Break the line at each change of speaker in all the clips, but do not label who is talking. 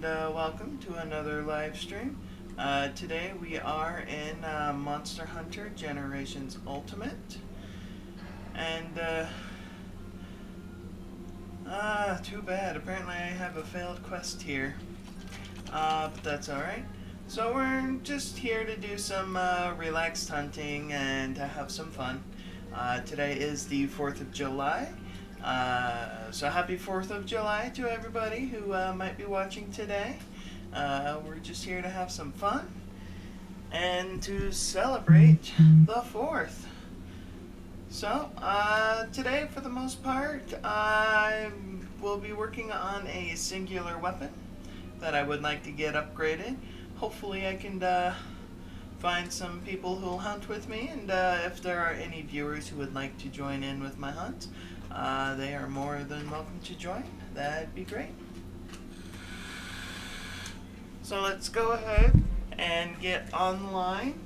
and welcome to another live stream. Today we are in Monster Hunter Generations Ultimate, and too bad. Apparently I have a failed quest here, but that's alright. So we're just here to do some relaxed hunting and to have some fun. Today is the 4th of July. So happy 4th of July to everybody who might be watching today. We're just here to have some fun and to celebrate the 4th. So today, for the most part, I will be working on a singular weapon that I would like to get upgraded. Hopefully I can find some people who will hunt with me, and if there are any viewers who would like to join in with my hunt, they are more than welcome to join. That'd be great. So let's go ahead and get online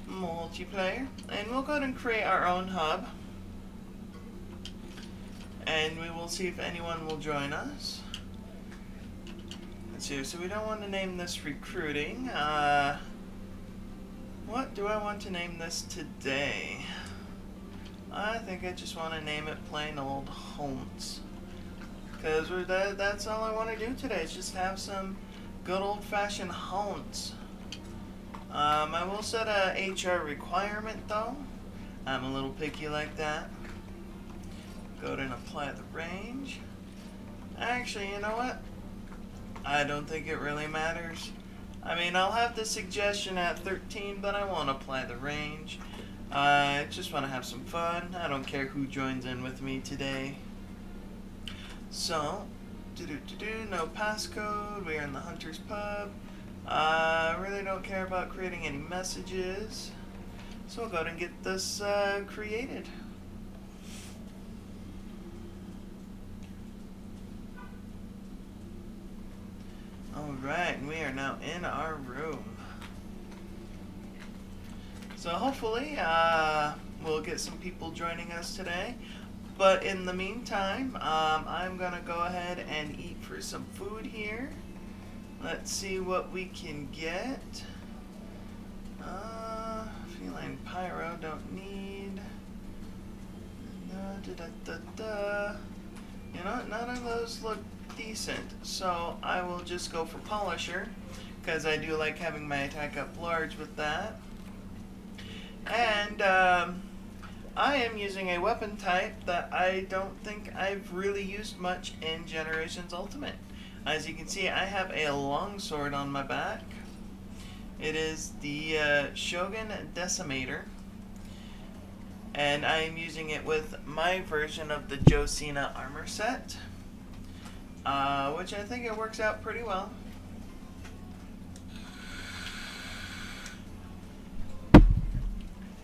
multiplayer, and we'll go ahead and create our own hub, and we will see if anyone will join us. Let's see, so we don't want to name this recruiting. What do I want to name this today? I think I just want to name it plain old Hunts, because that's all I want to do today, is just have some good old-fashioned Hunts. I will set a HR requirement though. I'm a little picky like that. Go ahead and apply the range. Actually, you know what? I don't think it really matters. I mean, I'll have the suggestion at 13, but I won't apply the range. I just want to have some fun. I don't care who joins in with me today. So, no passcode. We are in the Hunter's Pub. I really don't care about creating any messages. So we'll go ahead and get this created. Alright, and we are now in our room. So hopefully we'll get some people joining us today. But in the meantime, I'm going to go ahead and eat for some food here. Let's see what we can get. Feline pyro, don't need. You know, none of those look decent. So I will just go for polisher, because I do like having my attack up large with that. And I am using a weapon type that I don't think I've really used much in Generations Ultimate. As you can see, I have a longsword on my back. It is the Shogun Decimator, and I am using it with my version of the Josina armor set, which I think it works out pretty well.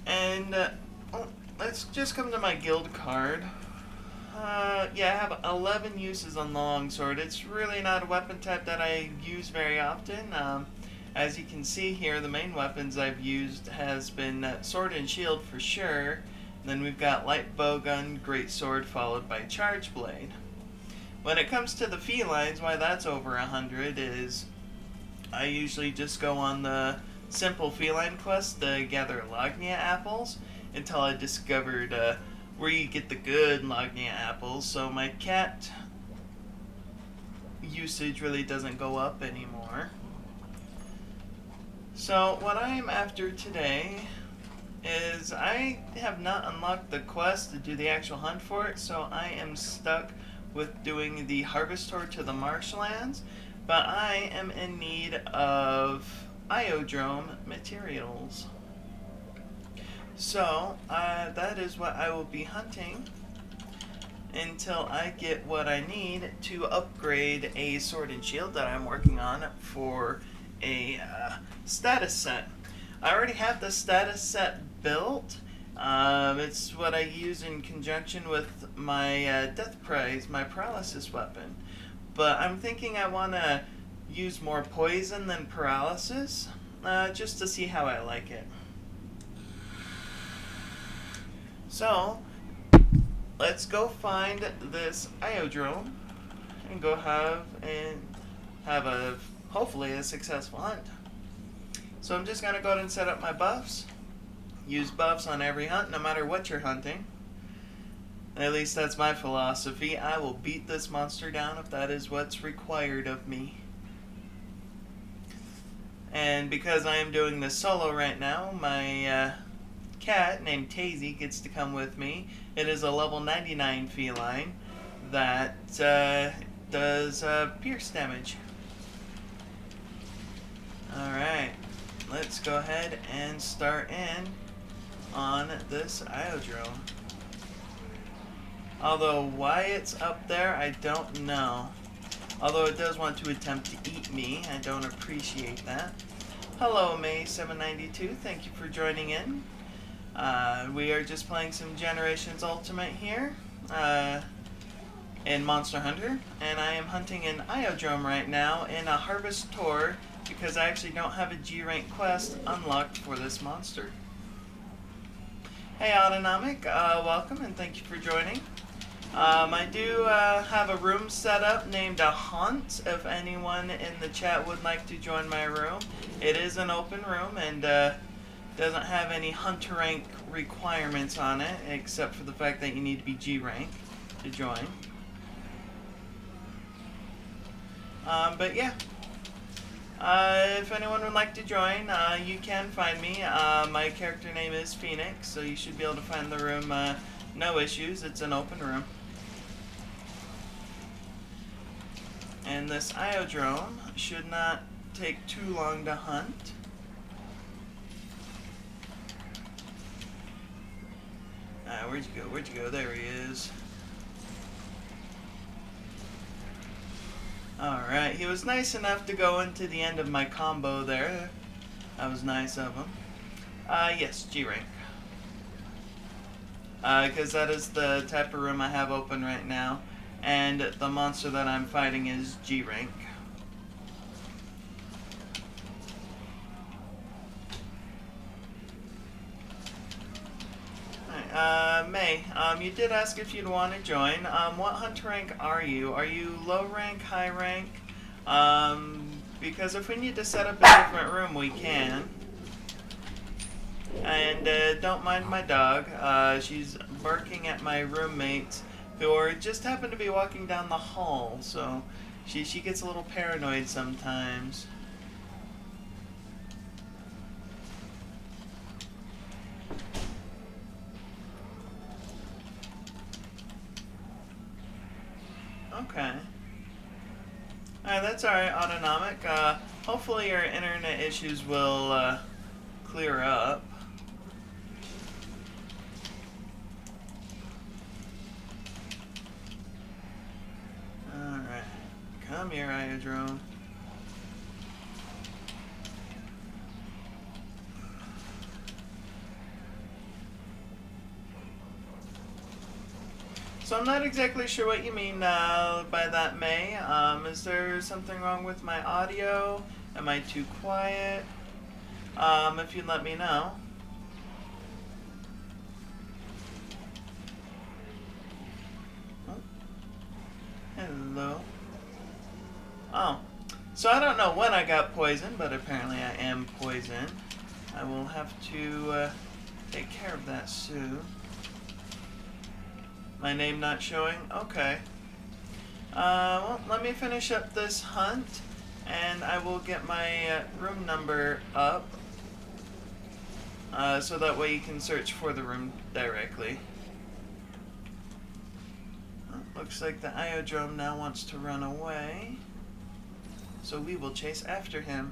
And let's just come to my guild card. Yeah, I have 11 uses on the longsword. It's really not a weapon type that I use very often. As you can see here, the main weapons I've used has been sword and shield for sure. Then we've got light bowgun, greatsword, followed by charge blade. When it comes to the felines, why that's over 100 is I usually just go on the simple feline quest to gather Lognia apples until I discovered where you get the good Lognia apples, so my cat usage really doesn't go up anymore. So what I am after today is I have not unlocked the quest to do the actual hunt for it, so I am stuck with doing the harvest tour to the marshlands, but I am in need of Iodrome materials. So, that is what I will be hunting until I get what I need to upgrade a sword and shield that I'm working on for a status set. I already have the status set built. It's what I use in conjunction with my death prize, my paralysis weapon. But I'm thinking I want to use more poison than paralysis, just to see how I like it. So, let's go find this Iodrome and go have a hopefully a successful hunt. So I'm just gonna go ahead and set up my buffs. Use buffs on every hunt, no matter what you're hunting. At least that's my philosophy. I will beat this monster down if that is what's required of me. And because I am doing this solo right now, my cat named Tazy gets to come with me. It is a level 99 feline that does pierce damage. Alright, let's go ahead and start in on this Iodrome. Although why it's up there, I don't know. Although it does want to attempt to eat me, I don't appreciate that. Hello May792, thank you for joining in. We are just playing some Generations Ultimate here in Monster Hunter, and I am hunting an Iodrome right now in a Harvest Tour because I actually don't have a G rank quest unlocked for this monster. Hey Autonomic, welcome and thank you for joining. I do have a room set up named a Haunt if anyone in the chat would like to join my room. It is an open room and doesn't have any hunter rank requirements on it except for the fact that you need to be G rank to join. But yeah, if anyone would like to join, you can find me. My character name is Phoenix, so you should be able to find the room no issues. It's an open room. And this Iodrome should not take too long to hunt. Where'd you go? Where'd you go? There he is. Alright, he was nice enough to go into the end of my combo there. That was nice of him. Yes, G rank. Because that is the type of room I have open right now. And the monster that I'm fighting is G rank. May, you did ask if you'd want to join. What hunter rank are you? Are you low rank, high rank? Because if we need to set up a different room, we can. And don't mind my dog. She's barking at my roommates who are just happen to be walking down the hall, so she gets a little paranoid sometimes. Okay. Alright, that's alright, Autonomic. Hopefully your internet issues will clear up. Alright. Come here, Iodrome. So I'm not exactly sure what you mean by that, May. Is there something wrong with my audio? Am I too quiet? If you'd let me know. Oh. Hello. Oh. So I don't know when I got poisoned, but apparently I am poisoned. I will have to take care of that soon. My name not showing? Okay. Well, let me finish up this hunt, and I will get my room number up, so that way you can search for the room directly. Well, looks like the Iodrome now wants to run away, so we will chase after him.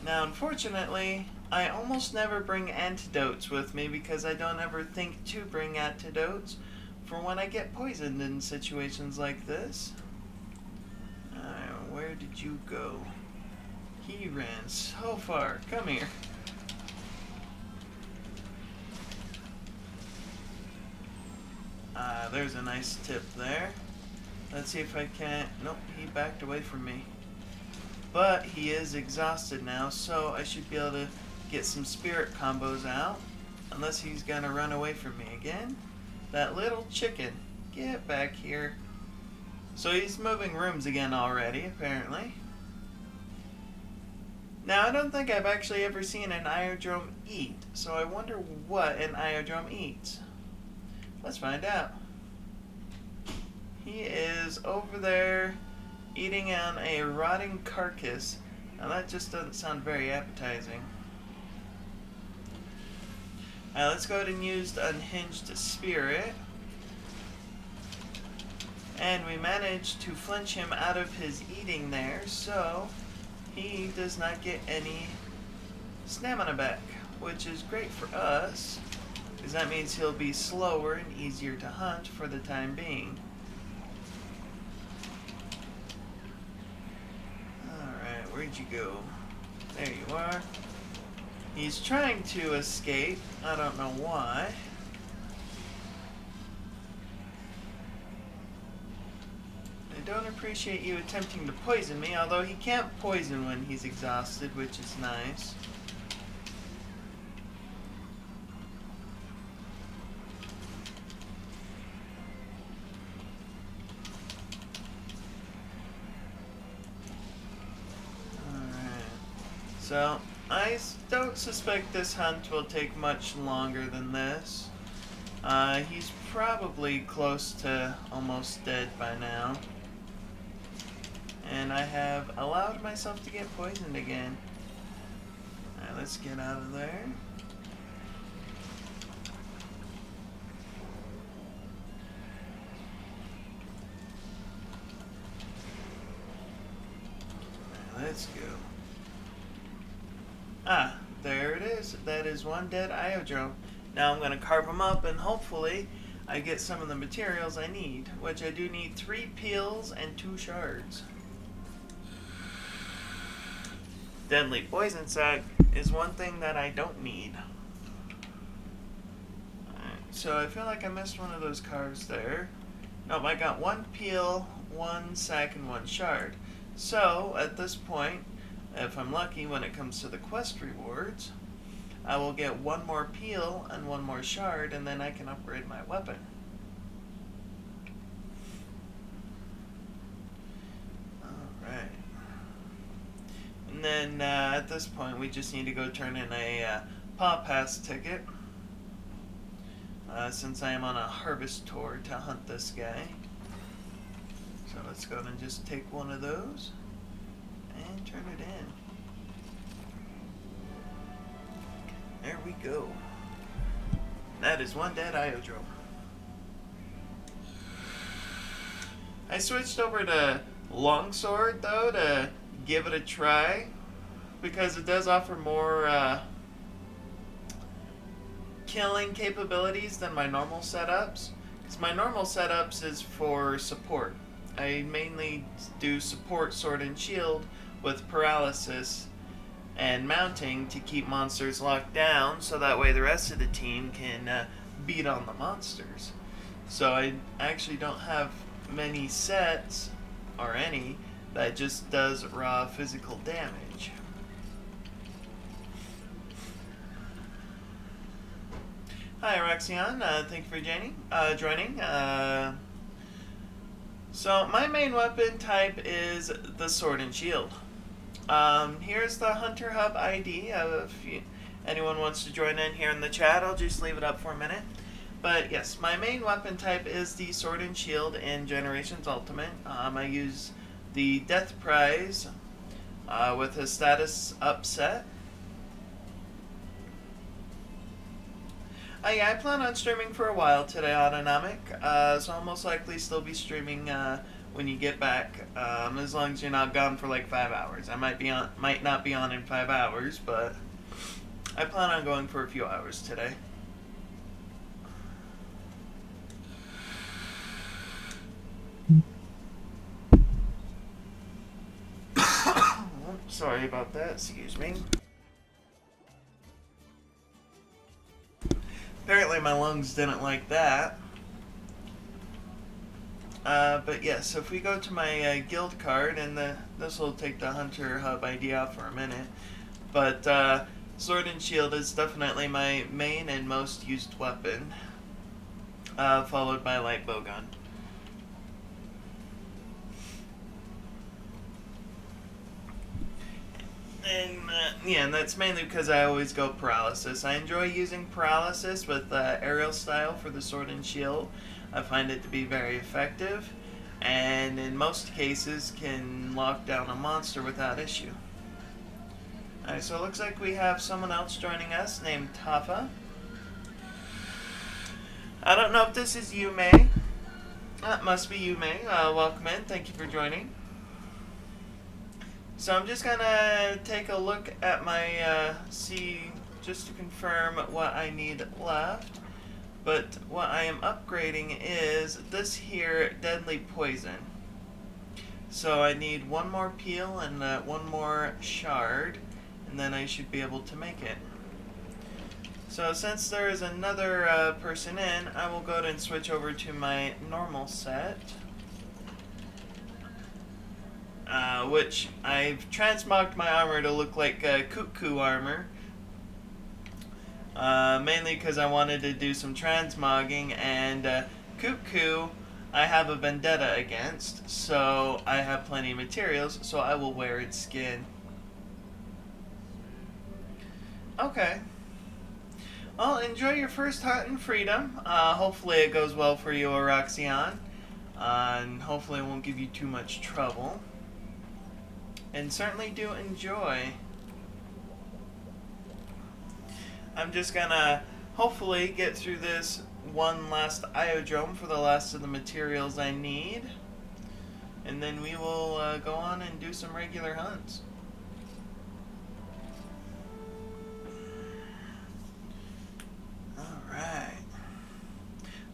Now, unfortunately, I almost never bring antidotes with me because I don't ever think to bring antidotes for when I get poisoned in situations like this. Where did you go? He ran so far. Come here. There's a nice tip there. Let's see if I can... Nope, he backed away from me. But he is exhausted now, so I should be able to get some spirit combos out. Unless he's gonna run away from me again. That little chicken. Get back here. So he's moving rooms again already, apparently. Now, I don't think I've actually ever seen an Iodrome eat, so I wonder what an Iodrome eats. Let's find out. He is over there eating on a rotting carcass. Now that just doesn't sound very appetizing. Let's go ahead and use the Unhinged Spirit. And we managed to flinch him out of his eating there, so he does not get any stamina back, which is great for us, because that means he'll be slower and easier to hunt for the time being. Alright, where'd you go? There you are. He's trying to escape. I don't know why. I don't appreciate you attempting to poison me, although he can't poison when he's exhausted, which is nice. Alright. So, I don't suspect this hunt will take much longer than this. He's probably close to almost dead by now. And I have allowed myself to get poisoned again. Alright, let's get out of there. Alright, let's go. Ah, there it is. That is one dead Iodrome. Now I'm going to carve them up and hopefully I get some of the materials I need, which I do need 3 peels and 2 shards. Deadly poison sac is one thing that I don't need. Alright, so I feel like I missed one of those carves there. Nope, I got 1 peel, 1 sac, and 1 shard. So, at this point, if I'm lucky when it comes to the quest rewards, I will get 1 more peel and 1 more shard, and then I can upgrade my weapon. Alright. And then at this point we just need to go turn in a Paw Pass ticket. Since I am on a harvest tour to hunt this guy. So let's go and just take one of those and turn it in. There we go. That is one dead Iodrome. I switched over to Longsword though to give it a try because it does offer more killing capabilities than my normal setups. Because my normal setups is for support. I mainly do support sword and shield with paralysis and mounting to keep monsters locked down so that way the rest of the team can beat on the monsters. So I actually don't have many sets, or any, that just does raw physical damage. Hi Rexion, thank you for joining. So my main weapon type is the sword and shield. Here's the Hunter Hub ID. If anyone wants to join in here in the chat, I'll just leave it up for a minute. But yes, my main weapon type is the sword and shield in Generations Ultimate. I use the Death Prize with a status upset. Yeah, I plan on streaming for a while today, Autonomic, so I'll most likely still be streaming when you get back, as long as you're not gone for like 5 hours. I might not be on in 5 hours, but I plan on going for a few hours today. Sorry about that, excuse me. Apparently my lungs didn't like that. But yes, so if we go to my guild card, and this will take the Hunter Hub ID off for a minute, but Sword and Shield is definitely my main and most used weapon. followed by light bowgun. And yeah, and that's mainly because I always go paralysis. I enjoy using paralysis with aerial style for the sword and shield. I find it to be very effective, and in most cases can lock down a monster without issue. Alright, so it looks like we have someone else joining us named Tafa. I don't know if this is Yume. That must be Yume. Welcome in. Thank you for joining. So I'm just gonna take a look at my see just to confirm what I need left. But what I am upgrading is this here deadly poison. So I need one more peel and one more shard, and then I should be able to make it. So since there is another person in, I will go ahead and switch over to my normal set. Which I've transmogged my armor to look like cuckoo armor. Mainly because I wanted to do some transmogging, and cuckoo I have a vendetta against, so I have plenty of materials, so I will wear its skin. Okay. Well, enjoy your first hunt in freedom. Hopefully it goes well for you, Araxion. And hopefully it won't give you too much trouble. And certainly do enjoy. I'm just gonna hopefully get through this one last iodrome for the last of the materials I need. And then we will go on and do some regular hunts. Alright.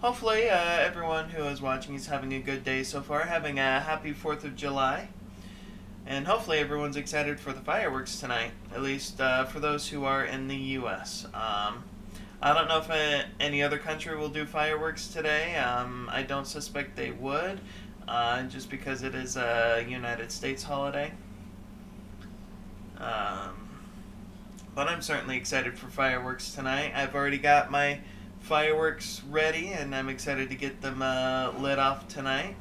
Hopefully everyone who is watching is having a good day so far, having a happy 4th of July. And hopefully everyone's excited for the fireworks tonight, at least for those who are in the U.S. I don't know if any other country will do fireworks today. I don't suspect they would, just because it is a United States holiday. But I'm certainly excited for fireworks tonight. I've already got my fireworks ready, and I'm excited to get them lit off tonight.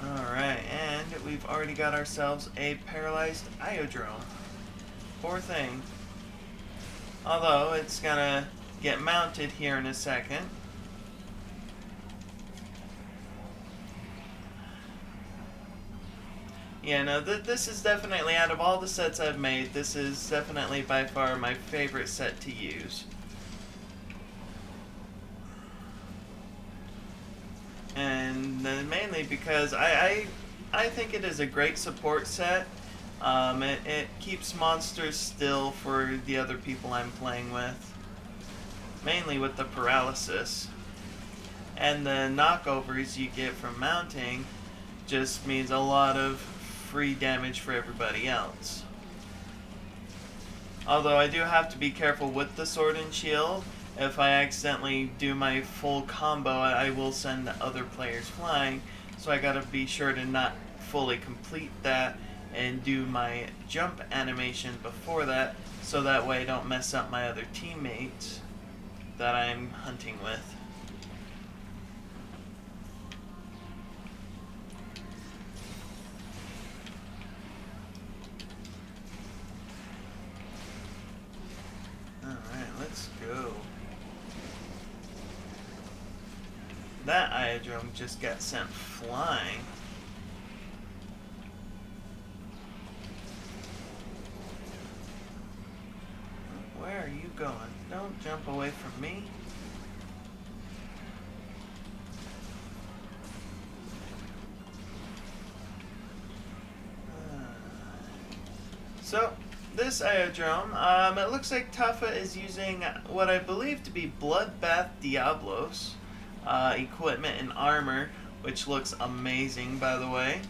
Alright, and we've already got ourselves a paralyzed iodrome. Poor thing. Although, it's gonna get mounted here in a second. Yeah, no, this is definitely, out of all the sets I've made, this is definitely by far my favorite set to use. And mainly because I think it is a great support set. It keeps monsters still for the other people I'm playing with. Mainly with the paralysis. And the knockovers you get from mounting just means a lot of free damage for everybody else. Although I do have to be careful with the sword and shield. If I accidentally do my full combo, I will send other players flying, so I gotta be sure to not fully complete that and do my jump animation before that, so that way I don't mess up my other teammates that I'm hunting with. Alright, let's go. That iodrome just got sent flying. Where are you going? Don't jump away from me. So, this iodrome, it looks like Tafa is using what I believe to be Bloodbath Diablos equipment and armor, which looks amazing, by the way.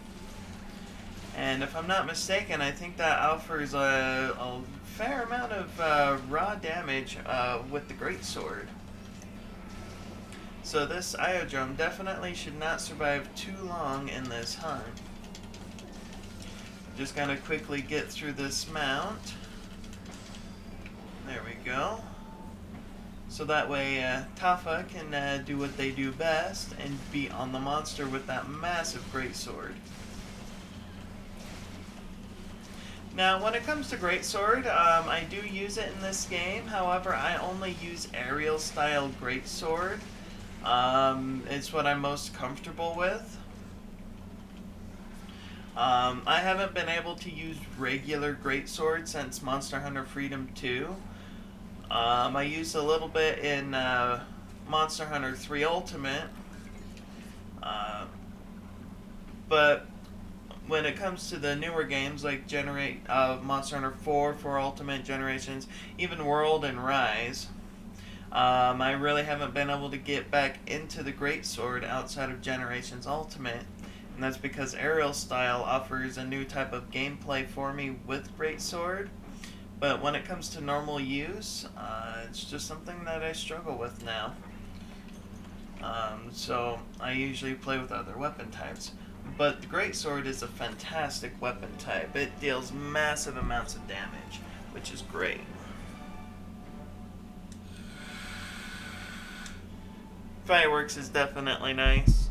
And if I'm not mistaken, I think that offers a fair amount of raw damage with the Greatsword. So this iodrome definitely should not survive too long in this hunt. Just gotta quickly get through this mount. There we go. So that way Tafa can do what they do best and beat on the monster with that massive Greatsword. Now, when it comes to Greatsword, I do use it in this game. However, I only use aerial-style Greatsword. It's what I'm most comfortable with. I haven't been able to use regular Greatsword since Monster Hunter Freedom 2. I used a little bit in Monster Hunter 3 Ultimate. But when it comes to the newer games like Monster Hunter 4 for Ultimate Generations, even World and Rise, I really haven't been able to get back into the Greatsword outside of Generations Ultimate, and that's because Aerial Style offers a new type of gameplay for me with Greatsword, but when it comes to normal use, it's just something that I struggle with now. So I usually play with other weapon types. But the Greatsword is a fantastic weapon type. It deals massive amounts of damage, which is great. Fireworks is definitely nice.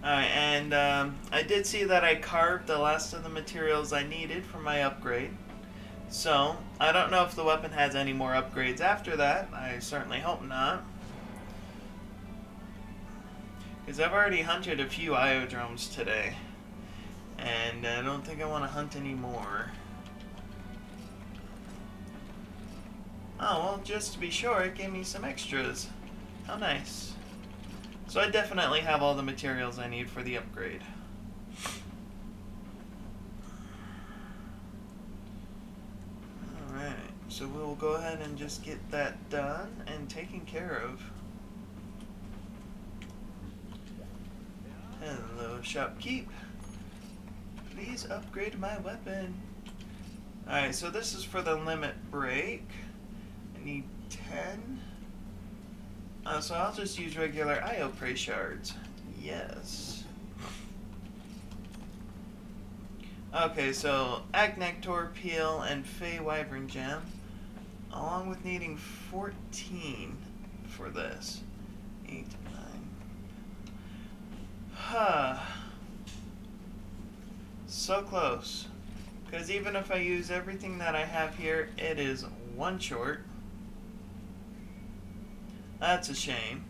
Alright, and I did see that I carved the last of the materials I needed for my upgrade. So, I don't know if the weapon has any more upgrades after that. I certainly hope not. Because I've already hunted a few Iodromes today. And I don't think I want to hunt any more. Oh, well, just to be sure, it gave me some extras. How nice. So I definitely have all the materials I need for the upgrade. Alright, so we'll go ahead and just get that done and taken care of. Hello, shopkeep. Please upgrade my weapon. Alright, so this is for the limit break. I need 10. So I'll just use regular IO Prey shards. Yes. Okay, so Agnector Peel and Fey Wyvern Gem, along with needing 14 for this. 8, 9. Huh. So close. Because even if I use everything that I have here, it is one short. That's a shame.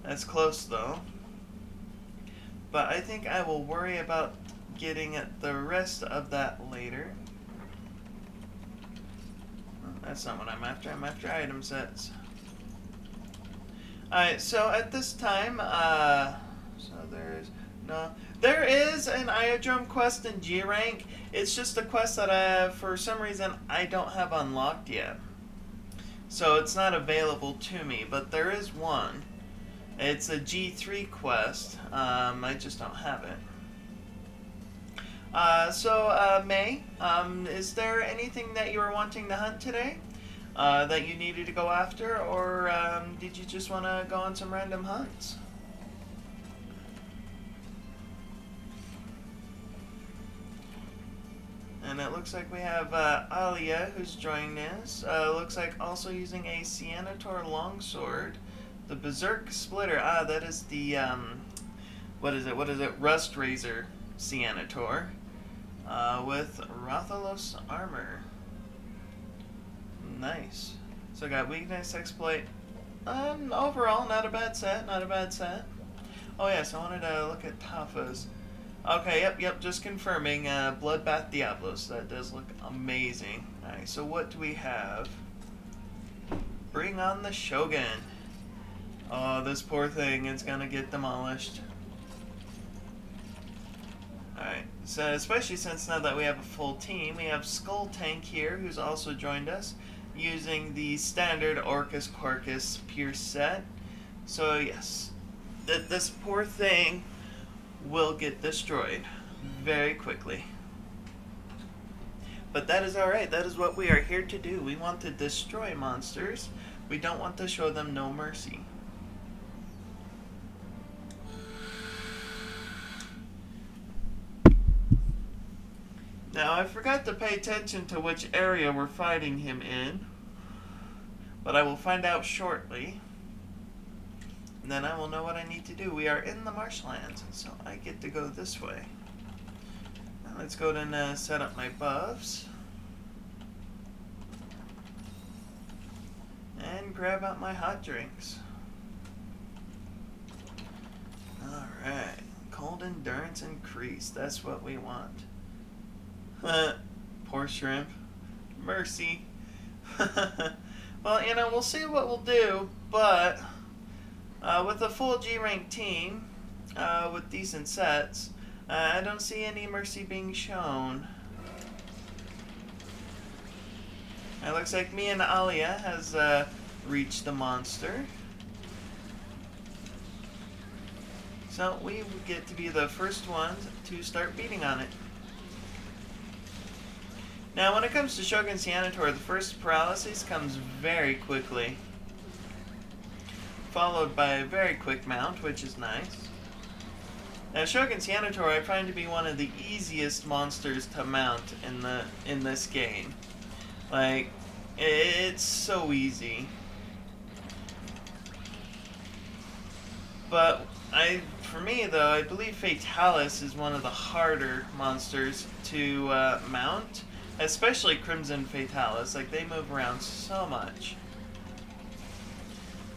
That's close though. But I think I will worry about getting at the rest of that later. That's not what I'm after. I'm after item sets. Alright, so at this time, there is an Iodrome quest in G rank. It's just a quest that for some reason I don't have unlocked yet. So it's not available to me, but there is one. It's a G3 quest. I just don't have it. May, is there anything that you were wanting to hunt today? That you needed to go after? Or did you just want to go on some random hunts? And it looks like we have Alia, who's joining us. Looks like also using a Cianator Longsword. The Berserk Splitter. Ah, that is the, what is it? Rust Razor Cianator. With Rathalos Armor. Nice. So I got Weakness, Exploit. Overall, not a bad set, Oh yes, I wanted to look at Tafa's. Okay, yep, just confirming, Bloodbath Diablos, that does look amazing. Alright, so what do we have? Bring on the Shogun. Oh, this poor thing is gonna get demolished. Alright, so especially since now that we have a full team, we have Skull Tank here, who's also joined us, using the standard Orcus Quarkus Pierce set. So yes, this poor thing will get destroyed very quickly. But that is alright, that is what we are here to do. We want to destroy monsters. We don't want to show them no mercy. Now, I forgot to pay attention to which area we're fighting him in, but I will find out shortly. And then I will know what I need to do. We are in the marshlands, so I get to go this way. Now let's go and set up my buffs. And grab out my hot drinks. Alright. Cold endurance increased. That's what we want. Poor shrimp. Mercy. Well, you know, we'll see what we'll do, but with a full G-rank team, with decent sets, I don't see any mercy being shown. It looks like me and Alia has reached the monster. So we get to be the first ones to start beating on it. Now, when it comes to Shogun Senator, the first paralysis comes very quickly, followed by a very quick mount, which is nice. Now, Shogun Senator I find to be one of the easiest monsters to mount in this game. Like, it's so easy. But for me though, I believe Fatalis is one of the harder monsters to mount. Especially Crimson Fatalis, like they move around so much.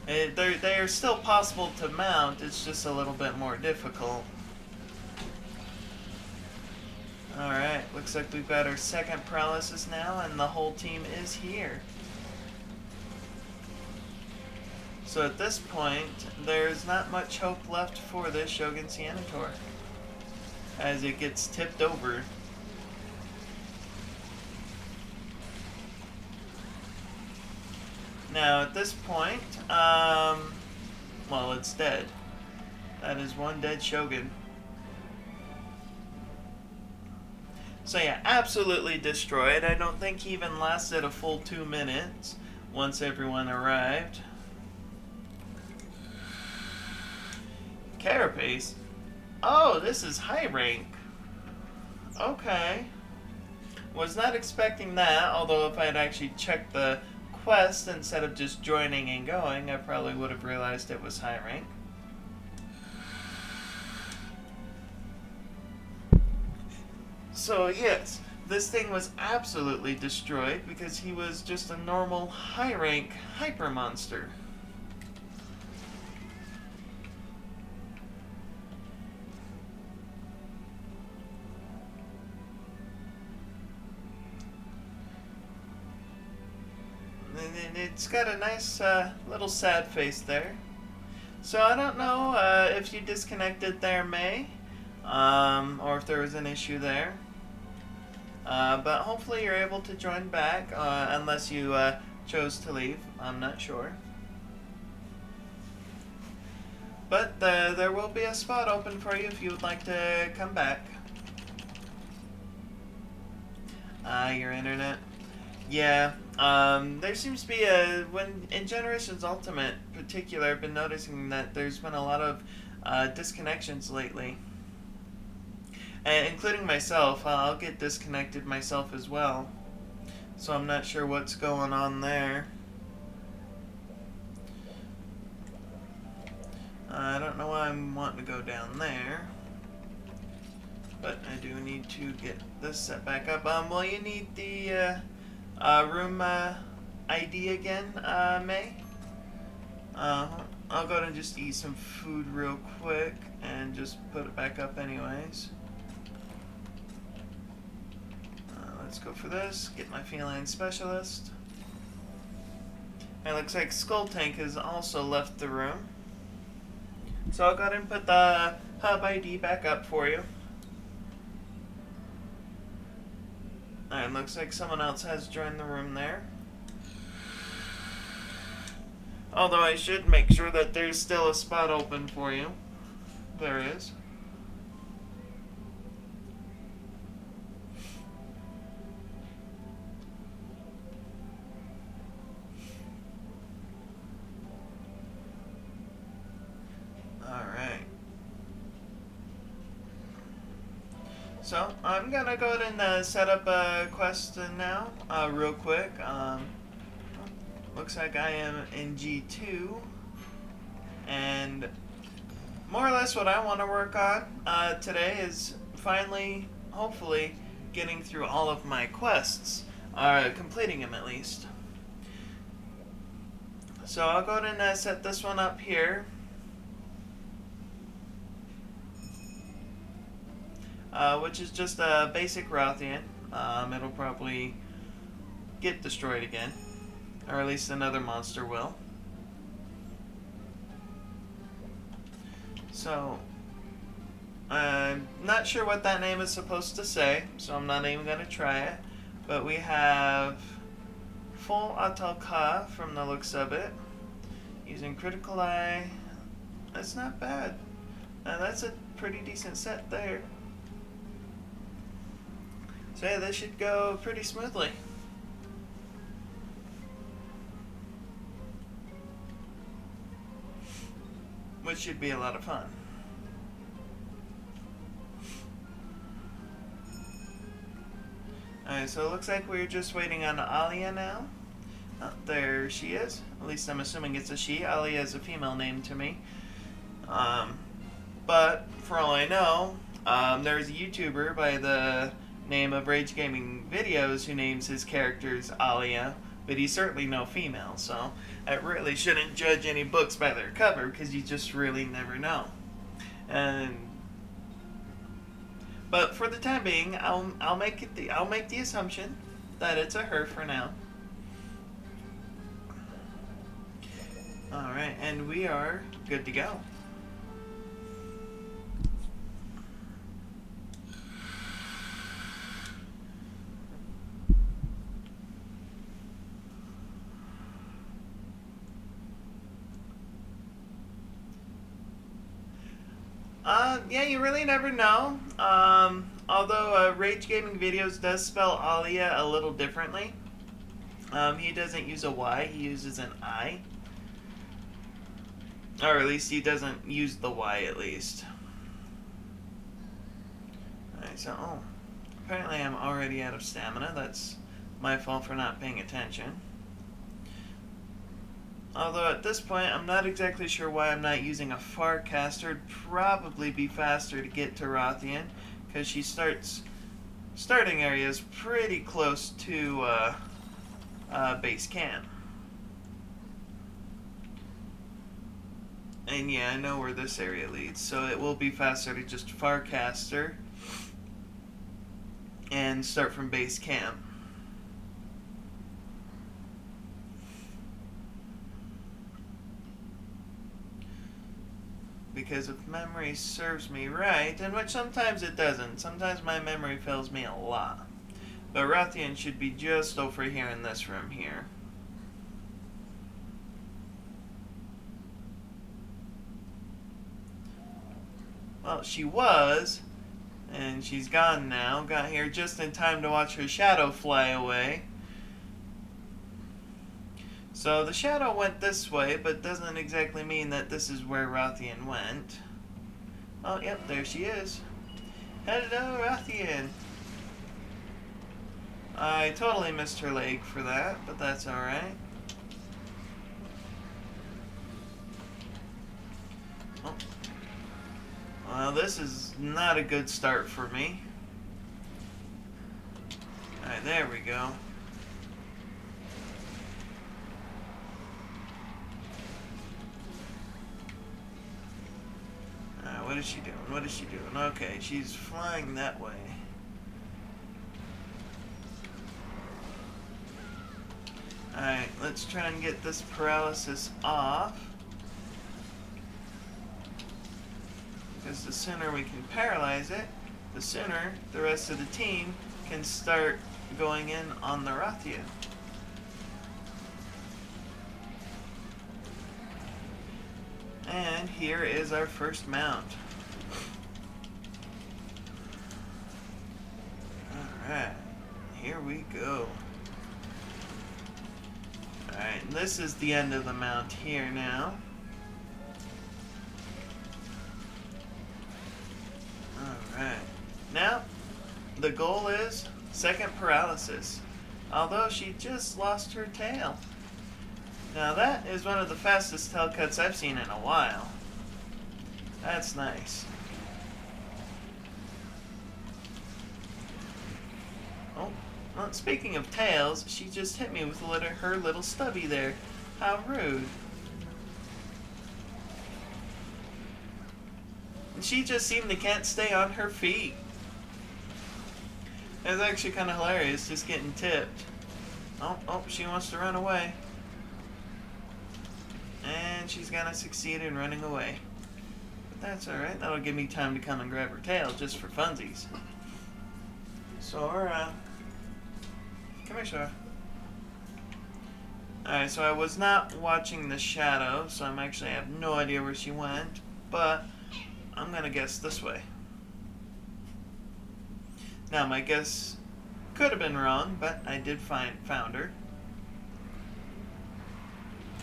They are still possible to mount, it's just a little bit more difficult. Alright, looks like we've got our second paralysis now, and the whole team is here. So at this point, there's not much hope left for this Shogun Senator, as it gets tipped over. Now, at this point, well, it's dead. That is one dead Shogun. So yeah, absolutely destroyed. I don't think he even lasted a full 2 minutes once everyone arrived. Carapace? Oh, this is high rank. Okay. Was not expecting that, although if I had actually checked the quest instead of just joining and going, I probably would have realized it was high rank. So yes, this thing was absolutely destroyed because he was just a normal high rank hyper monster. And it's got a nice little sad face there. So I don't know if you disconnected there, May, or if there was an issue there. But hopefully you're able to join back, unless you chose to leave. I'm not sure. But there will be a spot open for you if you would like to come back. Your internet. Yeah, there seems to be in Generations Ultimate in particular, I've been noticing that there's been a lot of disconnections lately. Including myself, I'll get disconnected myself as well. So I'm not sure what's going on there. I don't know why I'm wanting to go down there. But I do need to get this set back up. Well, you need the room ID again, May. I'll go ahead and just eat some food real quick and just put it back up anyways. Let's go for this, get my feline specialist. It looks like Skull Tank has also left the room. So I'll go ahead and put the hub ID back up for you. Alright, looks like someone else has joined the room there. Although I should make sure that there's still a spot open for you. There is. So I'm gonna go ahead and set up a quest now, real quick. Looks like I am in G2, and more or less what I want to work on today is finally, hopefully, getting through all of my quests, completing them at least. So I'll go ahead and set this one up here. Which is just a basic Rothian. It'll probably get destroyed again, or at least another monster will. So, I'm not sure what that name is supposed to say, so I'm not even going to try it. But we have full Atalka from the looks of it, using Critical Eye. That's not bad. That's a pretty decent set there. So yeah, this should go pretty smoothly. Which should be a lot of fun. Alright, so it looks like we're just waiting on Alia now. Oh, there she is. At least I'm assuming it's a she. Alia is a female name to me. But for all I know, there's a YouTuber by the name of Rage Gaming Videos who names his characters Alia, but he's certainly no female, so I really shouldn't judge any books by their cover because you just really never know. But for the time being, I'll make the assumption that it's a her for now. All right, and we are good to go. Yeah, you really never know. Although Rage Gaming Videos does spell Alia a little differently. He doesn't use a Y, he uses an I. Or at least he doesn't use the Y, at least. Alright, so, apparently I'm already out of stamina. That's my fault for not paying attention. Although at this point, I'm not exactly sure why I'm not using a Farcaster. It'd probably be faster to get to Rothian, because she starting area is pretty close to base camp. And yeah, I know where this area leads, so it will be faster to just Farcaster and start from base camp. Because if memory serves me right, and which sometimes it doesn't, sometimes my memory fails me a lot. But Rothian should be just over here in this room here. Well, she was, and she's gone now. Got here just in time to watch her shadow fly away. So the shadow went this way, but doesn't exactly mean that this is where Rothian went. Oh, yep, there she is. Hello, Rothian. I totally missed her leg for that, but that's alright. Oh. Well, this is not a good start for me. Alright, there we go. What is she doing? What is she doing? Okay, she's flying that way. Alright, let's try and get this paralysis off. Because the sooner we can paralyze it, the sooner the rest of the team can start going in on the Rothian. And here is our first mount. Alright, here we go. Alright, this is the end of the mount here now. Alright, now the goal is second paralysis, although she just lost her tail. Now that is one of the fastest tail cuts I've seen in a while. That's nice. Oh, well, speaking of tails, she just hit me with her little stubby there. How rude. And she just seemed to can't stay on her feet. It was actually kind of hilarious, just getting tipped. Oh, she wants to run away. And she's gonna succeed in running away. But that's alright, that'll give me time to come and grab her tail, just for funsies. Sora. Come here, Sora. Alright, so I was not watching the shadow, so I have no idea where she went, but I'm gonna guess this way. Now, my guess could have been wrong, but I did found her.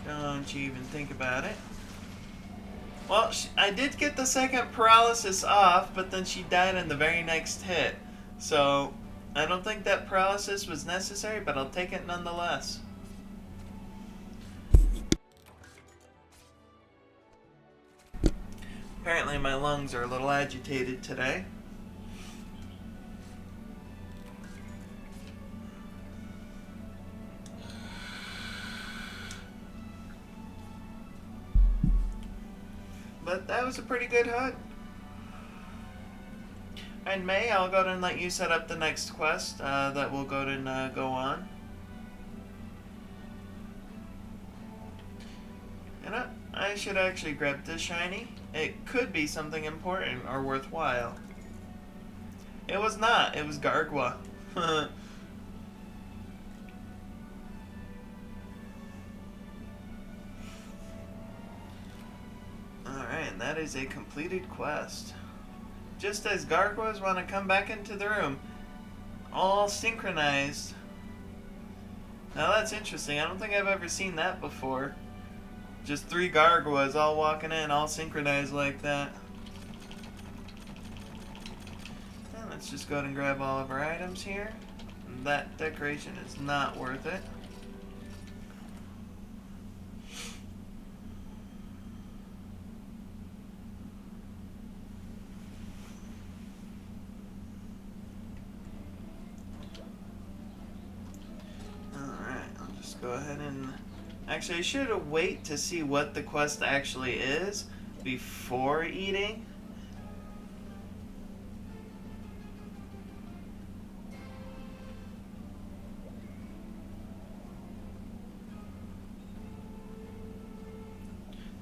Don't you even think about it. Well, I did get the second paralysis off, but then she died in the very next hit. So, I don't think that paralysis was necessary, but I'll take it nonetheless. Apparently my lungs are a little agitated today. But that was a pretty good hunt. And May, I'll go ahead and let you set up the next quest that we'll go ahead and go on. And I should actually grab this shiny. It could be something important or worthwhile. It was not. It was Gargwa. Alright, and that is a completed quest. Just as Gargwas want to come back into the room, all synchronized. Now that's interesting. I don't think I've ever seen that before. Just 3 Gargwas all walking in, all synchronized like that. And let's just go ahead and grab all of our items here. That decoration is not worth it. Go ahead and... Actually, I should wait to see what the quest actually is before eating.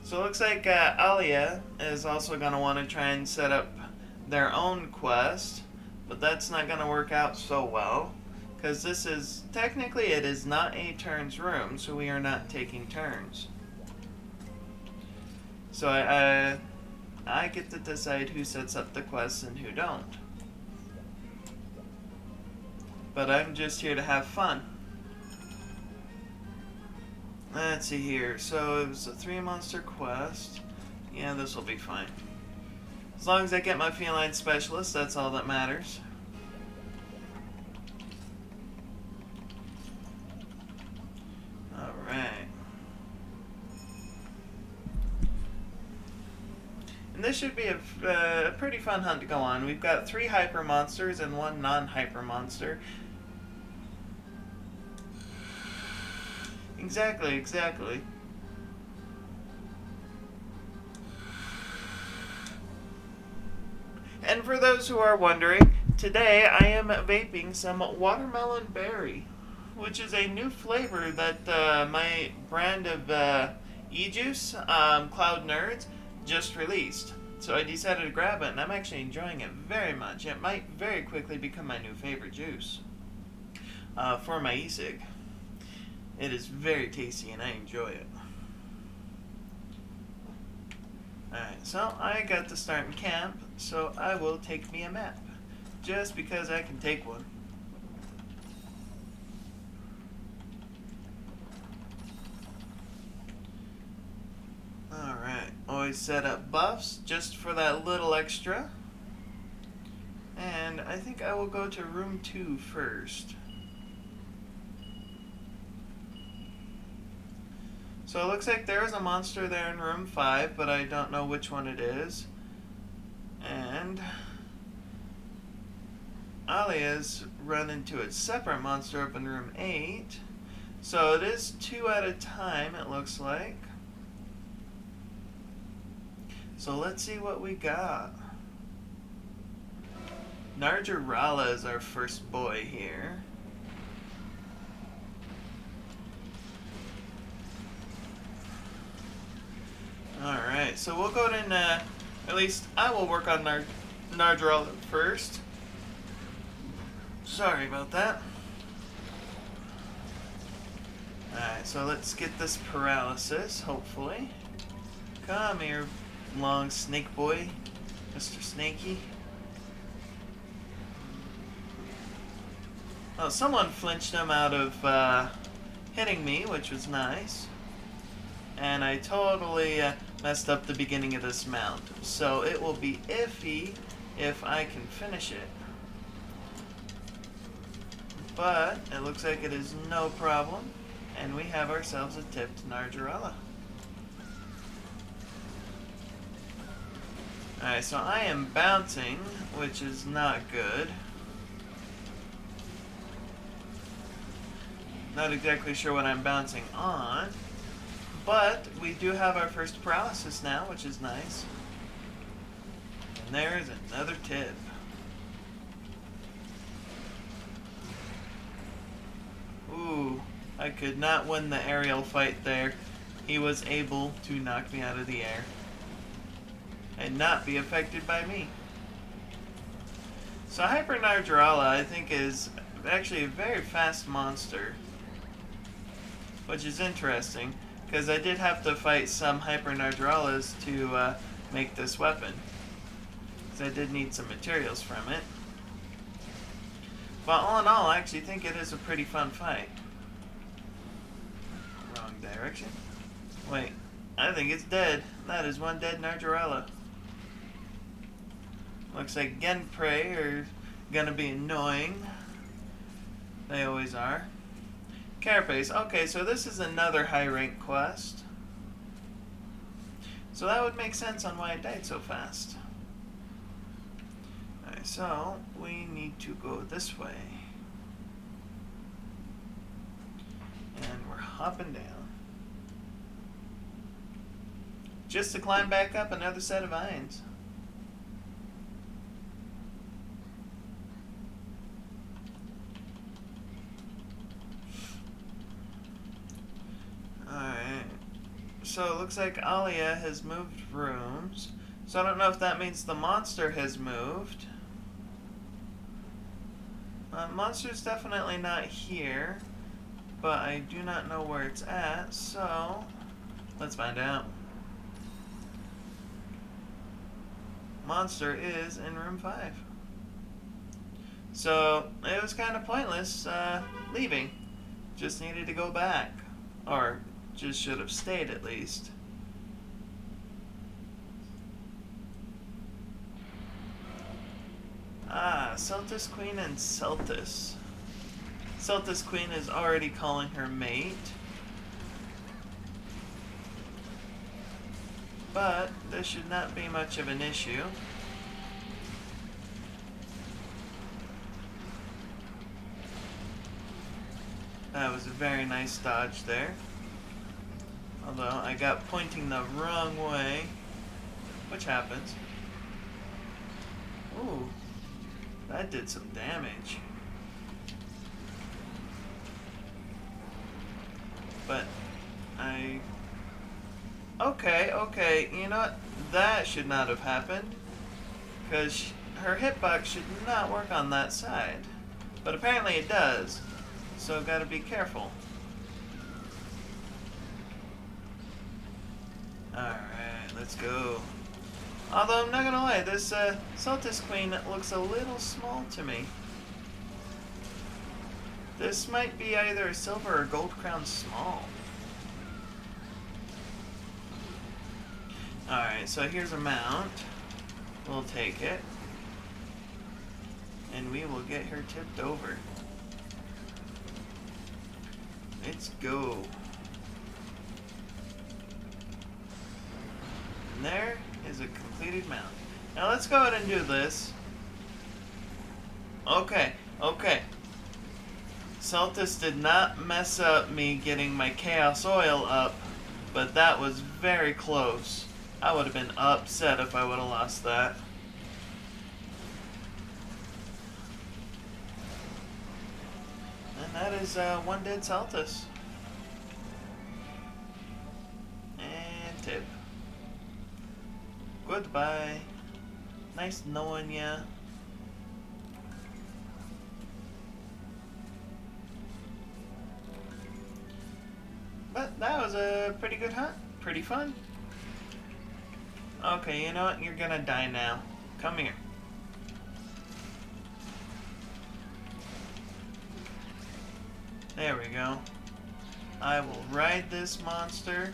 So it looks like Alia is also going to want to try and set up their own quest, but that's not going to work out so well. Because this is, technically it is not a turns room, so we are not taking turns. So I get to decide who sets up the quests and who don't. But I'm just here to have fun. Let's see here, so it was a 3-monster quest. Yeah, this will be fine. As long as I get my feline specialist, that's all that matters. And this should be a pretty fun hunt to go on. We've got 3 hyper monsters and 1 non-hyper monster. Exactly. And for those who are wondering, today I am vaping some watermelon berry, which is a new flavor that my brand of e-juice, Cloud Nerds, just released. So I decided to grab it, and I'm actually enjoying it very much. It might very quickly become my new favorite juice for my e-cig. It is very tasty, and I enjoy it. Alright, so I got to start in camp, so I will take me a map, just because I can take one. Alright, always set up buffs just for that little extra. And I think I will go to room 2 first. So it looks like there is a monster there in room 5, but I don't know which one it is. And Alia's run into a separate monster up in room 8. So it is 2 at a time, it looks like. So let's see what we got. Narjarala is our first boy here. Alright, so we'll go ahead and, at least I will work on Narjarala first. Sorry about that. Alright, so let's get this paralysis, hopefully. Come here, long snake boy, Mr. Snaky. Oh, someone flinched him out of hitting me, which was nice. And I totally messed up the beginning of this mount. So it will be iffy if I can finish it. But it looks like it is no problem. And we have ourselves a tipped Narjarala. Alright, so I am bouncing, which is not good. Not exactly sure what I'm bouncing on. But we do have our first paralysis now, which is nice. And there's another tip. Ooh, I could not win the aerial fight there. He was able to knock me out of the air and not be affected by me. So Hyper Narjarala, I think, is actually a very fast monster, which is interesting, because I did have to fight some Hyper Narjaralas to make this weapon, because I did need some materials from it. But all in all, I actually think it is a pretty fun fight. Wrong direction. Wait, I think it's dead. That is one dead Narjarala. Looks like Genprey are gonna be annoying. They always are. Carapace. Okay, so this is another high rank quest. So that would make sense on why it died so fast. Alright, so we need to go this way. And we're hopping down. Just to climb back up another set of vines. Alright, so it looks like Alia has moved rooms. So I don't know if that means the monster has moved. Monster's definitely not here, but I do not know where it's at, so let's find out. Monster is in room 5. So it was kind of pointless leaving. Just needed to go back. Or just should have stayed at least. Ah, Celtis Queen and Celtis. Celtis Queen is already calling her mate. But this should not be much of an issue. That was a very nice dodge there. Although I got pointing the wrong way, which happens. Ooh, that did some damage. But Okay, you know what? That should not have happened. Because her hitbox should not work on that side. But apparently it does. So gotta be careful. Alright, let's go. Although I'm not gonna lie, this Celtis Queen looks a little small to me. This might be either a silver or gold crown small. Alright, so here's a mount. We'll take it. and we will get her tipped over. Let's go. And there is a completed mount. Now let's go ahead and do this. Okay. Celtis did not mess up me getting my Chaos Oil up, but that was very close. I would have been upset if I would have lost that. And that is one dead Celtis. And tip. Goodbye. Nice knowing ya. But that was a pretty good hunt. Pretty fun. Okay, you know what? You're gonna die now. Come here. There we go. I will ride this monster.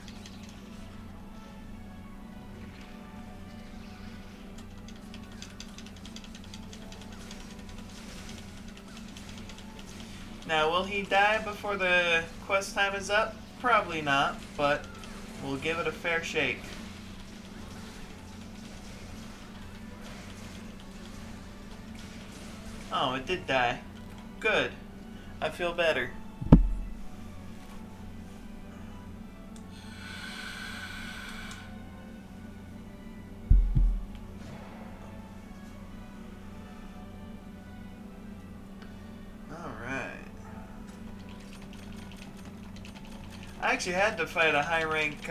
Now, will he die before the quest time is up? Probably not, but we'll give it a fair shake. Oh, it did die. Good. I feel better. I actually had to fight a high-rank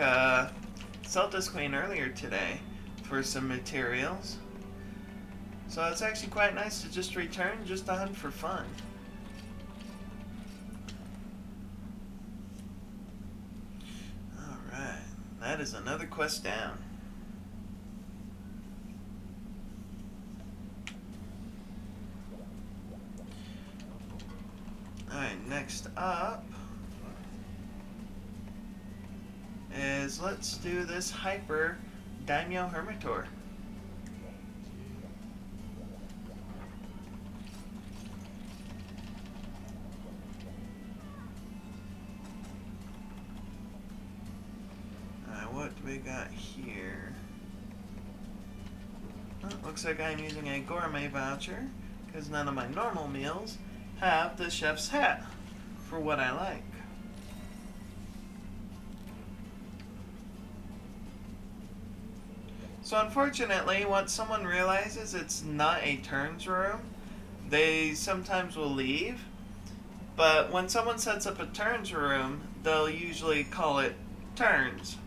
Celtis Queen earlier today for some materials. So it's actually quite nice to just return just to hunt for fun. Alright, that is another quest down. Alright, next up is let's do this Hyper Daimyo Hermitor. What do we got here? Oh, looks like I'm using a gourmet voucher because none of my normal meals have the chef's hat for what I like. So unfortunately, once someone realizes it's not a turns room, they sometimes will leave. But when someone sets up a turns room, they'll usually call it turns.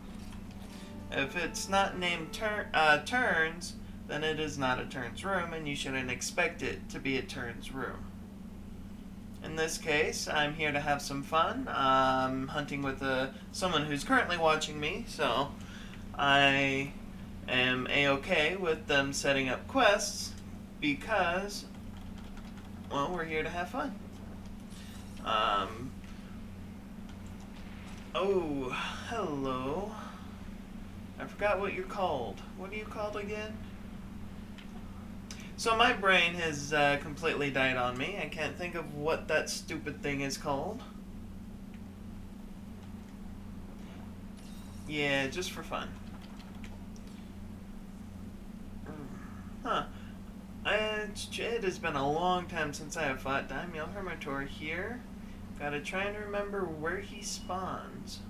If it's not named turns, then it is not a turns room, and you shouldn't expect it to be a turns room. In this case, I'm here to have some fun. I'm hunting with someone who's currently watching me, so I am a-okay with them setting up quests because, well, we're here to have fun. Oh, hello. I forgot what you're called. What are you called again? So my brain has completely died on me. I can't think of what that stupid thing is called. Yeah, just for fun. Huh. It has been a long time since I have fought Daimyo Hermitor here. Gotta try and remember where he spawns.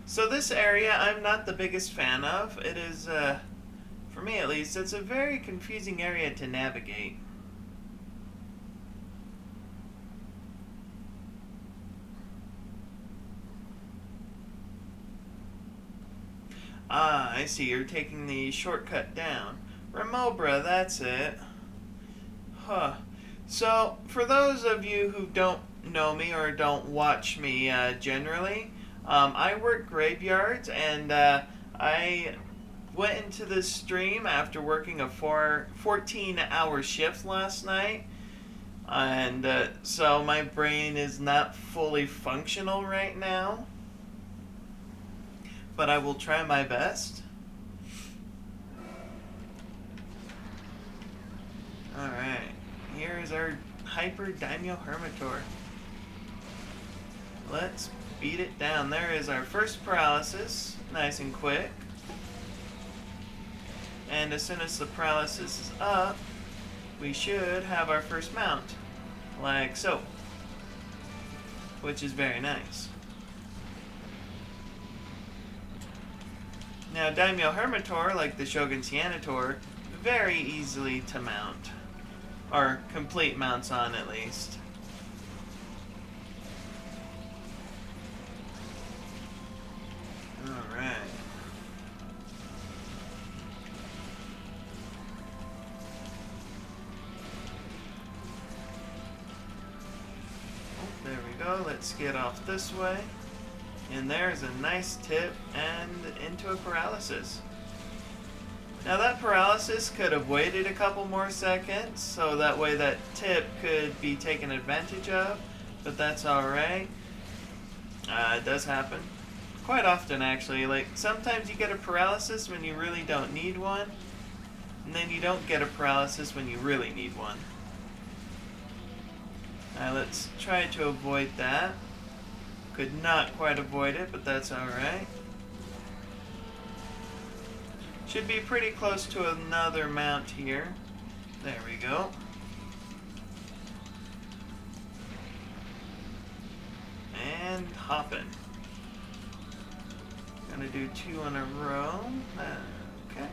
So this area I'm not the biggest fan of. It is, for me at least, it's a very confusing area to navigate. Ah, I see. You're taking the shortcut down. Remobra, that's it. Huh. So, for those of you who don't know me or don't watch me generally, I work graveyards, and I went into this stream after working a 14-hour shift last night, and so my brain is not fully functional right now. but I will try my best. Alright, here is our Hyper Daimyo Hermitor. Let's beat it down. There is our first paralysis, nice and quick. And as soon as the paralysis is up, we should have our first mount, like so, which is very nice. Now Daimyo Hermitor, like the Shogun Cianator, very easily to mount, or complete mounts on at least. Alright. There we go. Let's get off this way. And there's a nice tip and into a paralysis. Now that paralysis could have waited a couple more seconds, so that way that tip could be taken advantage of, but that's alright. It does happen. Quite often actually. Like sometimes you get a paralysis when you really don't need one, and then you don't get a paralysis when you really need one. Let's try to avoid that. Could not quite avoid it, but that's alright. Should be pretty close to another mount here. There we go. And hopping. Gonna do 2 in a row. Okay.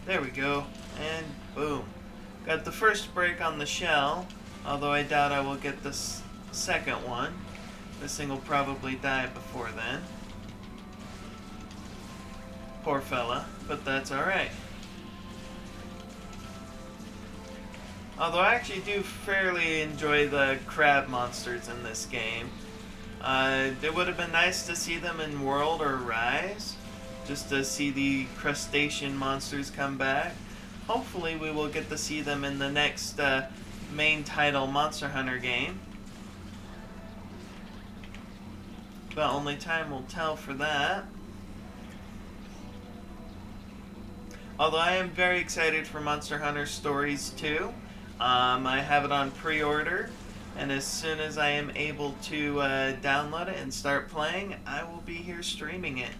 There we go. And boom. Got the first break on the shell, although I doubt I will get the second one. This thing will probably die before then. Poor fella, but that's alright. Although I actually do fairly enjoy the crab monsters in this game. It would have been nice to see them in World or Rise, just to see the crustacean monsters come back. Hopefully we will get to see them in the next main title Monster Hunter game. But only time will tell for that. Although I am very excited for Monster Hunter Stories 2. I have it on pre-order, and as soon as I am able to download it and start playing, I will be here streaming it.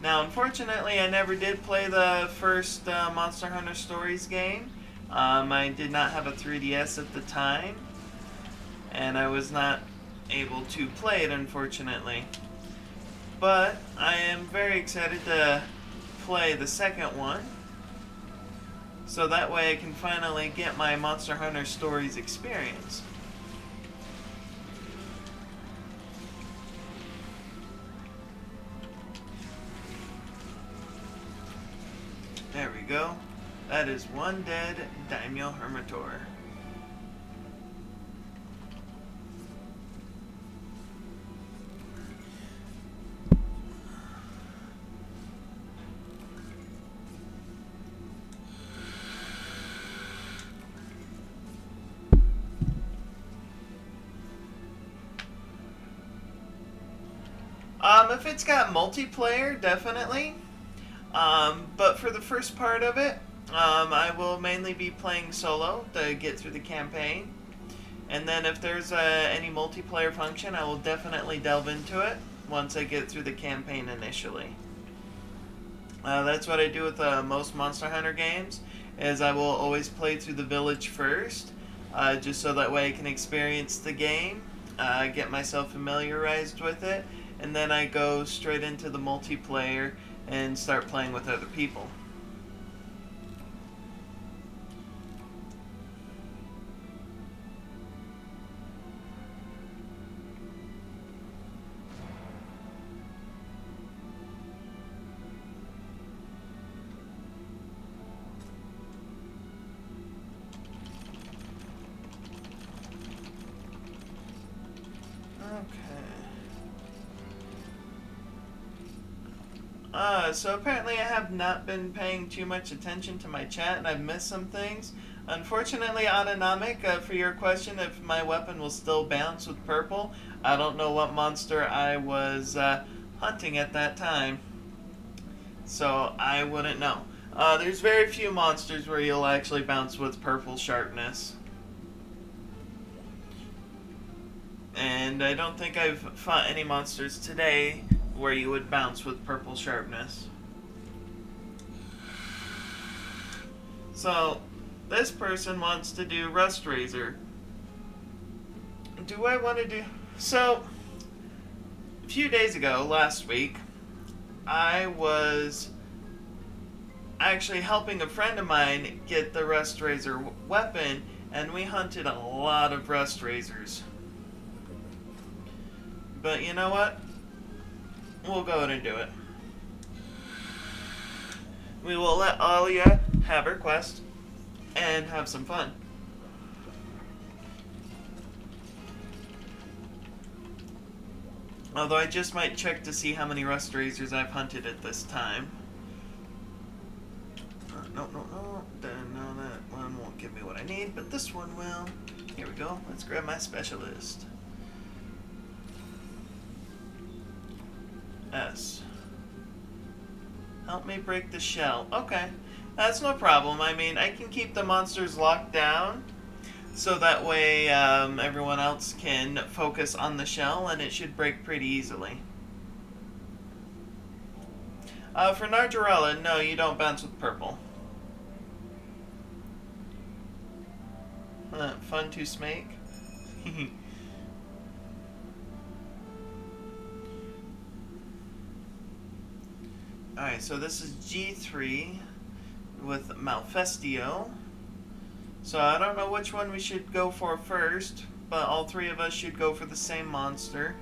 Now, unfortunately, I never did play the first Monster Hunter Stories game. I did not have a 3DS at the time, and I was not able to play it, unfortunately. But I am very excited to play the second one, so that way I can finally get my Monster Hunter Stories experience. There we go. That is one dead Daimyo Hermitor. If it's got multiplayer, definitely. But for the first part of it, I will mainly be playing solo to get through the campaign. And then if there's any multiplayer function, I will definitely delve into it once I get through the campaign initially. That's what I do with most Monster Hunter games, is I will always play through the village first, just so that way I can experience the game, get myself familiarized with it, and then I go straight into the multiplayer and start playing with other people. So apparently I have not been paying too much attention to my chat, and I've missed some things. Unfortunately, Autonomic, for your question, if my weapon will still bounce with purple, I don't know what monster I was hunting at that time, so I wouldn't know. There's very few monsters where you'll actually bounce with purple sharpness. And I don't think I've fought any monsters today where you would bounce with purple sharpness. So, this person wants to do Rust Razor. Do I want to do... So, a few days ago, last week, I was actually helping a friend of mine get the Rust Razor weapon, and we hunted a lot of Rust Razors. But you know what? We'll go ahead and do it. We will let Alia have her quest and have some fun. Although I just might check to see how many Rust Razors I've hunted at this time. No. No, that one won't give me what I need, but this one will. Here we go. Let's grab my specialist. S. Help me break the shell. Okay, that's no problem. I mean, I can keep the monsters locked down, so that way everyone else can focus on the shell, and it should break pretty easily. For Nargarella, no, you don't bounce with purple. Fun to smake. Alright, so this is G3 with Malfestio. So I don't know which one we should go for first, but all three of us should go for the same monster.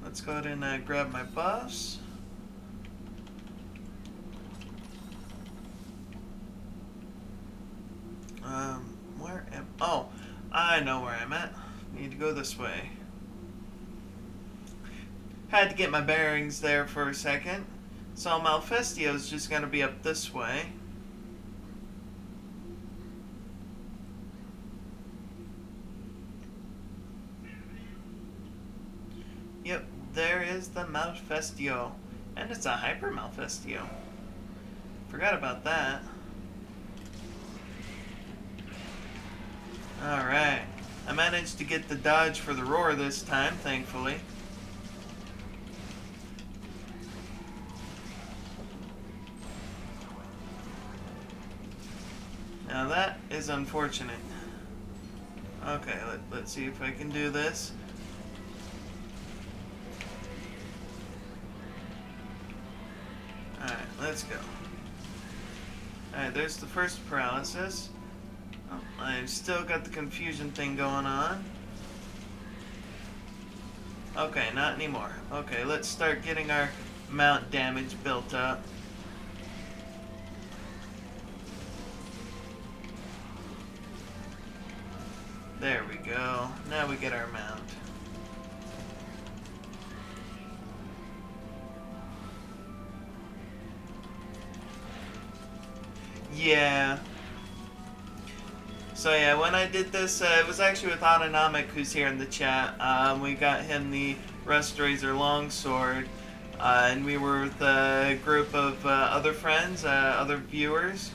Let's go ahead and grab my buffs. Where am... Oh, I know where I'm at. Need to go this way. Had to get my bearings there for a second. So Malfestio's just going to be up this way. Yep, there is the Malfestio. And it's a Hyper Malfestio. Forgot about that. Alright. I managed to get the dodge for the roar this time, thankfully. Now that is unfortunate. Okay, let's see if I can do this. Alright, let's go. Alright, there's the first paralysis. Oh, I've still got the confusion thing going on. Okay, not anymore. Okay, let's start getting our mount damage built up. There we go. Now we get our mount. Yeah. So yeah, when I did this, it was actually with Autonomic, who's here in the chat. We got him the Rust Razor Longsword, and we were with a group of other friends, other viewers,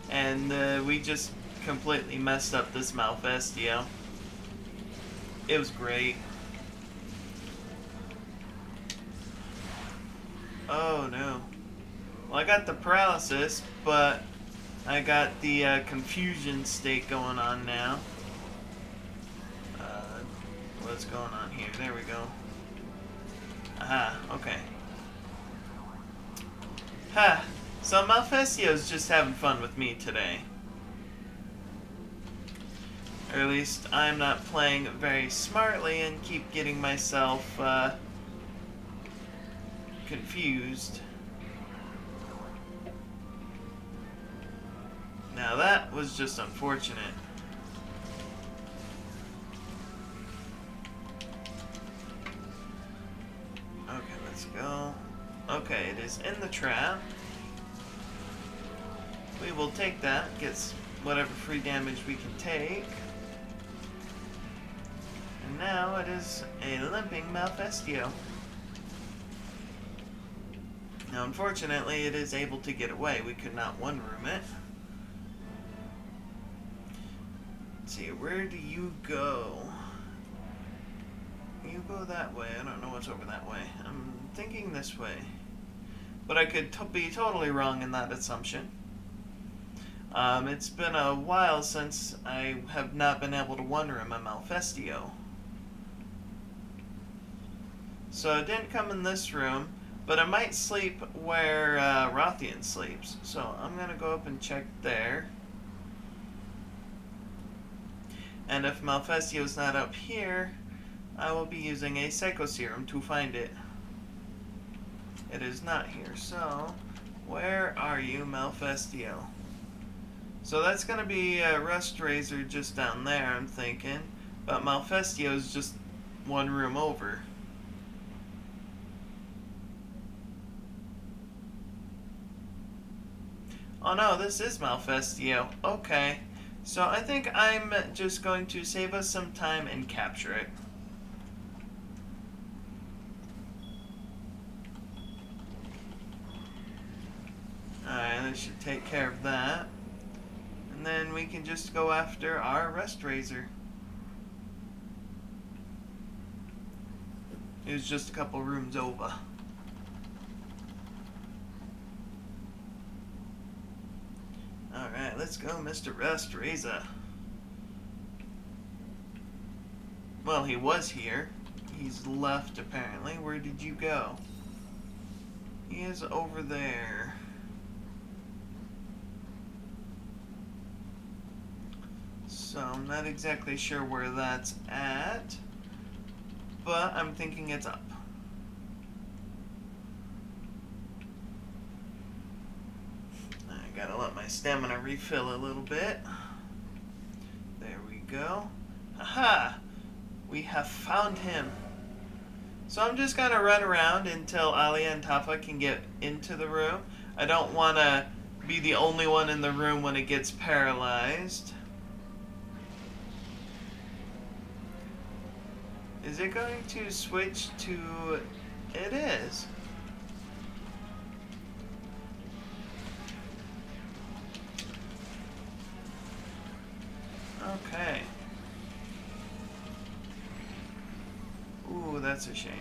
and we just completely messed up this Malfestio. It was great. Oh no. Well, I got the paralysis, but I got the confusion state going on now. What's going on here? There we go. Aha, okay. Ha! So Malfestio's just having fun with me today. Or at least I'm not playing very smartly and keep getting myself confused. Now that was just unfortunate. Okay, let's go. Okay, it is in the trap. We will take that, get whatever free damage we can take. And now it is a limping Malfestio. Now, unfortunately, it is able to get away. We could not one-room it. Let's see, where do you go? You go that way. I don't know what's over that way. I'm thinking this way. But I could be totally wrong in that assumption. It's been a while since I have not been able to one-room a Malfestio. So it didn't come in this room, but it might sleep where Rothian sleeps. So I'm going to go up and check there. And if Malfestio's not up here, I will be using a Psycho Serum to find it. It is not here, so where are you, Malfestio? So that's going to be Rust Razor just down there, I'm thinking. But Malfestio's just one room over. Oh no, this is Malfestio. Okay. So I think I'm just going to save us some time and capture it. Alright, that should take care of that. And then we can just go after our Rust Razor. It was just a couple rooms over. Alright, let's go, Mr. Rust Razor. Well, he was here. He's left, apparently. Where did you go? He is over there. So, I'm not exactly sure where that's at. But I'm thinking it's up. Gotta let my stamina refill a little bit. There we go. Aha! We have found him. So I'm just gonna run around until Alia and Tafa can get into the room. I don't want to be the only one in the room when it gets paralyzed. Is it going to switch to... It is. Okay. Ooh, that's a shame.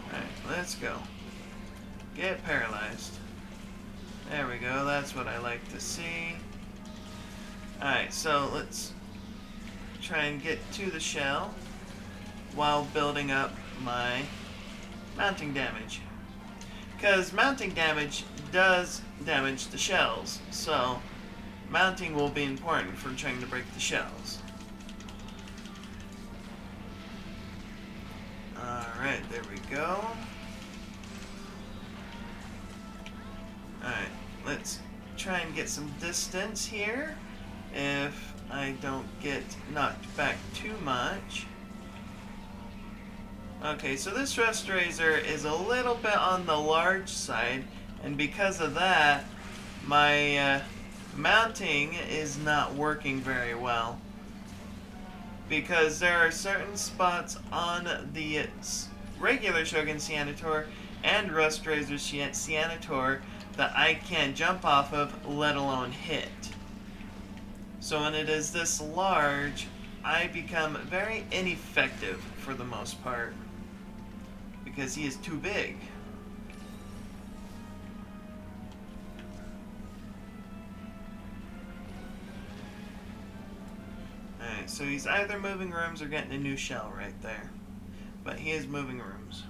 Alright, let's go. Get paralyzed. There we go, that's what I like to see. Alright, so let's try and get to the shell while building up my mounting damage. Because mounting damage does damage the shells, so mounting will be important for trying to break the shells. Alright, there we go. Alright, let's try and get some distance here if I don't get knocked back too much. Okay, so this Rust Razor is a little bit on the large side, and because of that, my mounting is not working very well. Because there are certain spots on the regular Shogun Cyanotor and Rust Razor Cyanotor that I can't jump off of, let alone hit. So when it is this large, I become very ineffective for the most part. Because he is too big. Alright, so he's either moving rooms or getting a new shell right there. But he is moving rooms.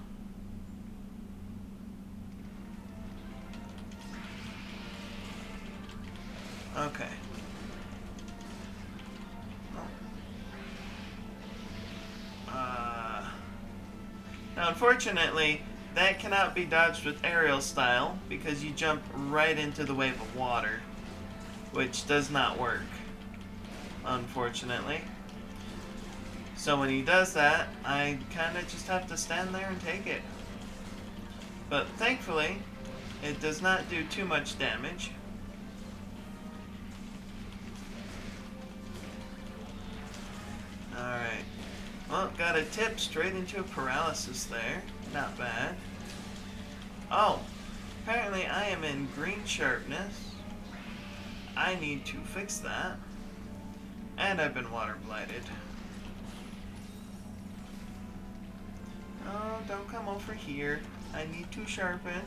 Okay. Now, unfortunately, that cannot be dodged with aerial style because you jump right into the wave of water, which does not work, unfortunately. So when he does that, I kind of just have to stand there and take it. But thankfully, it does not do too much damage. Alright. Well, got a tip straight into a paralysis there. Not bad. Oh, apparently I am in green sharpness. I need to fix that. And I've been water blighted. Oh, don't come over here. I need to sharpen.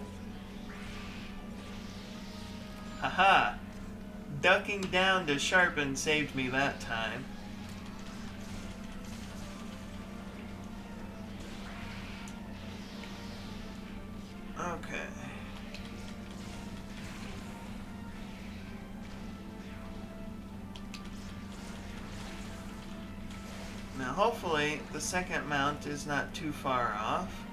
Haha! Ducking down to sharpen saved me that time. Okay. Now hopefully the second mount is not too far off.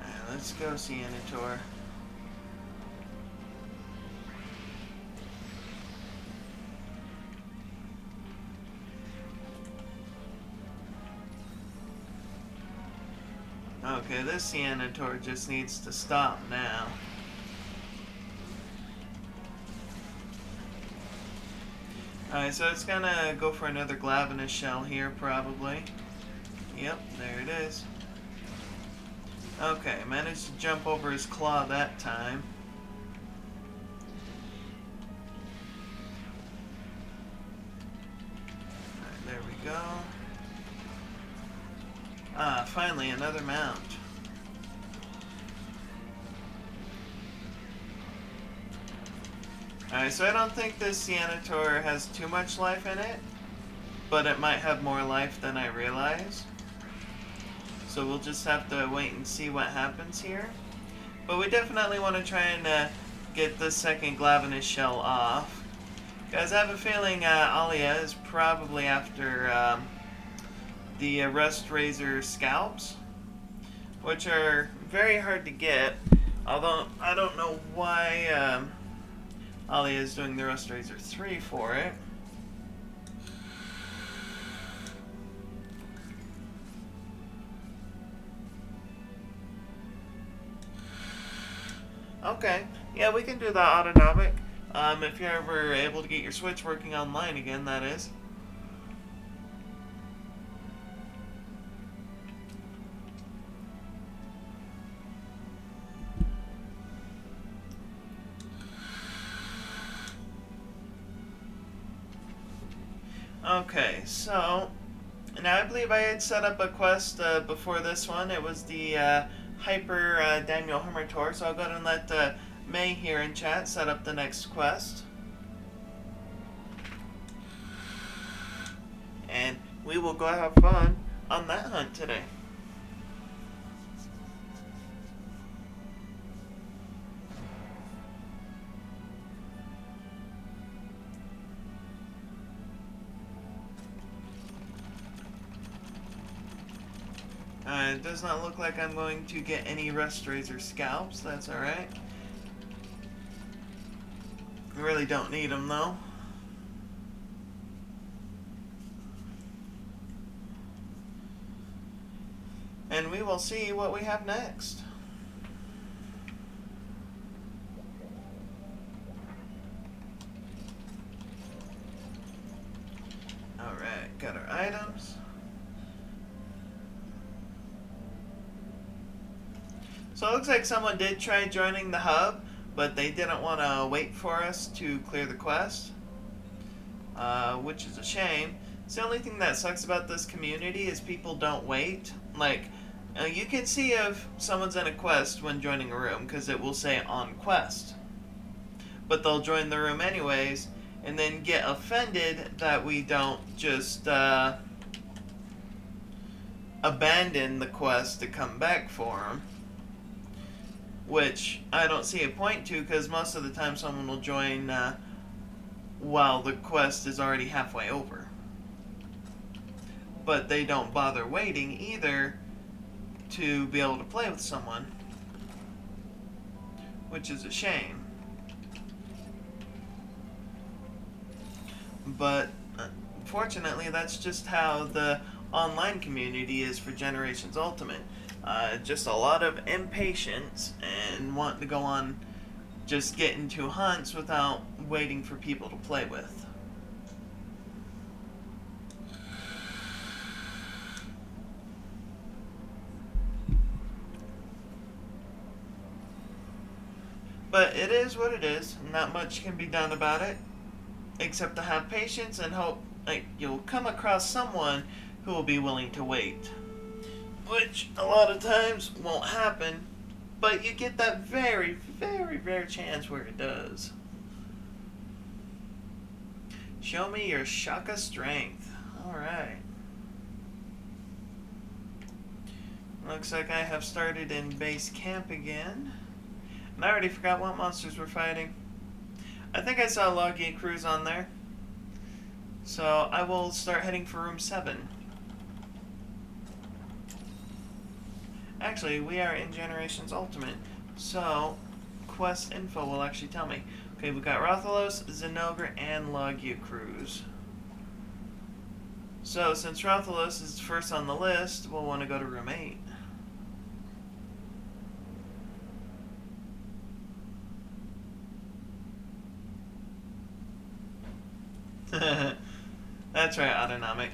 Alright, let's go, Cianator. Okay, this Cianator just needs to stop now. Alright, so it's gonna go for another Glavenus shell here, probably. Yep, there it is. Okay, managed to jump over his claw that time. Alright, there we go. Ah, finally, another mount. Alright, so I don't think this Cianator has too much life in it, but it might have more life than I realize. So we'll just have to wait and see what happens here. But we definitely want to try and get the second Glavenus shell off. Guys, I have a feeling Alia is probably after the Rust Razor scalps, which are very hard to get, although I don't know why Alia is doing the Rust Razor 3 for it. Okay, yeah, we can do the autonomic, if you're ever able to get your Switch working online again, that is. Okay, so now I believe I had set up a quest before this one. It was the Hyper Daniel Hermitor, so I'll go ahead and let May here in chat set up the next quest. And we will go have fun on that hunt today. It does not look like I'm going to get any Rust Razor scalps. That's alright. I really don't need them, though. And we will see what we have next. Alright, got our items. So it looks like someone did try joining the hub, but they didn't want to wait for us to clear the quest, which is a shame. It's the only thing that sucks about this community is people don't wait. Like, you can see if someone's in a quest when joining a room, because it will say on quest. But they'll join the room anyways, and then get offended that we don't just abandon the quest to come back for them. Which I don't see a point to, because most of the time someone will join while the quest is already halfway over. But they don't bother waiting either to be able to play with someone, which is a shame. But fortunately, that's just how the online community is for Generations Ultimate. Just a lot of impatience and wanting to go on just get into hunts without waiting for people to play with. But it is what it is. Not much can be done about it, except to have patience and hope you'll come across someone who will be willing to wait. Which a lot of times won't happen, but you get that very, very rare chance where it does. Show me your Shaka strength. Alright. Looks like I have started in base camp again. And I already forgot what monsters we're fighting. I think I saw Loggy Cruise on there. So I will start heading for room 7. Actually, we are in Generations Ultimate. So, quest info will actually tell me. Okay, we've got Rathalos, Zinogre, and Loggia Cruise. So, since Rathalos is first on the list, we'll want to go to room 8. That's right, Autonomic.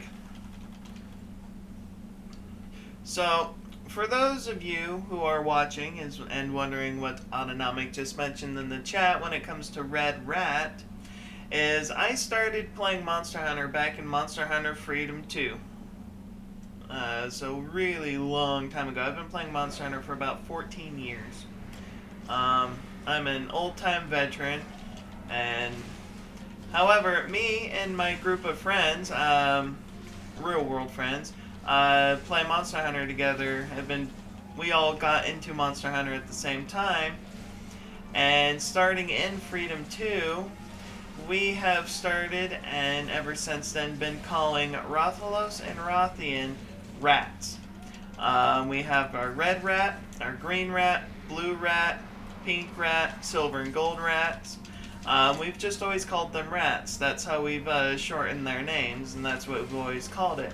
So, for those of you who are watching and wondering what Autonomic just mentioned in the chat when it comes to Red Rat, is I started playing Monster Hunter back in Monster Hunter Freedom 2. So really long time ago. I've been playing Monster Hunter for about 14 years. I'm an old-time veteran, and however, me and my group of friends, real-world friends, play Monster Hunter together. We all got into Monster Hunter at the same time, and starting in Freedom 2, we have started, and ever since then, been calling Rathalos and Rathian rats. We have our red rat, our green rat, blue rat, pink rat, silver and gold rats. We've just always called them rats. That's how we've shortened their names, and that's what we've always called it.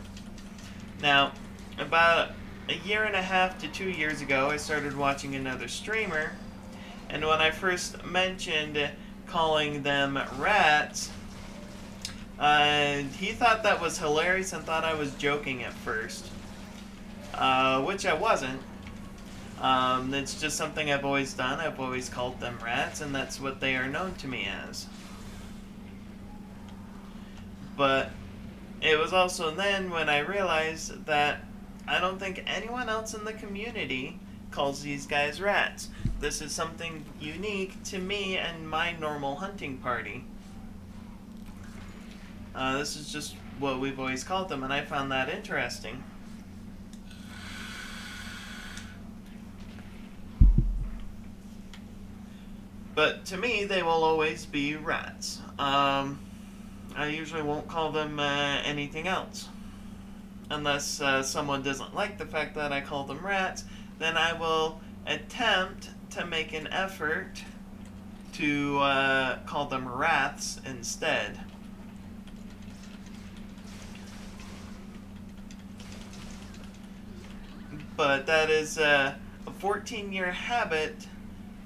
Now, about a year and a half to 2 years ago, I started watching another streamer, and when I first mentioned calling them rats, he thought that was hilarious and thought I was joking at first, which I wasn't. It's just something I've always done. I've always called them rats, and that's what they are known to me as. But it was also then when I realized that I don't think anyone else in the community calls these guys rats. This is something unique to me and my normal hunting party. This is just what we've always called them, and I found that interesting. But to me, they will always be rats. I usually won't call them anything else. Unless someone doesn't like the fact that I call them rats, then I will attempt to make an effort to call them wraths instead. But that is a 14-year habit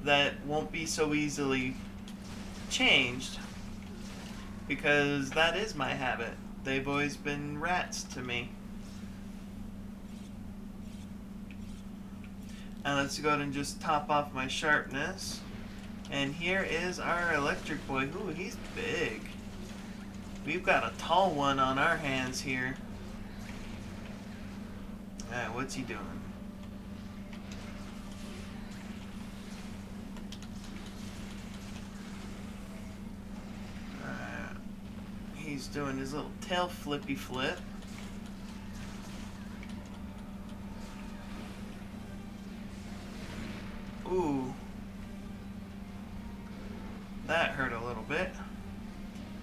that won't be so easily changed, because that is my habit. They've always been rats to me. Now let's go ahead and just top off my sharpness. And here is our electric boy. Ooh, he's big. We've got a tall one on our hands here. Alright, what's he doing? He's doing his little tail flippy flip. Ooh. That hurt a little bit.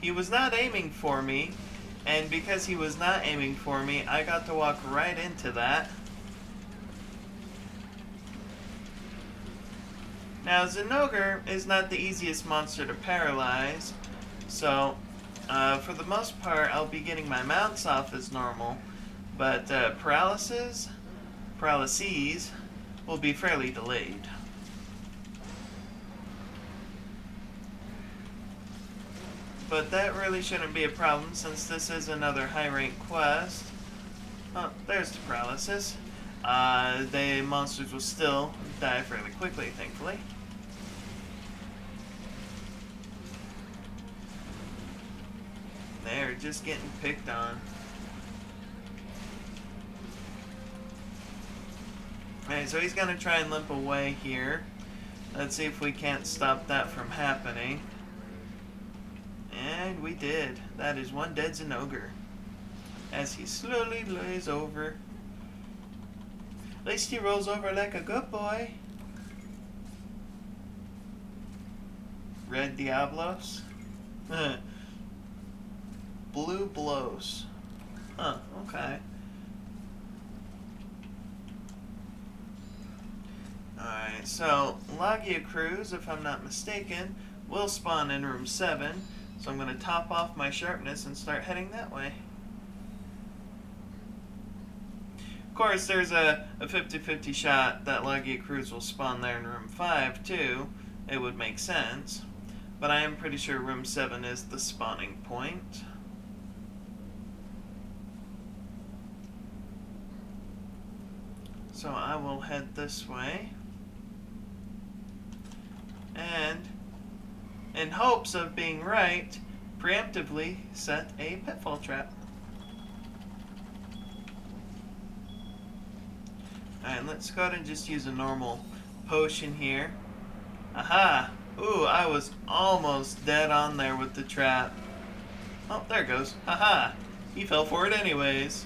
He was not aiming for me, and because he was not aiming for me, I got to walk right into that. Now, Zinogre is not the easiest monster to paralyze, so for the most part, I'll be getting my mounts off as normal, but paralyses will be fairly delayed. But that really shouldn't be a problem, since this is another high-rank quest. Oh, there's the paralysis. The monsters will still die fairly quickly, thankfully. They're just getting picked on. Alright, so he's gonna try and limp away here. Let's see if we can't stop that from happening. And we did. That is one dead Zinogre. As he slowly lays over. At least he rolls over like a good boy. Red Diablos. Blue Blows. Huh, okay. Alright, so Logia Cruise, if I'm not mistaken, will spawn in room 7. So I'm going to top off my sharpness and start heading that way. Of course, there's a 50-50 shot that Logia Cruise will spawn there in room 5 too. It would make sense. But I am pretty sure room 7 is the spawning point. So I will head this way. And, in hopes of being right, preemptively set a Pitfall Trap. Alright, let's go ahead and just use a normal potion here. Aha! Ooh, I was almost dead on there with the trap. Oh, there it goes. Haha! He fell for it anyways.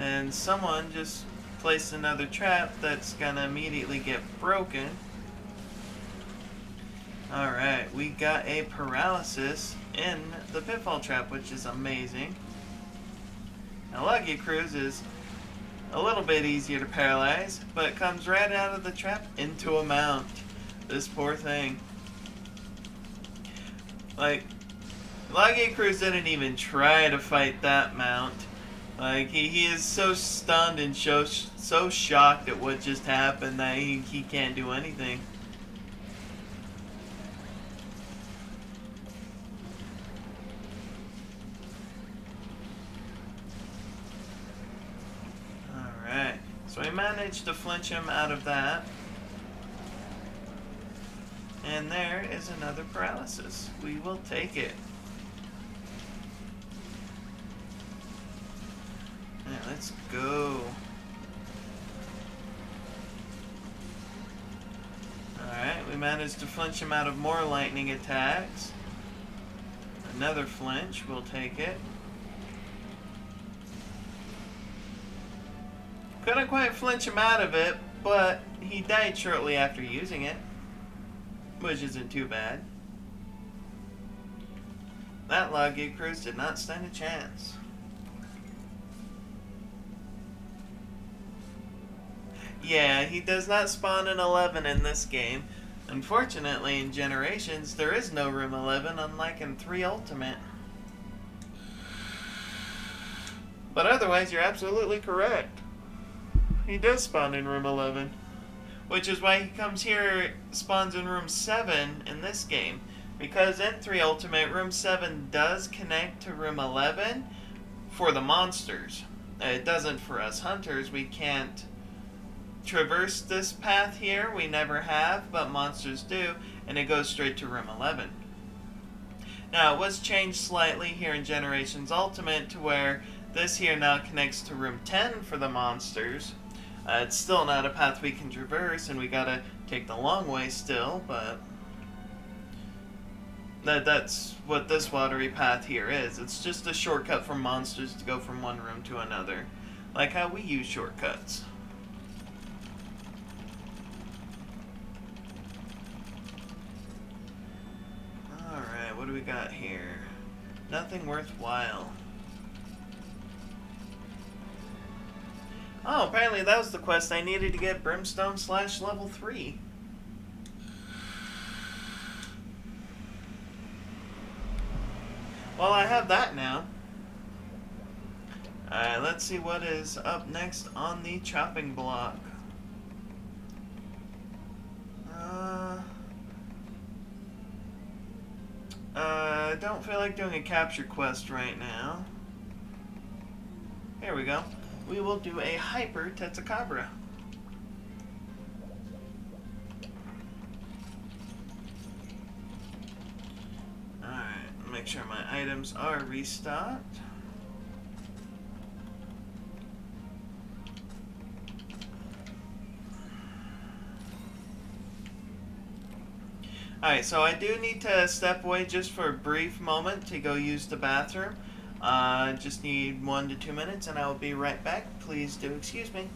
And someone just placed another trap that's gonna immediately get broken. Alright, we got a paralysis in the Pitfall Trap, which is amazing. Now, Logia Cruise is a little bit easier to paralyze, but it comes right out of the trap into a mount. This poor thing. Like, Logia Cruise didn't even try to fight that mount. Like, he is so stunned and so shocked at what just happened that he can't do anything. Alright, so we managed to flinch him out of that. And there is another paralysis. We will take it. Alright, let's go. Alright, we managed to flinch him out of more lightning attacks. Another flinch, we'll take it. Couldn't quite flinch him out of it, but he died shortly after using it, which isn't too bad. That Logia Cruise did not stand a chance. Yeah, he does not spawn in 11 in this game. Unfortunately, in Generations, there is no room 11, unlike in 3 Ultimate. But otherwise, you're absolutely correct. He does spawn in room 11. Which is why he comes here, spawns in room 7 in this game. Because in 3 Ultimate, room 7 does connect to room 11 for the monsters. It doesn't for us hunters. We can't traverse this path here. We never have, but monsters do. And it goes straight to room 11. Now, it was changed slightly here in Generations Ultimate to where this here now connects to room 10 for the monsters. It's still not a path we can traverse, and we gotta take the long way still, but that's what this watery path here is. It's just a shortcut for monsters to go from one room to another, like how we use shortcuts. Alright, what do we got here? Nothing worthwhile. Oh, apparently that was the quest I needed to get Brimstone / level 3. Well, I have that now. Alright, let's see what is up next on the chopping block. I don't feel like doing a capture quest right now. Here we go. We will do a Hyper Tetzacabra. Alright. items are restocked. Alright, so I do need to step away just for a brief moment to go use the bathroom. Just need 1 to 2 minutes and I will be right back. Please do excuse me.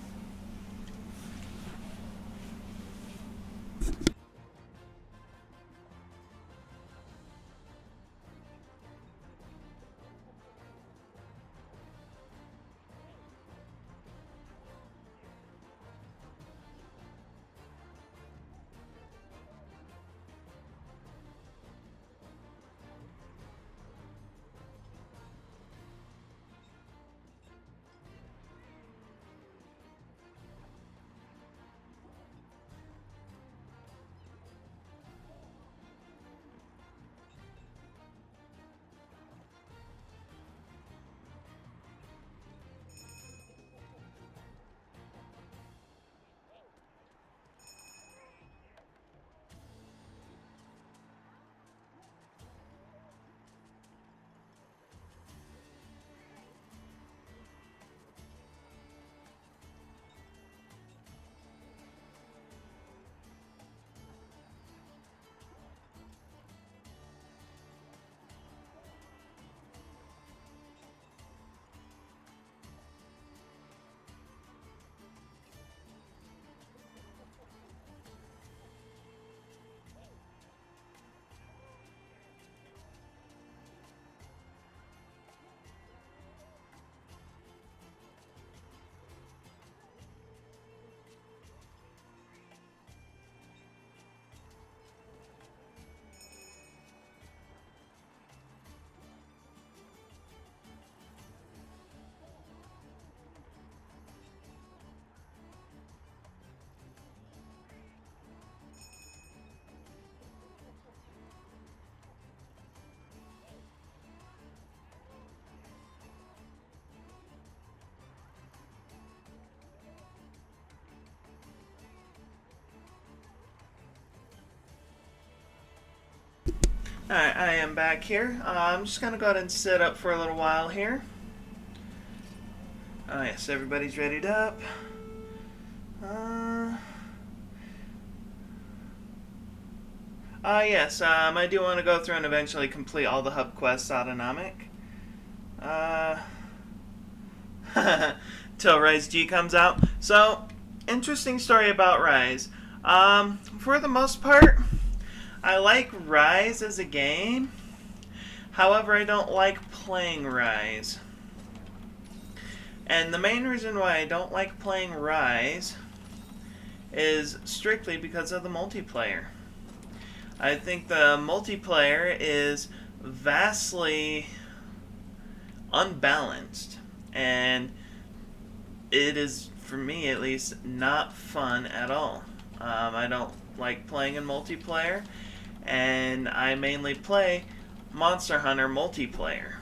Alright, I am back here. I'm just going to go ahead and sit up for a little while here. Oh yes, everybody's readied up. Yes, I do want to go through and eventually complete all the hub quests autonomic. Till Rise G comes out. So, interesting story about Rise. For the most part, I like Rise as a game. However, I don't like playing Rise. And the main reason why I don't like playing Rise is strictly because of the multiplayer. I think the multiplayer is vastly unbalanced, and it is, for me at least, not fun at all. I don't like playing in multiplayer, and I mainly play Monster Hunter multiplayer.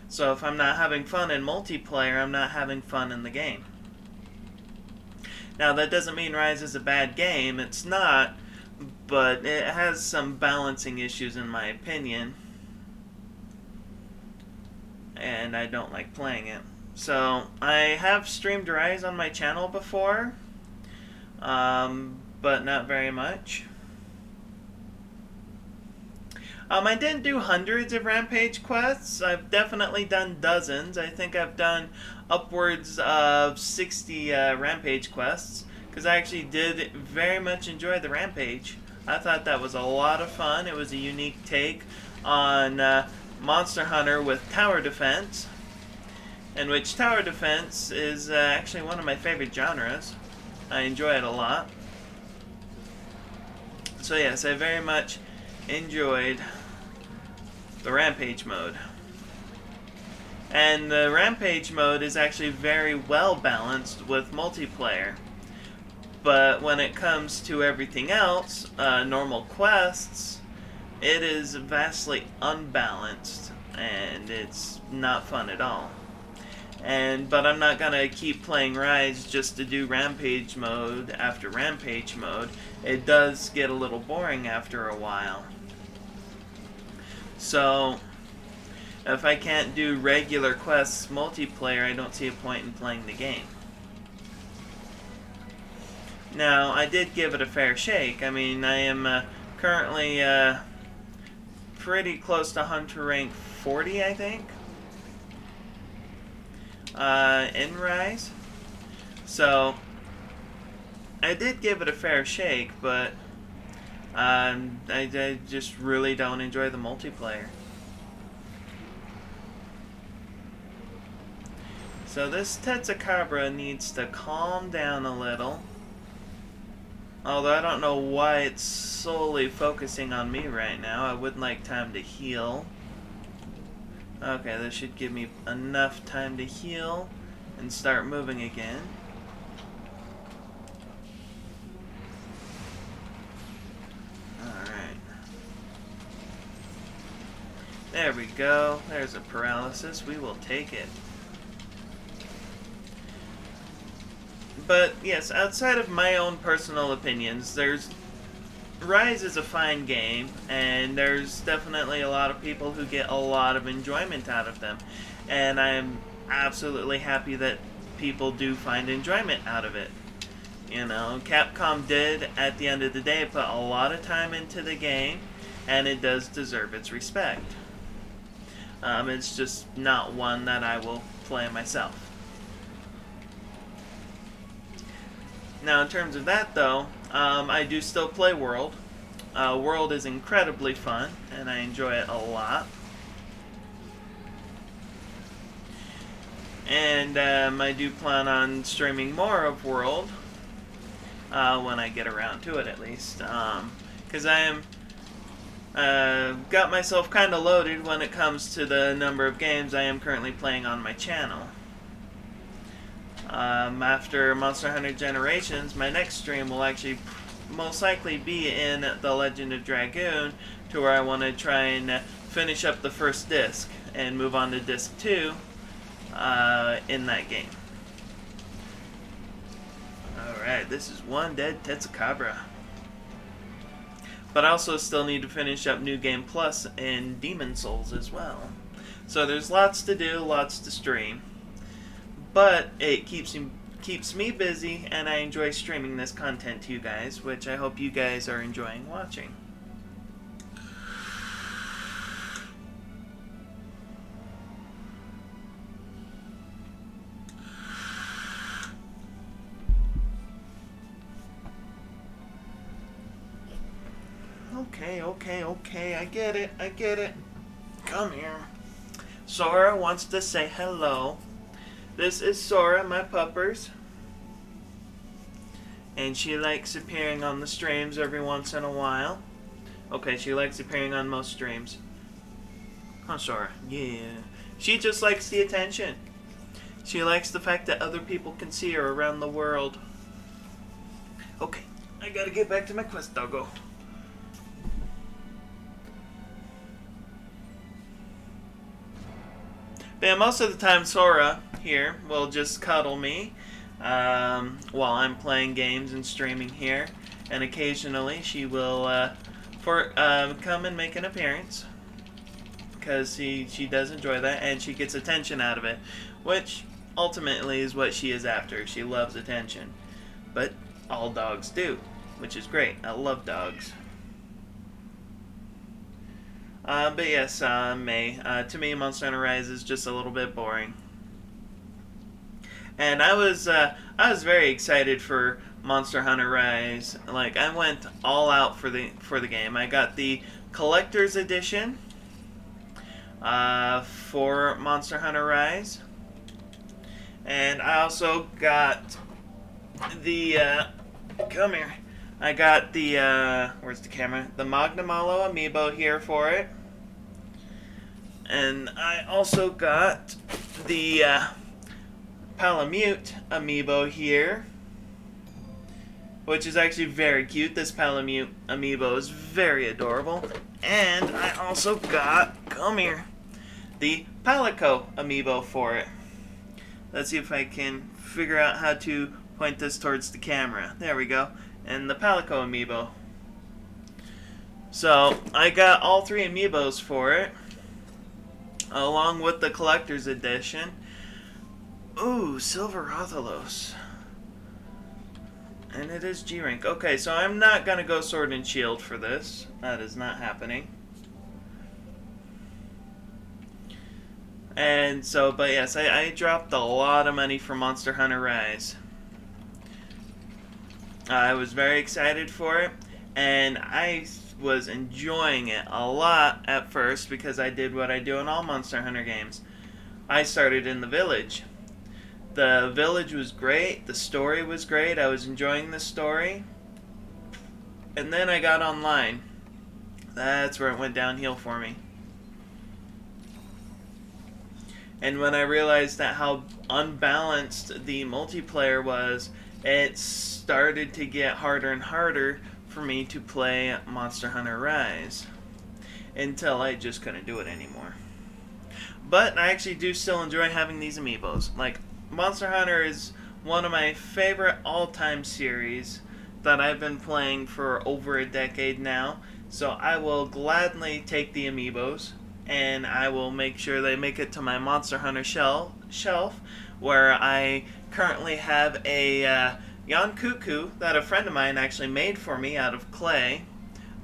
So if I'm not having fun in multiplayer, I'm not having fun in the game. Now that doesn't mean Rise is a bad game, it's not, but it has some balancing issues in my opinion, and I don't like playing it. So I have streamed Rise on my channel before, but not very much. I didn't do hundreds of Rampage quests. I've definitely done dozens. I think I've done upwards of 60 Rampage quests, because I actually did very much enjoy the Rampage. I thought that was a lot of fun. It was a unique take on Monster Hunter with tower defense, in which tower defense is actually one of my favorite genres. I enjoy it a lot. So yes, I very much enjoyed the Rampage mode. And the Rampage mode is actually very well balanced with multiplayer. But when it comes to everything else, normal quests, it is vastly unbalanced, and it's not fun at all. But I'm not gonna keep playing Rise just to do Rampage mode after Rampage mode. It does get a little boring after a while. So If I can't do regular quests multiplayer, I don't see a point in playing the game. Now, I did give it a fair shake. I mean, I am currently pretty close to Hunter rank 40, I think, in Rise. So, I did give it a fair shake, but I just really don't enjoy the multiplayer. So this Tetsucabra needs to calm down a little. Although I don't know why it's solely focusing on me right now. I would like time to heal. Okay, this should give me enough time to heal and start moving again. Alright. There we go. There's a paralysis. We will take it. But yes, outside of my own personal opinions, Rise is a fine game, and there's definitely a lot of people who get a lot of enjoyment out of them. And I'm absolutely happy that people do find enjoyment out of it. You know, Capcom did, at the end of the day, put a lot of time into the game, and it does deserve its respect. It's just not one that I will play myself. Now, in terms of that, though, I do still play World. World is incredibly fun, and I enjoy it a lot. And I do plan on streaming more of World, when I get around to it, at least. Because I am got myself kind of loaded when it comes to the number of games I am currently playing on my channel. After Monster Hunter Generations, my next stream will actually most likely be in The Legend of Dragoon, to where I want to try and finish up the first disc and move on to disc 2 in that game. Alright, this is one dead Tetsucabra. But I also still need to finish up New Game Plus and Demon Souls as well. So there's lots to do, lots to stream. But it keeps me busy, and I enjoy streaming this content to you guys, which I hope you guys are enjoying watching. Okay, I get it. Come here. Sora wants to say hello. This is Sora, my puppers. And she likes appearing on the streams every once in a while. Okay, she likes appearing on most streams. Huh, Sora? Yeah. She just likes the attention. She likes the fact that other people can see her around the world. Okay, I gotta get back to my quest, doggo. But yeah, most of the time Sora here will just cuddle me while I'm playing games and streaming here, and occasionally she will come and make an appearance, because she does enjoy that, and she gets attention out of it, which ultimately is what she is after. She loves attention, but all dogs do, which is great. I love dogs. But yes, May. To me, Monster Hunter Rise is just a little bit boring. And I was very excited for Monster Hunter Rise. Like, I went all out for the game. I got the collector's edition for Monster Hunter Rise, and I also got the come here. I got the where's the camera? The Magnamalo amiibo here for it. And I also got the Palamute amiibo here, which is actually very cute. This Palamute amiibo is very adorable. And I also got, come here, the Palico amiibo for it. Let's see if I can figure out how to point this towards the camera. There we go. And the Palico amiibo. So I got all three amiibos for it. along with the collector's edition. Ooh, Silver Rathalos. And it is G rank. Okay, so I'm not going to go Sword and Shield for this. That is not happening. And so, but yes, I dropped a lot of money for Monster Hunter Rise. I was very excited for it, and I was enjoying it a lot at first because I did what I do in all Monster Hunter games. I started in the village. The village was great, the story was great, I was enjoying the story. And then I got online. That's where it went downhill for me. And when I realized that how unbalanced the multiplayer was, it started to get harder and harder for me to play Monster Hunter Rise. Until I just couldn't do it anymore. But I actually do still enjoy having these amiibos. Like, Monster Hunter is one of my favorite all-time series that I've been playing for over a decade now. So I will gladly take the amiibos, and I will make sure they make it to my Monster Hunter shelf, where I currently have a Yan Cuckoo that a friend of mine actually made for me out of clay.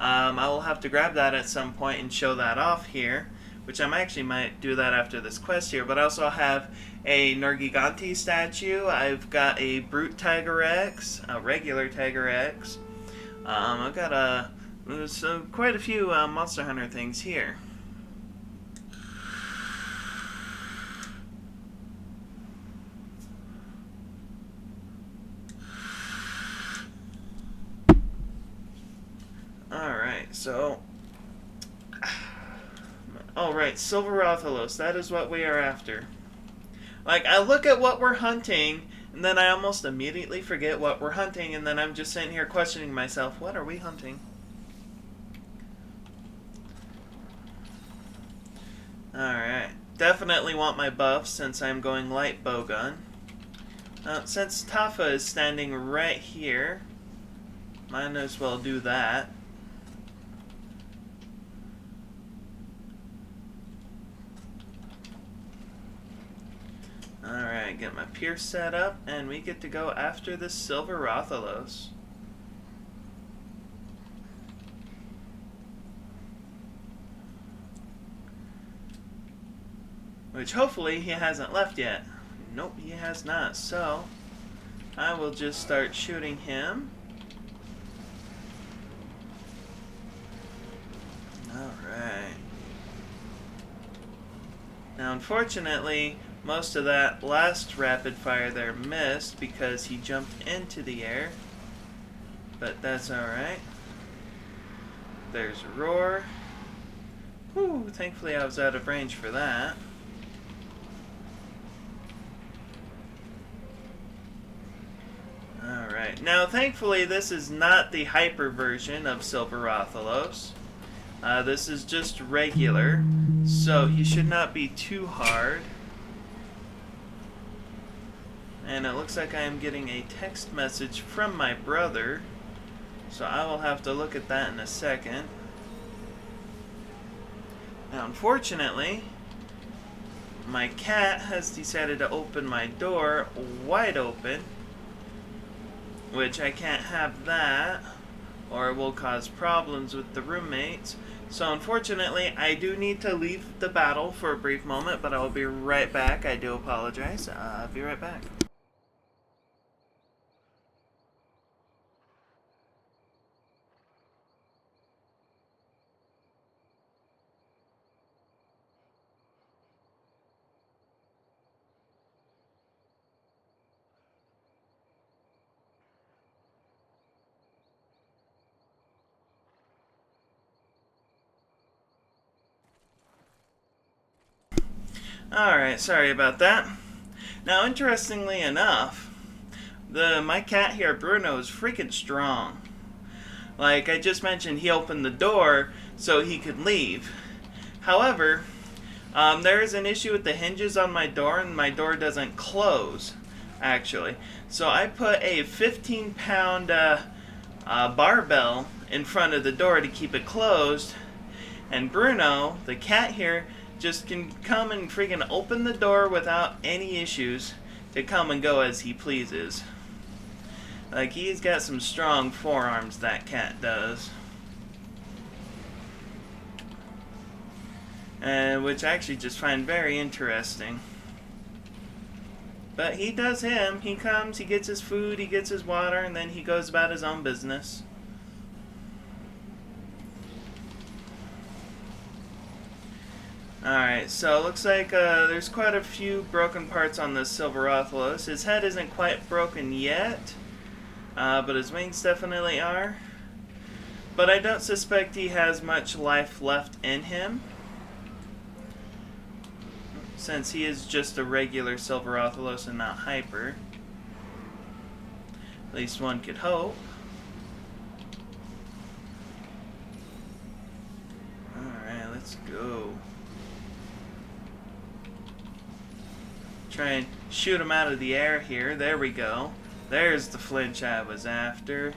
I will have to grab that at some point and show that off here, which I actually might do that after this quest here. But I also have a Nergigante statue. I've got a Brute Tiger X, a regular Tiger X. I've got quite a few Monster Hunter things here. Alright, so... Alright, Silver Rathalos, that is what we are after. Like, I look at what we're hunting, and then I almost immediately forget what we're hunting, and then I'm just sitting here questioning myself, what are we hunting? Alright, definitely want my buff since I'm going light bowgun. Since Tafa is standing right here, might as well do that. Alright, get my pierce set up, and we get to go after the Silver Rathalos. Which hopefully he hasn't left yet. Nope, he has not. So, I will just start shooting him. Alright. Now, unfortunately, most of that last rapid fire there missed because he jumped into the air. But that's alright. There's a roar. Whew, thankfully I was out of range for that. Alright, now thankfully this is not the hyper version of Silver Rathalos. This is just regular, so he should not be too hard. And it looks like I am getting a text message from my brother, so I will have to look at that in a second. Now, unfortunately, my cat has decided to open my door wide open, which I can't have that, or it will cause problems with the roommates. So unfortunately, I do need to leave the battle for a brief moment, but I will be right back. I do apologize. I'll be right back. Alright, sorry about that. Now, interestingly enough, my cat here, Bruno, is freaking strong. Like I just mentioned, he opened the door so he could leave. However, there is an issue with the hinges on my door, and my door doesn't close, actually. So I put a 15-pound barbell in front of the door to keep it closed, and Bruno, the cat here, just can come and freaking open the door without any issues to come and go as he pleases. Like, he's got some strong forearms, that cat does. Which I actually just find very interesting. But he does him. He comes, he gets his food, he gets his water, and then he goes about his own business. Alright, so it looks like there's quite a few broken parts on this Silverothelos. His head isn't quite broken yet, but his wings definitely are. But I don't suspect he has much life left in him, since he is just a regular Silverothelos and not hyper. At least one could hope. Alright, let's go. Try and shoot him out of the air here. There we go. There's the flinch I was after.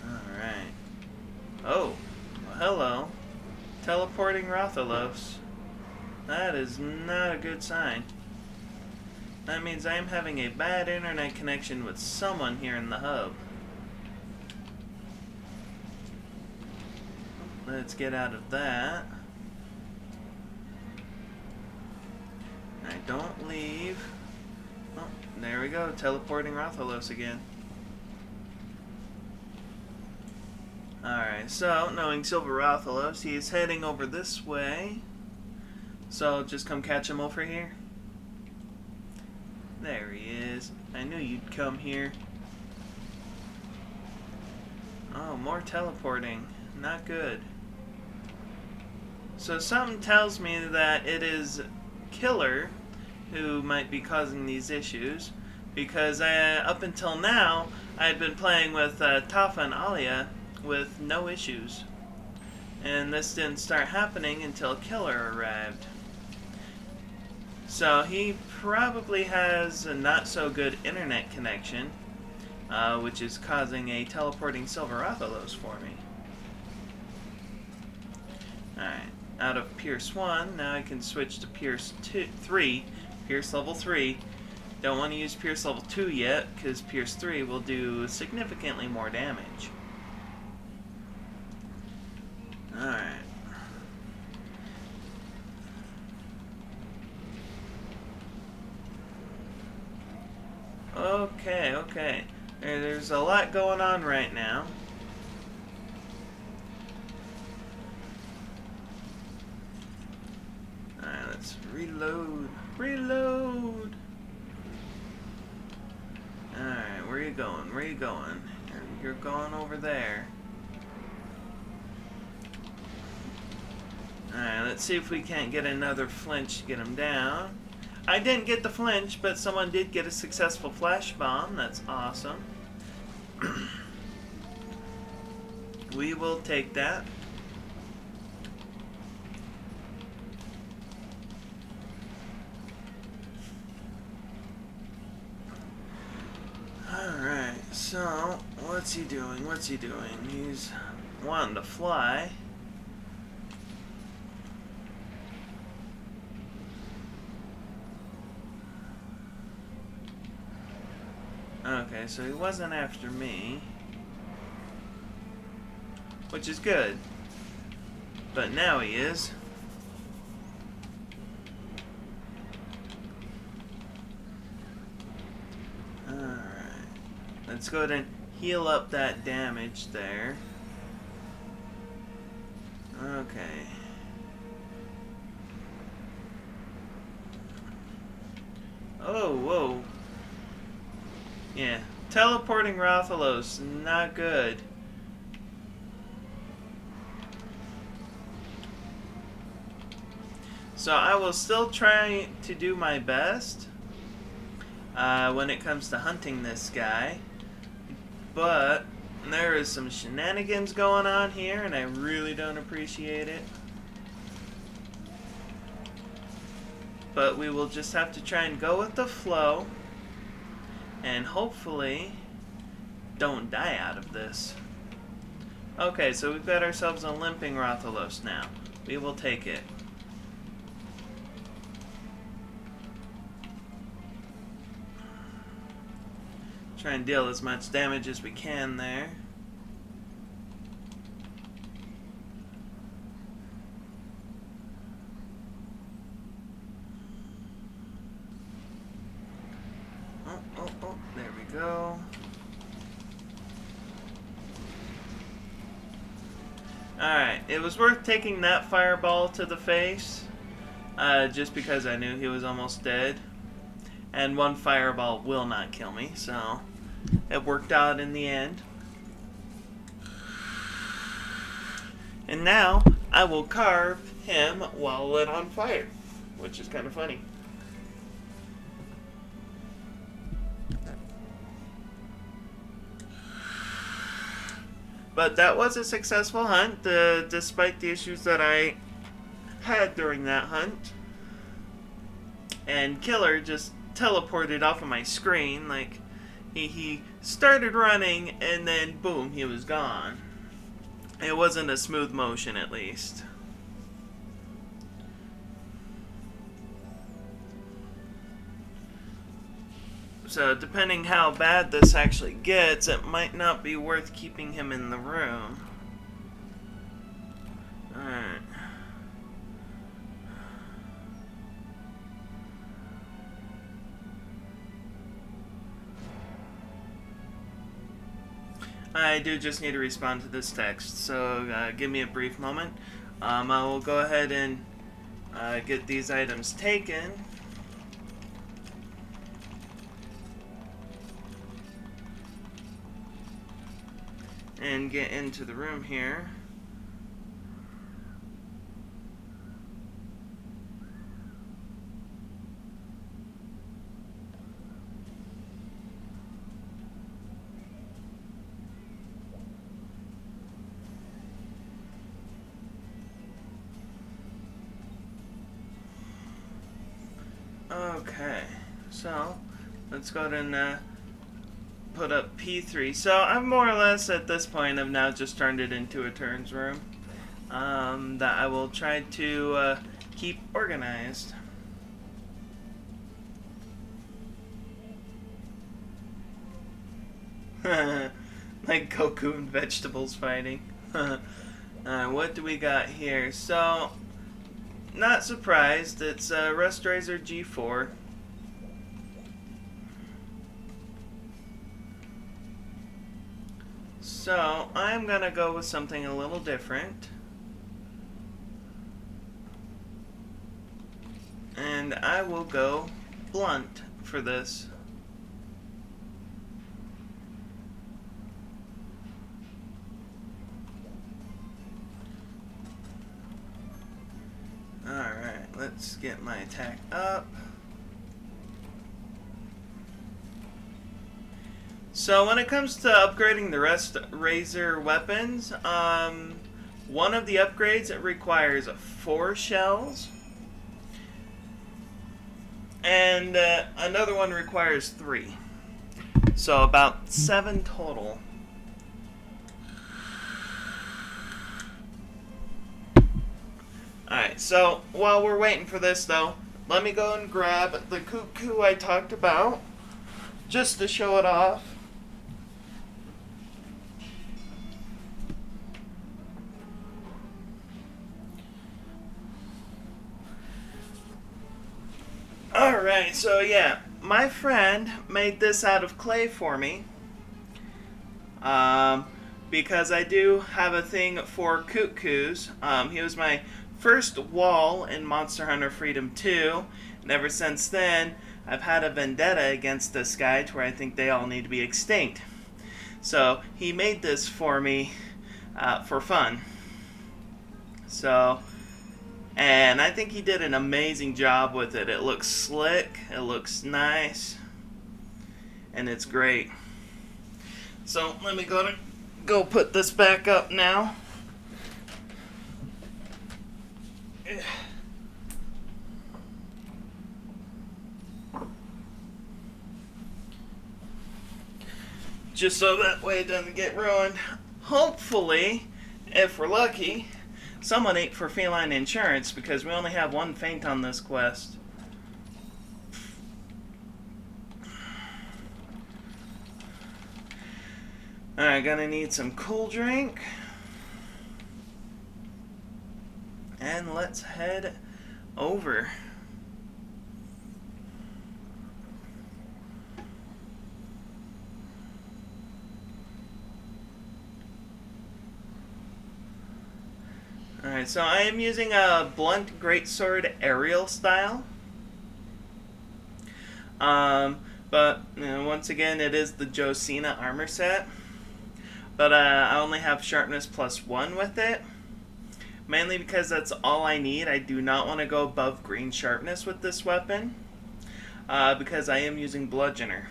Alright. Oh, well, hello. Teleporting Rathalos. That is not a good sign. That means I am having a bad internet connection with someone here in the hub. Let's get out of that. Alright, don't leave. Oh, there we go. Teleporting Rathalos again. Alright, so, knowing Silverothelos, he is heading over this way. So, just come catch him over here. There he is. I knew you'd come here. Oh, more teleporting. Not good. So something tells me that it is Killer who might be causing these issues, because up until now I had been playing with Tafa and Alia with no issues, and this didn't start happening until Killer arrived. So he probably has a not so good internet connection, which is causing a teleporting Silverothelos for me. Alright. Out of Pierce 1, now I can switch to Pierce 3, Pierce level 3. Don't want to use Pierce level 2 yet, because Pierce 3 will do significantly more damage. Alright. Okay. There's a lot going on right now. Let's reload. Alright, where are you going? You're going over there. Alright, let's see if we can't get another flinch to get him down. I didn't get the flinch, but someone did get a successful flash bomb. That's awesome. We will take that. Alright, so, what's he doing? He's wanting to fly. Okay, so he wasn't after me, which is good, but now he is. Alright, let's go ahead and heal up that damage there. Okay. Oh, whoa. Yeah, teleporting Rathalos, not good. So I will still try to do my best when it comes to hunting this guy, but there is some shenanigans going on here and I really don't appreciate it. But we will just have to try and go with the flow and hopefully don't die out of this. Okay, so we've got ourselves a limping Rathalos now. We will take it. Try and deal as much damage as we can there. Oh, there we go. Alright, it was worth taking that fireball to the face, just because I knew he was almost dead. And one fireball will not kill me, so it worked out in the end. And now, I will carve him while lit on fire, which is kind of funny. But that was a successful hunt, despite the issues that I had during that hunt. And Killer just teleported off of my screen, like, he started running, and then boom, he was gone. It wasn't a smooth motion, at least. So, depending how bad this actually gets, it might not be worth keeping him in the room. Alright. I do just need to respond to this text, so give me a brief moment. I will go ahead and get these items taken. And get into the room here. Okay, so let's go ahead and put up P3. So I'm more or less at this point, I've now just turned it into a turns room that I will try to keep organized. Like Goku and vegetables fighting. What do we got here? So, not surprised, it's Rustrazer G4. So, I'm gonna go with something a little different. And I will go blunt for this. Alright, let's get my attack up. So when it comes to upgrading the Razor weapons, one of the upgrades requires 4 shells, and another one requires 3. So about 7 total. Alright, so while we're waiting for this though, let me go and grab the cuckoo I talked about, just to show it off. Alright, so yeah, my friend made this out of clay for me, because I do have a thing for cuckoos. He was my first wall in Monster Hunter Freedom 2, and ever since then, I've had a vendetta against this guy to where I think they all need to be extinct. So, he made this for me for fun. So, and I think he did an amazing job with it. It looks slick, it looks nice, and it's great. So, let me go put this back up now. just so that way it doesn't get ruined. Hopefully, if we're lucky, someone ate for feline insurance because we only have one faint on this quest. Alright, gonna need some cool drink. And let's head over. Alright, so I am using a blunt greatsword aerial style. But you know, once again, it is the Josina armor set. But I only have sharpness +1 with it. Mainly because that's all I need. I do not want to go above green sharpness with this weapon. Because I am using bludgeoner.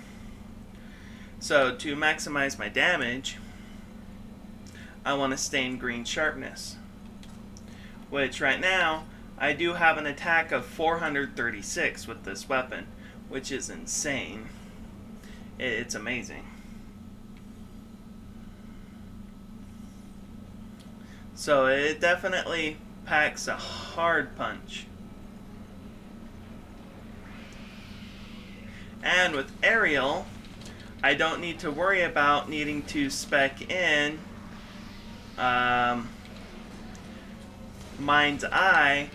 So to maximize my damage, I want to stay in green sharpness. Which right now, I do have an attack of 436 with this weapon. Which is insane. It's amazing. So it definitely packs a hard punch. And with aerial, I don't need to worry about needing to spec in Mind's Eye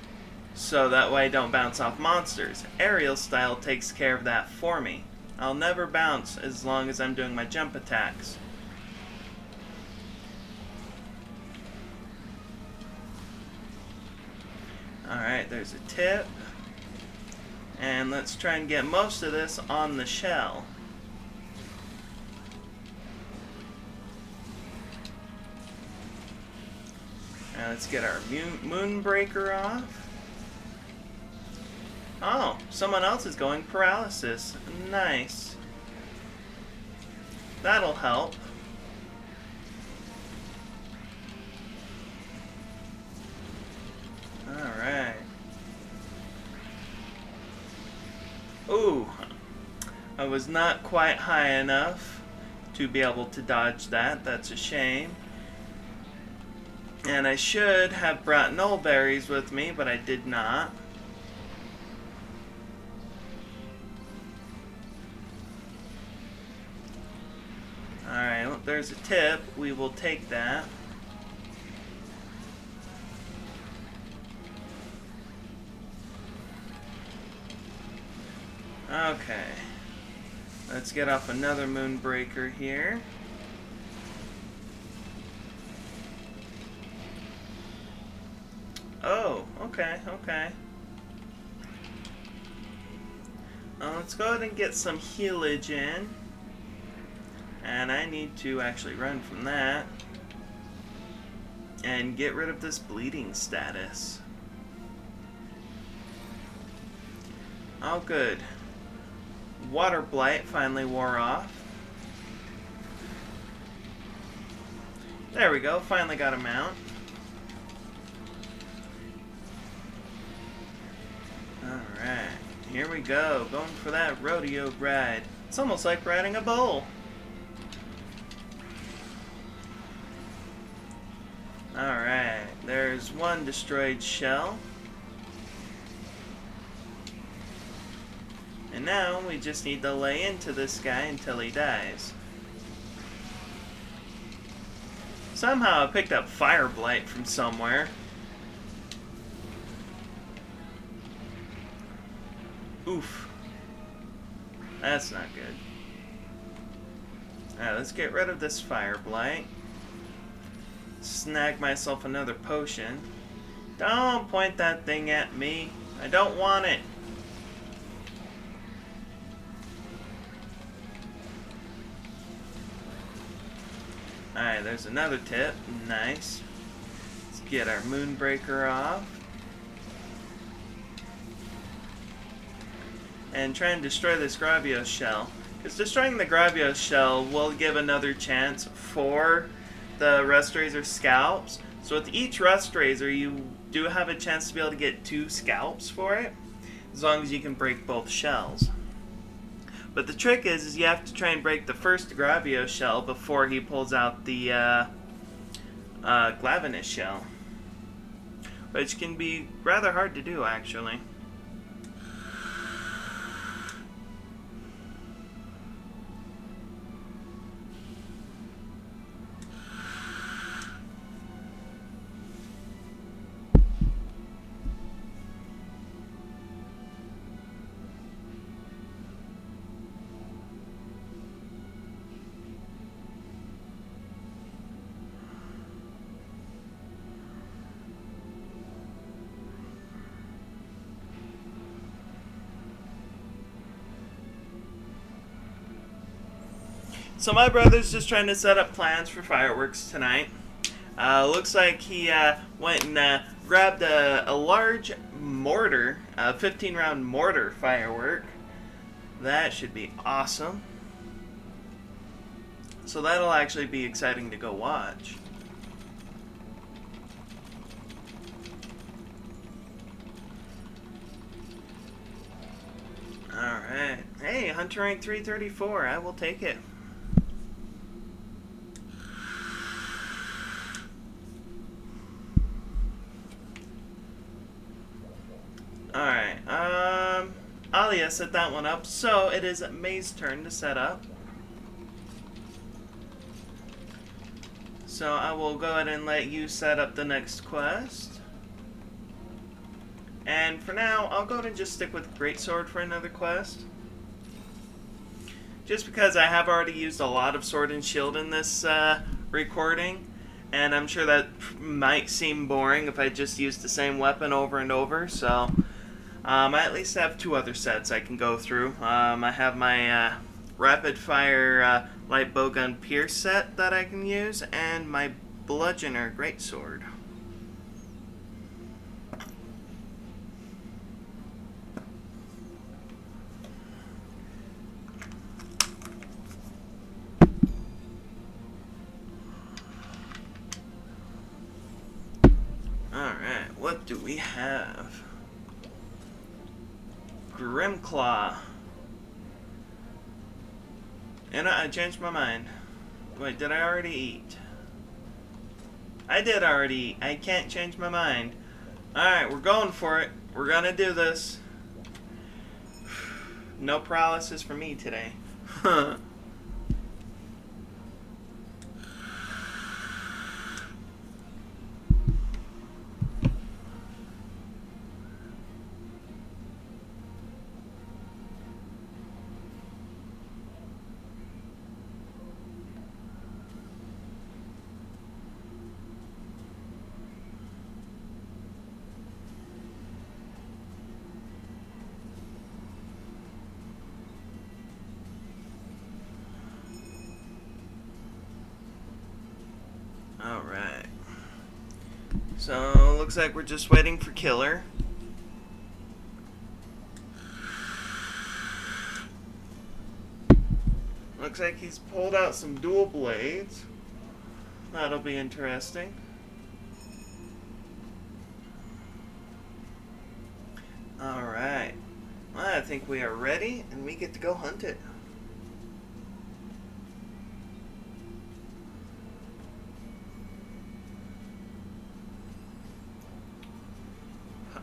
so that way I don't bounce off monsters. Aerial style takes care of that for me. I'll never bounce as long as I'm doing my jump attacks. Alright, there's a tip. And let's try and get most of this on the shell. Now let's get our Moonbreaker off. Oh, someone else is going paralysis. Nice. That'll help. Alright. Ooh. I was not quite high enough to be able to dodge that. That's a shame. And I should have brought nullberries with me, but I did not. Alright, well, there's a tip. We will take that. Okay. Let's get off another Moonbreaker here. Oh, okay, okay. Let's go ahead and get some healage in. And I need to actually run from that. And get rid of this bleeding status. Oh, good. Water Blight finally wore off. There we go, finally got a mount. Alright, here we go, going for that rodeo ride. It's almost like riding a bull. Alright, there's one destroyed shell. And now we just need to lay into this guy until he dies. Somehow I picked up Fire Blight from somewhere. Oof. That's not good. Alright, let's get rid of this Fire Blight. Snag myself another potion. Don't point that thing at me. I don't want it. Alright, there's another tip. Nice. Let's get our Moonbreaker off. And try and destroy this Gravios shell. Because destroying the Gravios shell will give another chance for the Rust Razor scalps. So with each Rust Razor, you do have a chance to be able to get 2 scalps for it. As long as you can break both shells. But the trick is you have to try and break the first Gravio shell before he pulls out the Glavenus shell. Which can be rather hard to do, actually. So my brother's just trying to set up plans for fireworks tonight. Looks like he went and grabbed a large mortar, a 15-round mortar firework. That should be awesome. So that'll actually be exciting to go watch. Alright. Hey, Hunter rank 334. I will take it. Alright, Alia set that one up, so it is May's turn to set up. So I will go ahead and let you set up the next quest. And for now, I'll go ahead and just stick with Greatsword for another quest. Just because I have already used a lot of Sword and Shield in this recording. And I'm sure that might seem boring if I just used the same weapon over and over, so... I at least have two other sets I can go through. I have my rapid fire light bowgun pierce set that I can use, and my bludgeoner greatsword. Alright, what do we have? Grimclaw. And I changed my mind. Wait, did I already eat? I did already eat. I can't change my mind. Alright, we're going for it. We're gonna do this. No paralysis for me today. Alright. So, looks like we're just waiting for Killer. Looks like he's pulled out some dual blades. That'll be interesting. Alright. Well, I think we are ready, and we get to go hunt it.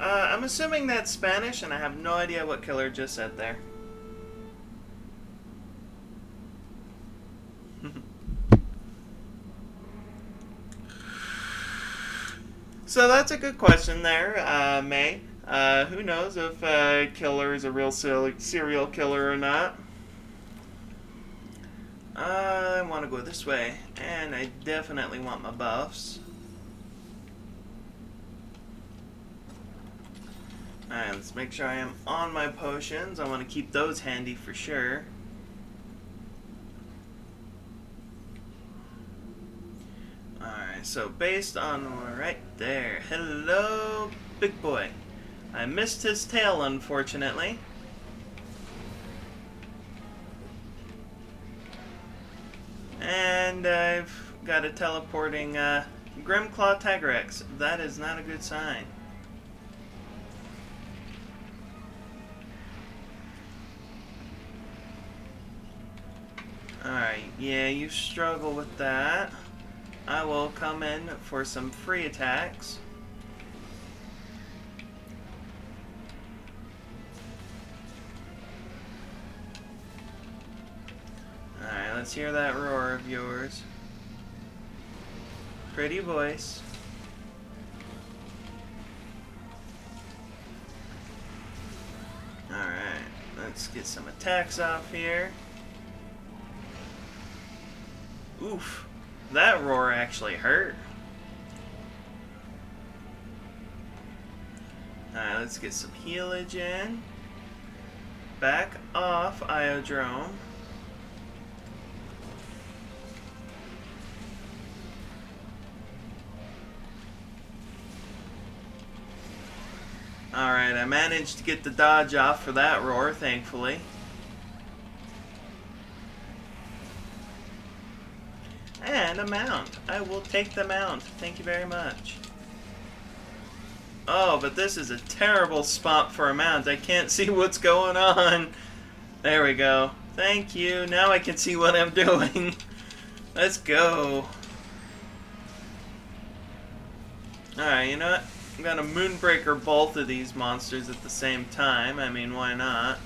I'm assuming that's Spanish, and I have no idea what Killer just said there. So that's a good question there, May. Who knows if Killer is a real serial killer or not. I want to go this way, and I definitely want my buffs. Alright, let's make sure I am on my potions. I want to keep those handy for sure. Alright, so based on right there. Hello, big boy. I missed his tail, unfortunately. And I've got a teleporting Grimclaw Tigrex. That is not a good sign. Alright, yeah, you struggle with that. I will come in for some free attacks. Alright, let's hear that roar of yours. Pretty voice. Alright, let's get some attacks off here. Oof, that roar actually hurt. Alright, let's get some healage in. Back off, Iodrome. Alright, I managed to get the dodge off for that roar, thankfully. And a mount. I will take the mount. Thank you very much. Oh, but this is a terrible spot for a mount. I can't see what's going on. There we go. Thank you. Now I can see what I'm doing. Let's go. Alright, you know what? I'm gonna Moonbreaker both of these monsters at the same time. I mean, why not?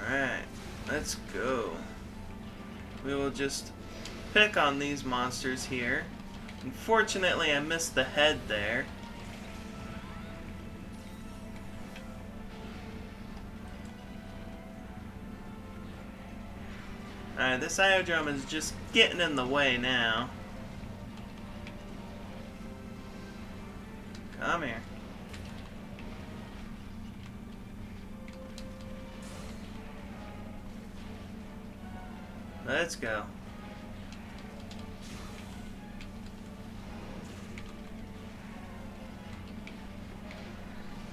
Alright, let's go. We will just pick on these monsters here. Unfortunately, I missed the head there. Alright, this Iodrome is just getting in the way now. Come here. Let's go.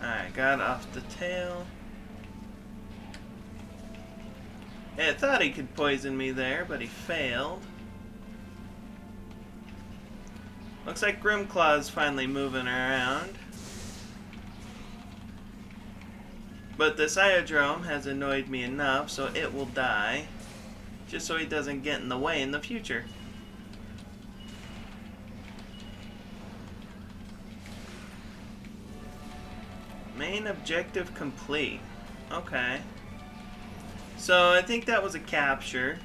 Alright, got off the tail. I thought he could poison me there, but he failed. Looks like Grimclaw's finally moving around. But this Iodrome has annoyed me enough, so it will die. Just so he doesn't get in the way in the future. Main objective complete. Okay. So I think that was a capture.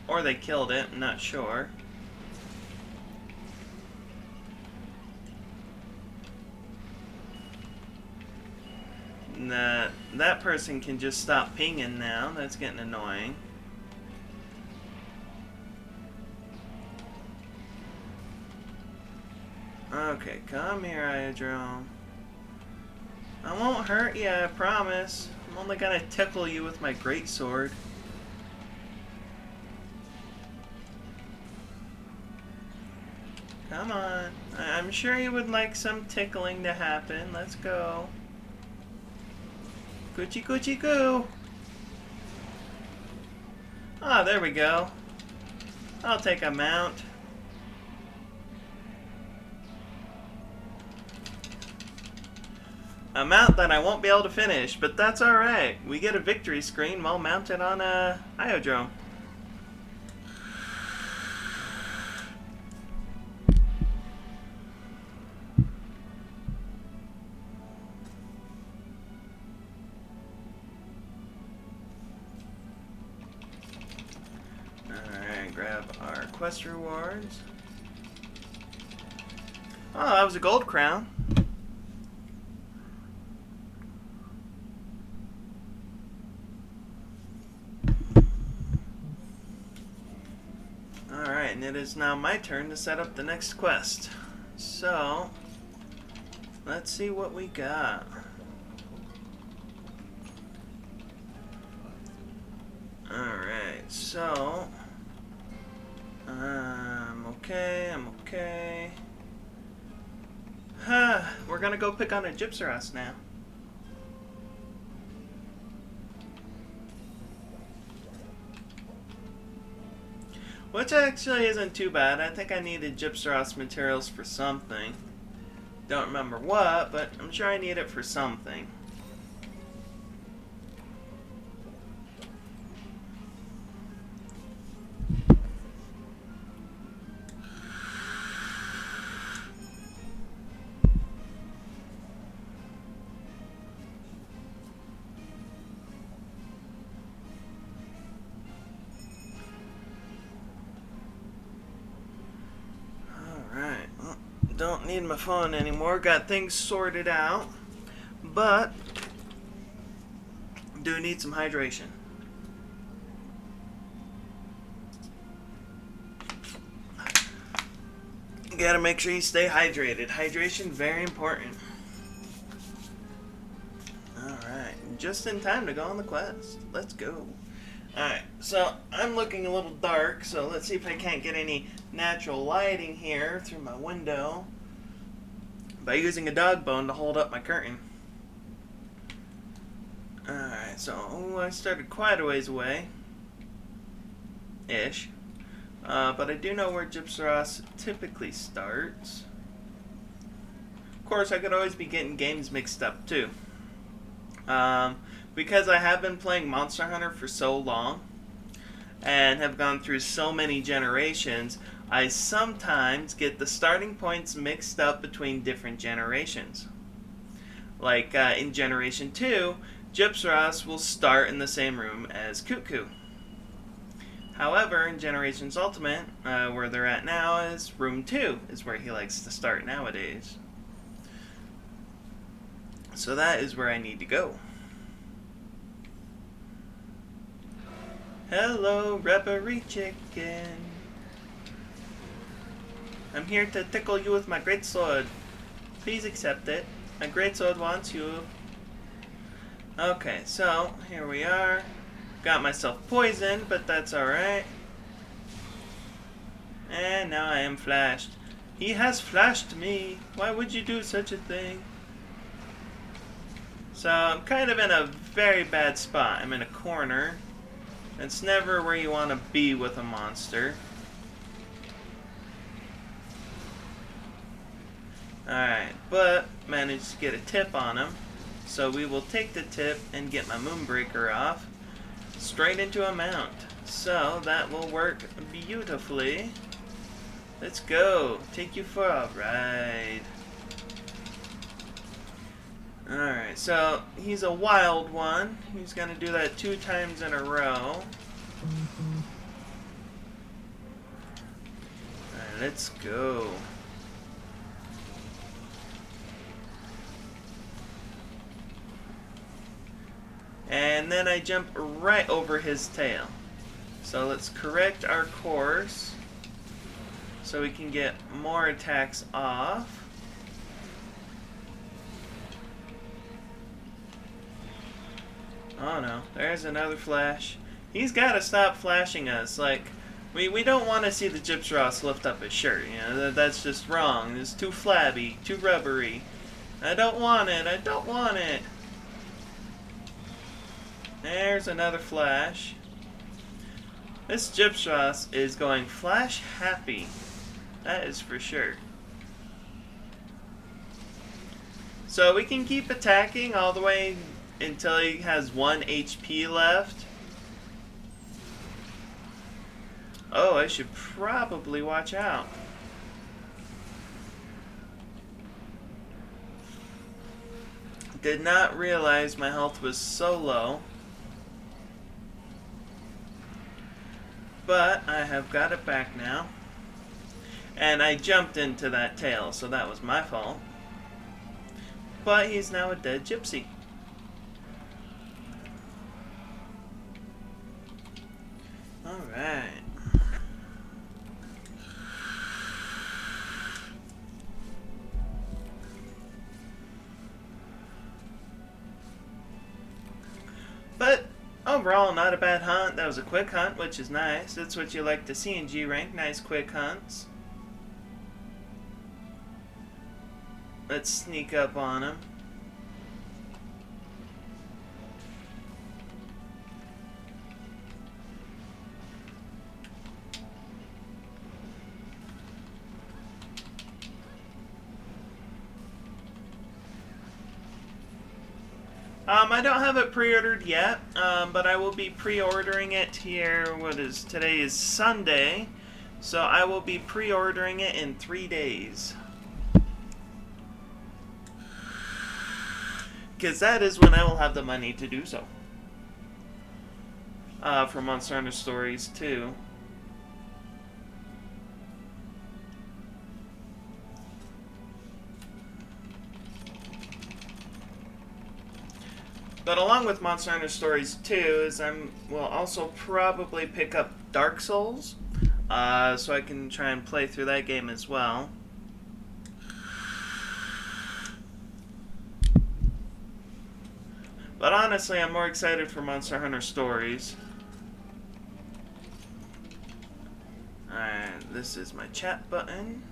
Or they killed it, I'm not sure. That person can just stop pinging now. That's getting annoying. Okay, come here, Iodrome. I won't hurt you, I promise. I'm only gonna tickle you with my Greatsword. Come on. I'm sure you would like some tickling to happen. Let's go. Coochie coochie coo. Ah, there we go. I'll take a mount. A mount that I won't be able to finish, but that's alright. We get a victory screen while mounted on a Iodrome. Alright, grab our quest rewards. Oh, that was a gold crown. Alright, and it is now my turn to set up the next quest. So, let's see what we got. Alright, so I'm okay. We're gonna go pick on a Gypsaros now. Which actually isn't too bad. I think I needed Gypsaros materials for something. Don't remember what, but I'm sure I need it for something. Alright, well, don't need my phone anymore. Got things sorted out. But do need some hydration. You gotta make sure you stay hydrated. Hydration, very important. Alright, just in time to go on the quest. Let's go. Alright, so I'm looking a little dark, so let's see if I can't get any natural lighting here through my window by using a dog bone to hold up my curtain. Alright, so I started quite a ways away. Ish. But I do know where Gypsy typically starts. Of course, I could always be getting games mixed up too. Because I have been playing Monster Hunter for so long and have gone through so many generations, I sometimes get the starting points mixed up between different generations. Like in Generation 2, Gypsy will start in the same room as Cuckoo. However, in Generations Ultimate, where they're at now, is Room 2, is where he likes to start nowadays. So that is where I need to go. Hello, rubbery chicken. I'm here to tickle you with my Greatsword. Please accept it. My Greatsword wants you. Okay, so here we are. Got myself poisoned, but that's alright. And now I am flashed. He has flashed me. Why would you do such a thing? So I'm kind of in a very bad spot. I'm in a corner. It's never where you want to be with a monster. Alright, but managed to get a tip on him. So we will take the tip and get my Moonbreaker off. Straight into a mount. So that will work beautifully. Let's go. Take you for a ride. Alright, so he's a wild one. He's going to do that 2 times in a row. Alright, let's go. And then I jump right over his tail. So let's correct our course so we can get more attacks off. Oh no, there's another flash. He's got to stop flashing us. Like, we don't want to see the Gypsy lift up his shirt. You know, that's just wrong. It's too flabby, too rubbery. I don't want it. I don't want it. There's another flash. This Gypsy is going flash happy. That is for sure. So we can keep attacking all the way until he has 1 HP left. Oh, I should probably watch out. Did not realize my health was so low. But I have got it back now. And I jumped into that tail, so that was my fault. But he's now a dead gypsy. Alright. But overall, not a bad hunt. That was a quick hunt, which is nice. That's what you like to see in G rank. Nice quick hunts. Let's sneak up on him. I don't have it pre-ordered yet, but I will be pre-ordering it here. Today is Sunday, so I will be pre-ordering it in 3 days. Because that is when I will have the money to do so. For Monster Hunter Stories 2. But along with Monster Hunter Stories 2 is will also probably pick up Dark Souls, so I can try and play through that game as well. But honestly, I'm more excited for Monster Hunter Stories. Alright, this is my chat button.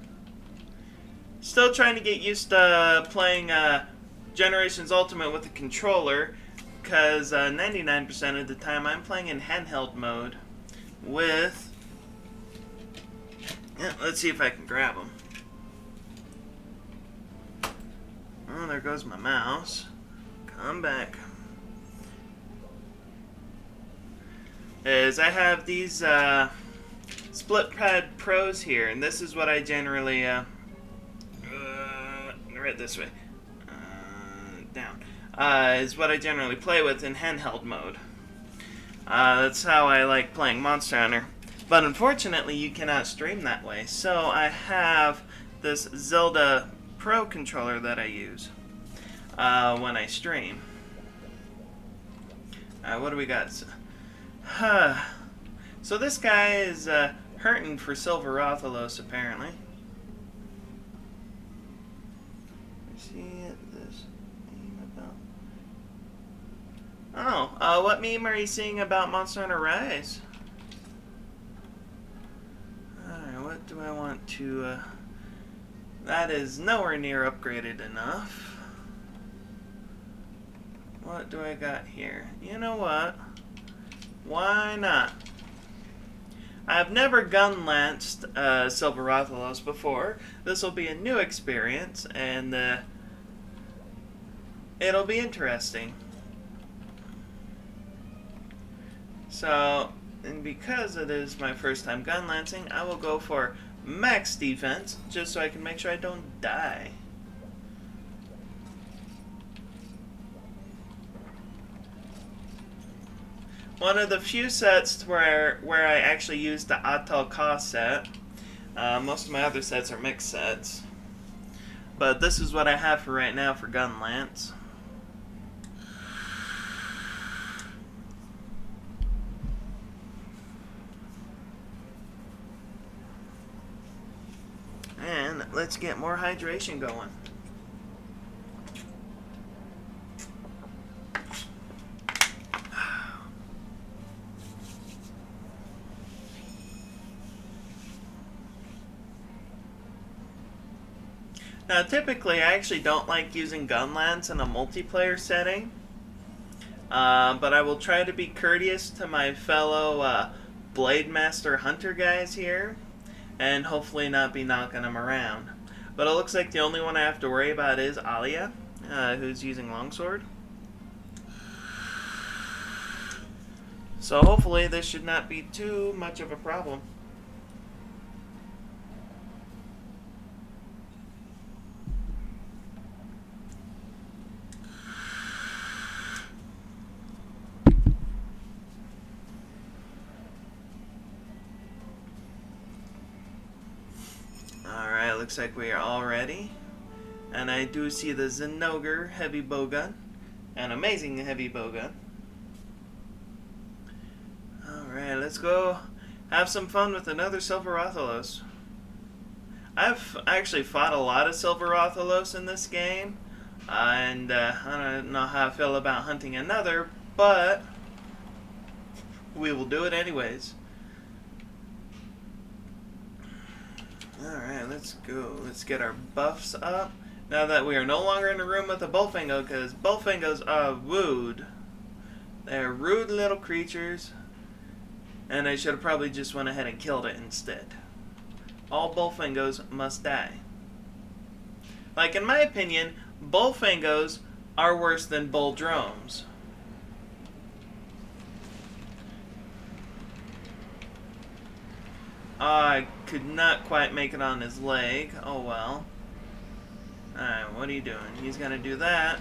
Still trying to get used to playing Generations Ultimate with the controller, because 99% of the time I'm playing in handheld mode with... Yeah, let's see if I can grab them. Oh, there goes my mouse. Come back. I have these split pad pros here, and this is what I generally right this way down is what I generally play with in handheld mode. That's how I like playing Monster Hunter, but unfortunately you cannot stream that way, so I have this Zelda Pro controller that I use when I stream. What do we got? So this guy is hurting for Silver Rathalos, apparently. This meme about... Oh, what meme are you seeing about Monster Hunter Rise? Alright, what do I want to... That is nowhere near upgraded enough. What do I got here? You know what? Why not? I've never gun-lanced Silver Rathalos before. This will be a new experience, and it'll be interesting. So, and because it is my first time gun-lancing, I will go for max defense, just so I can make sure I don't die. One of the few sets where I actually use the Atal Ka set. Most of my other sets are mixed sets. But this is what I have for right now for Gun Lance. And let's get more hydration going. Now, typically, I actually don't like using gun lance in a multiplayer setting, but I will try to be courteous to my fellow Blade Master Hunter guys here, and hopefully not be knocking them around. But it looks like the only one I have to worry about is Alia, who's using Longsword. So hopefully this should not be too much of a problem. Alright, looks like we are all ready. And I do see the Zinogre heavy bowgun. An amazing heavy bowgun. Alright, let's go have some fun with another Silver Rathalos. I've actually fought a lot of Silver Rathalos in this game. And I don't know how I feel about hunting another, but we will do it anyways. Alright, let's go. Let's get our buffs up. Now that we are no longer in a room with a Bullfingo, because Bullfingos are rude. They're rude little creatures. And I should have probably just went ahead and killed it instead. All Bullfingos must die. Like, in my opinion, Bullfingos are worse than bull drones. I could not quite make it on his leg. Oh well. Alright, what are you doing? He's gonna do that.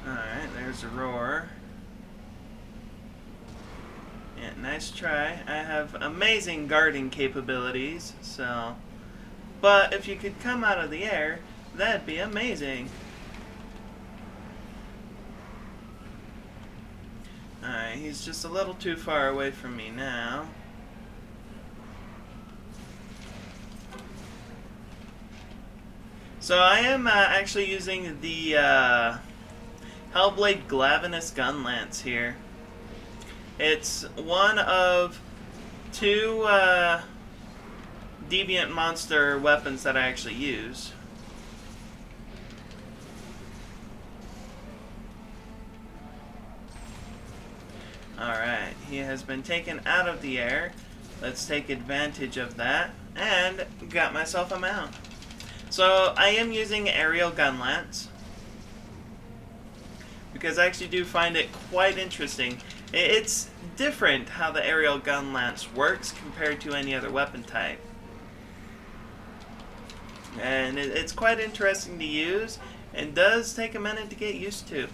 Alright, there's a roar. Yeah, nice try. I have amazing guarding capabilities, so... But if you could come out of the air, that'd be amazing. Alright, he's just a little too far away from me now. So I am actually using the Hellblade Glavenus Gun Lance here. It's one of two deviant monster weapons that I actually use. Alright, he has been taken out of the air. Let's take advantage of that. And got myself a mount. So I am using aerial gun lance. Because I actually do find it quite interesting. It's different how the aerial gun lance works compared to any other weapon type. And it's quite interesting to use, and does take a minute to get used to.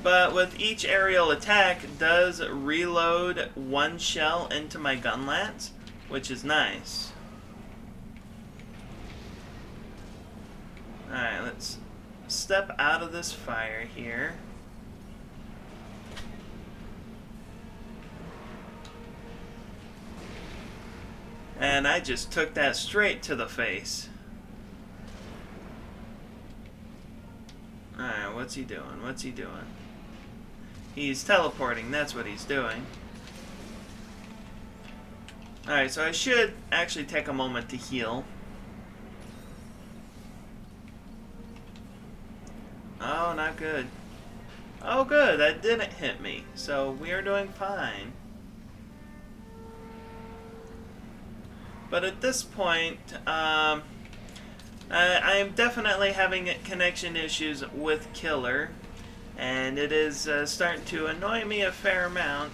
But with each aerial attack, it does reload one shell into my gun lance, which is nice. Alright, let's step out of this fire here. And I just took that straight to the face. Alright, what's he doing? What's he doing? He's teleporting, that's what he's doing. Alright, so I should actually take a moment to heal. Oh, not good. Oh, good, that didn't hit me. So we are doing fine. But at this point, I am definitely having connection issues with Killer. And it is starting to annoy me a fair amount.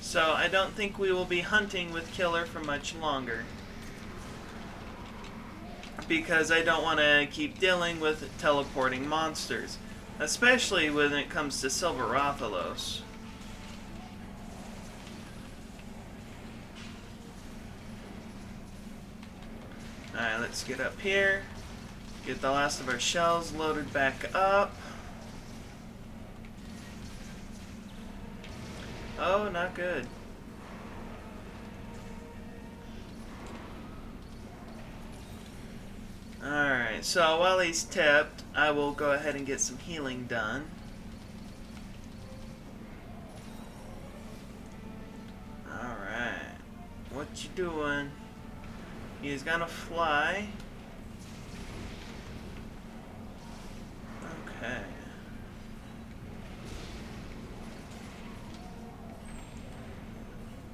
So I don't think we will be hunting with Killer for much longer. Because I don't want to keep dealing with teleporting monsters. Especially when it comes to Silver Rathalos. Alright, let's get up here. Get the last of our shells loaded back up. Oh, not good. Alright, so while he's tipped, I will go ahead and get some healing done. Alright. What you doing? He's gonna fly. Okay.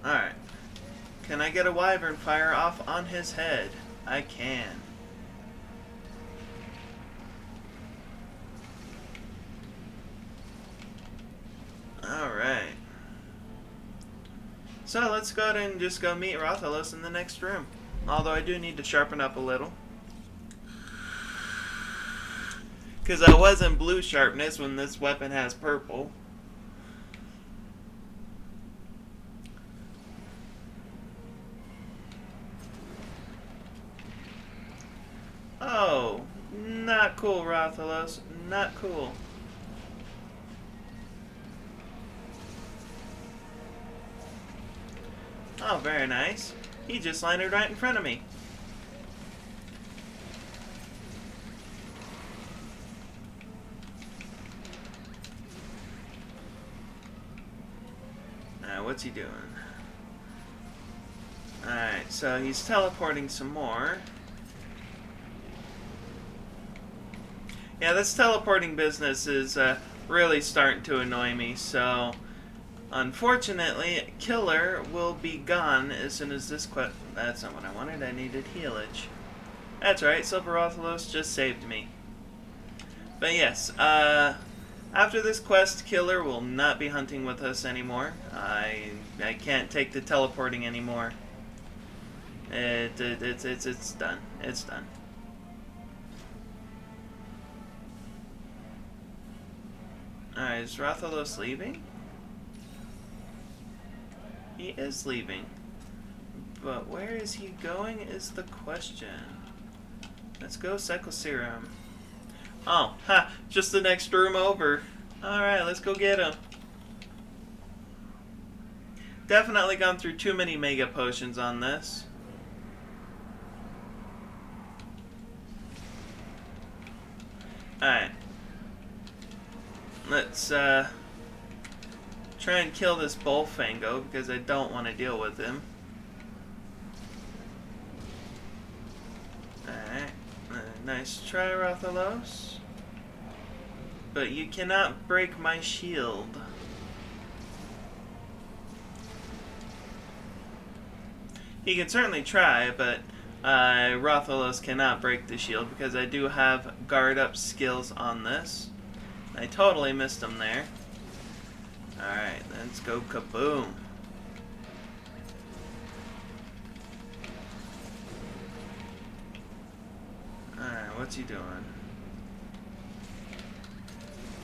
Alright. Can I get a wyvern fire off on his head? I can. Alright. So let's go ahead and just go meet Rathalos in the next room. Although I do need to sharpen up a little. Because I was in blue sharpness when this weapon has purple. Oh, not cool, Rathalos. Not cool. Oh, very nice. He just landed right in front of me. What's he doing? Alright, so he's teleporting some more. Yeah, this teleporting business is really starting to annoy me, so unfortunately, Killer will be gone as soon as this quest... That's not what I wanted, I needed healage. That's right, Silver Rothalos just saved me. But yes, after this quest, Killer will not be hunting with us anymore. I can't take the teleporting anymore. It's done. It's done. Alright, is Rothalos leaving? He is leaving. But where is he going is the question. Let's go Cycle Serum. Oh, ha! Just the next room over. Alright, let's go get him. Definitely gone through too many Mega Potions on this. Alright. Let's try and kill this Bullfango because I don't want to deal with him. Alright. Nice try, Rothalos. But you cannot break my shield. He can certainly try, but Rothalos cannot break the shield because I do have guard up skills on this. I totally missed him there. Alright, let's go kaboom. Alright, what's he doing?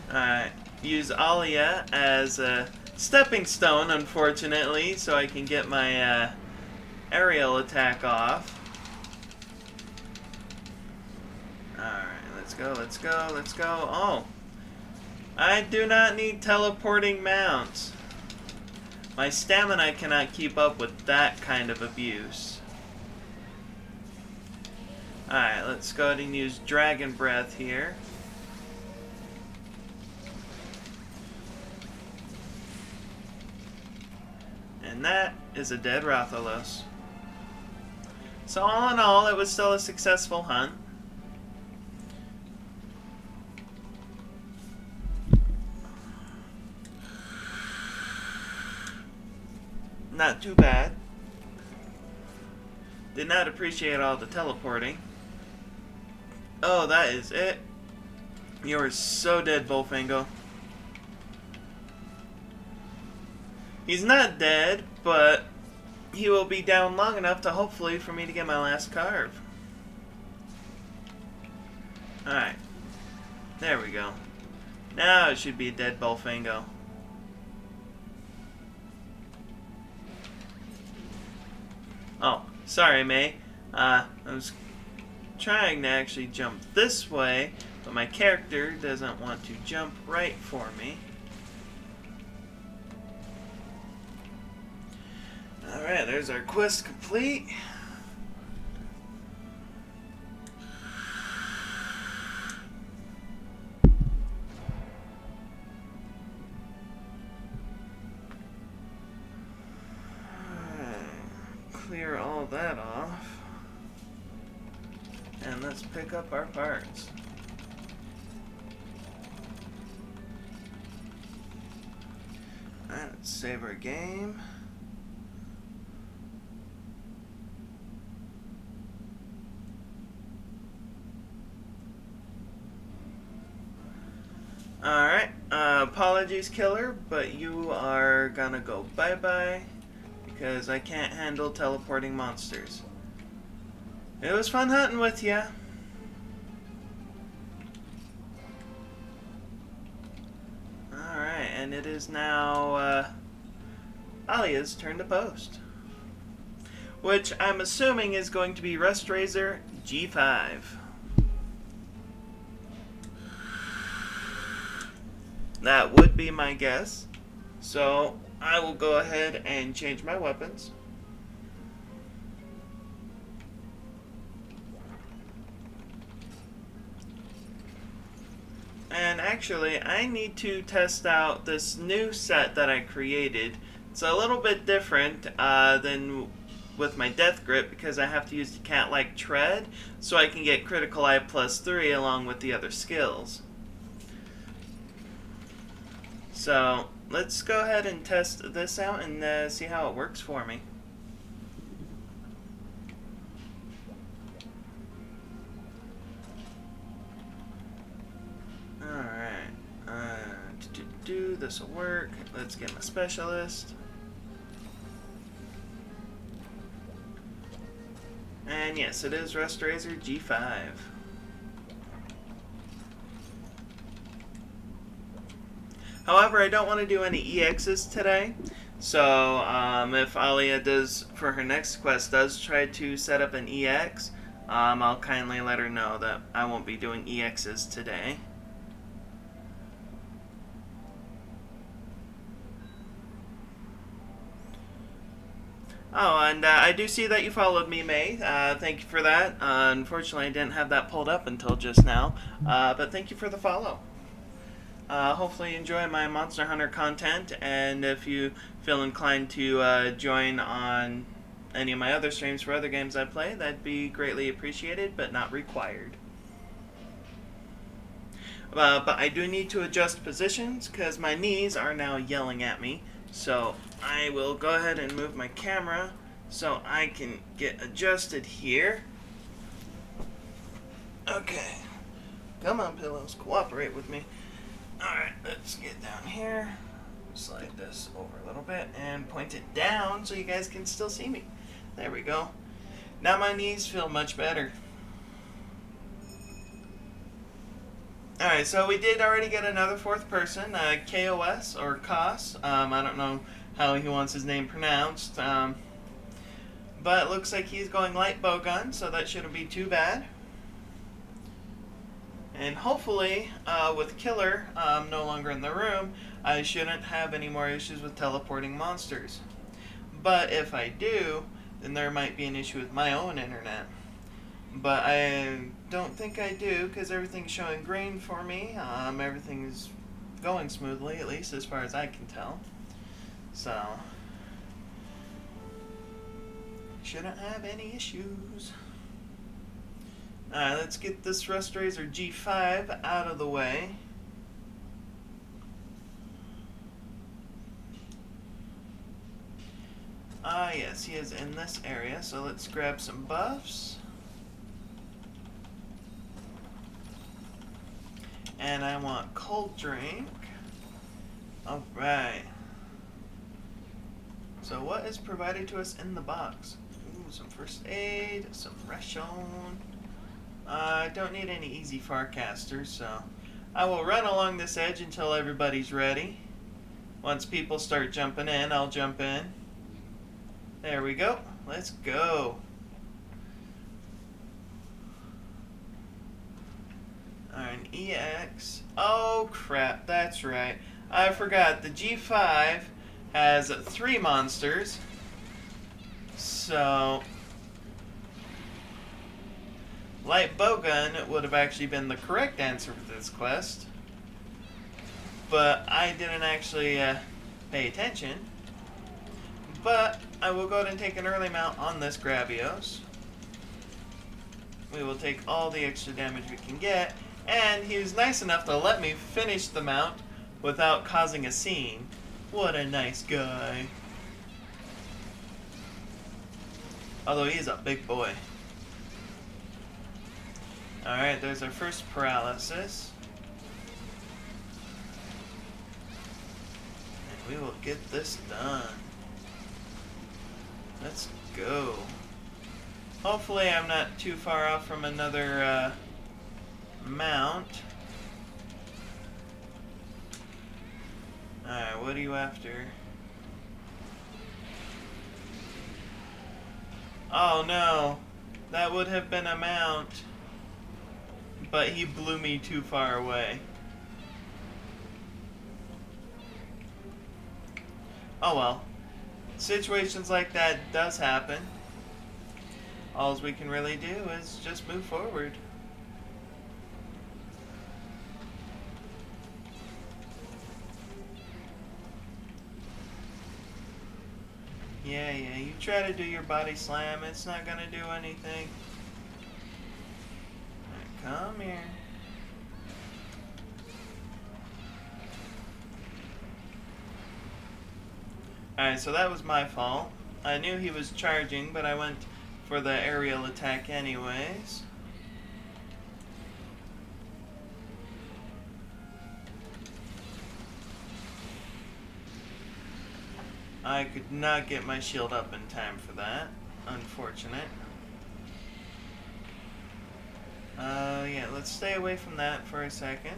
Alright, use Alia as a stepping stone, unfortunately, so I can get my aerial attack off. Alright, let's go, let's go, let's go. Oh! I do not need teleporting mounts. My stamina cannot keep up with that kind of abuse. Alright, let's go ahead and use Dragon Breath here. And that is a dead Rothalos. So all in all, it was still a successful hunt. Not too bad. Did not appreciate all the teleporting. Oh, that is it. You are so dead, Bullfango. He's not dead, but he will be down long enough to hopefully for me to get my last carve. Alright. There we go. Now it should be a dead Bullfango. Oh, sorry, May. I was trying to actually jump this way, but my character doesn't want to jump right for me. Alright, there's our quest complete. Clear all that off. And let's pick up our parts. Alright, let's save our game. Alright, apologies, Killer, but you are gonna go bye-bye. Because I can't handle teleporting monsters. It was fun hunting with ya. Alright, and it is now Alia's turn to post. Which I'm assuming is going to be Rustrazor G5. That would be my guess. So I will go ahead and change my weapons. And actually, I need to test out this new set that I created. It's a little bit different than with my death grip because I have to use the cat-like tread so I can get critical eye +3 along with the other skills. So let's go ahead and test this out and see how it works for me. This will work. Let's get my specialist. And yes, it is Rust Razor G5. However, I don't want to do any EXs today. So if Alia does, for her next quest, does try to set up an EX, I'll kindly let her know that I won't be doing EXs today. Oh, and I do see that you followed me, May. Thank you for that. Unfortunately, I didn't have that pulled up until just now, but thank you for the follow. Hopefully you enjoy my Monster Hunter content, and if you feel inclined to join on any of my other streams for other games I play, that'd be greatly appreciated, but not required. But I do need to adjust positions, because my knees are now yelling at me. So I will go ahead and move my camera so I can get adjusted here. Okay. Come on, pillows. Cooperate with me. Alright, let's get down here. Slide this over a little bit and point it down so you guys can still see me. There we go. Now my knees feel much better. Alright, so we did already get another fourth person, KOS, or KOS. I don't know how he wants his name pronounced. But it looks like he's going light bowgun, so that shouldn't be too bad. And hopefully, with Killer no longer in the room, I shouldn't have any more issues with teleporting monsters. But if I do, then there might be an issue with my own internet. But I don't think I do, because everything's showing green for me. Everything's going smoothly, at least as far as I can tell. So, shouldn't have any issues. Alright, let's get this Rust Razor G5 out of the way. Yes, he is in this area, so let's grab some buffs. And I want cold drink. Alright. So what is provided to us in the box? Ooh, some first aid, some ration. I don't need any easy farcasters, so I will run along this edge until everybody's ready. Once people start jumping in, I'll jump in. There we go. Let's go. An EX. Oh crap, that's right. I forgot, the G5 has 3 monsters. So light bowgun would have actually been the correct answer for this quest. But I didn't actually pay attention. But I will go ahead and take an early mount on this Gravios. We will take all the extra damage we can get. And he was nice enough to let me finish the mount without causing a scene. What a nice guy. Although he is a big boy. Alright, there's our first paralysis. And we will get this done. Let's go. Hopefully I'm not too far off from another mount. Alright, what are you after? Oh no, that would have been a mount, but he blew me too far away. Oh well, situations like that does happen. All we can really do is just move forward. Yeah, you try to do your body slam, it's not gonna do anything. Right, come here. Alright, so that was my fault. I knew he was charging, but I went for the aerial attack anyways. I could not get my shield up in time for that. Unfortunate. Yeah, let's stay away from that for a second.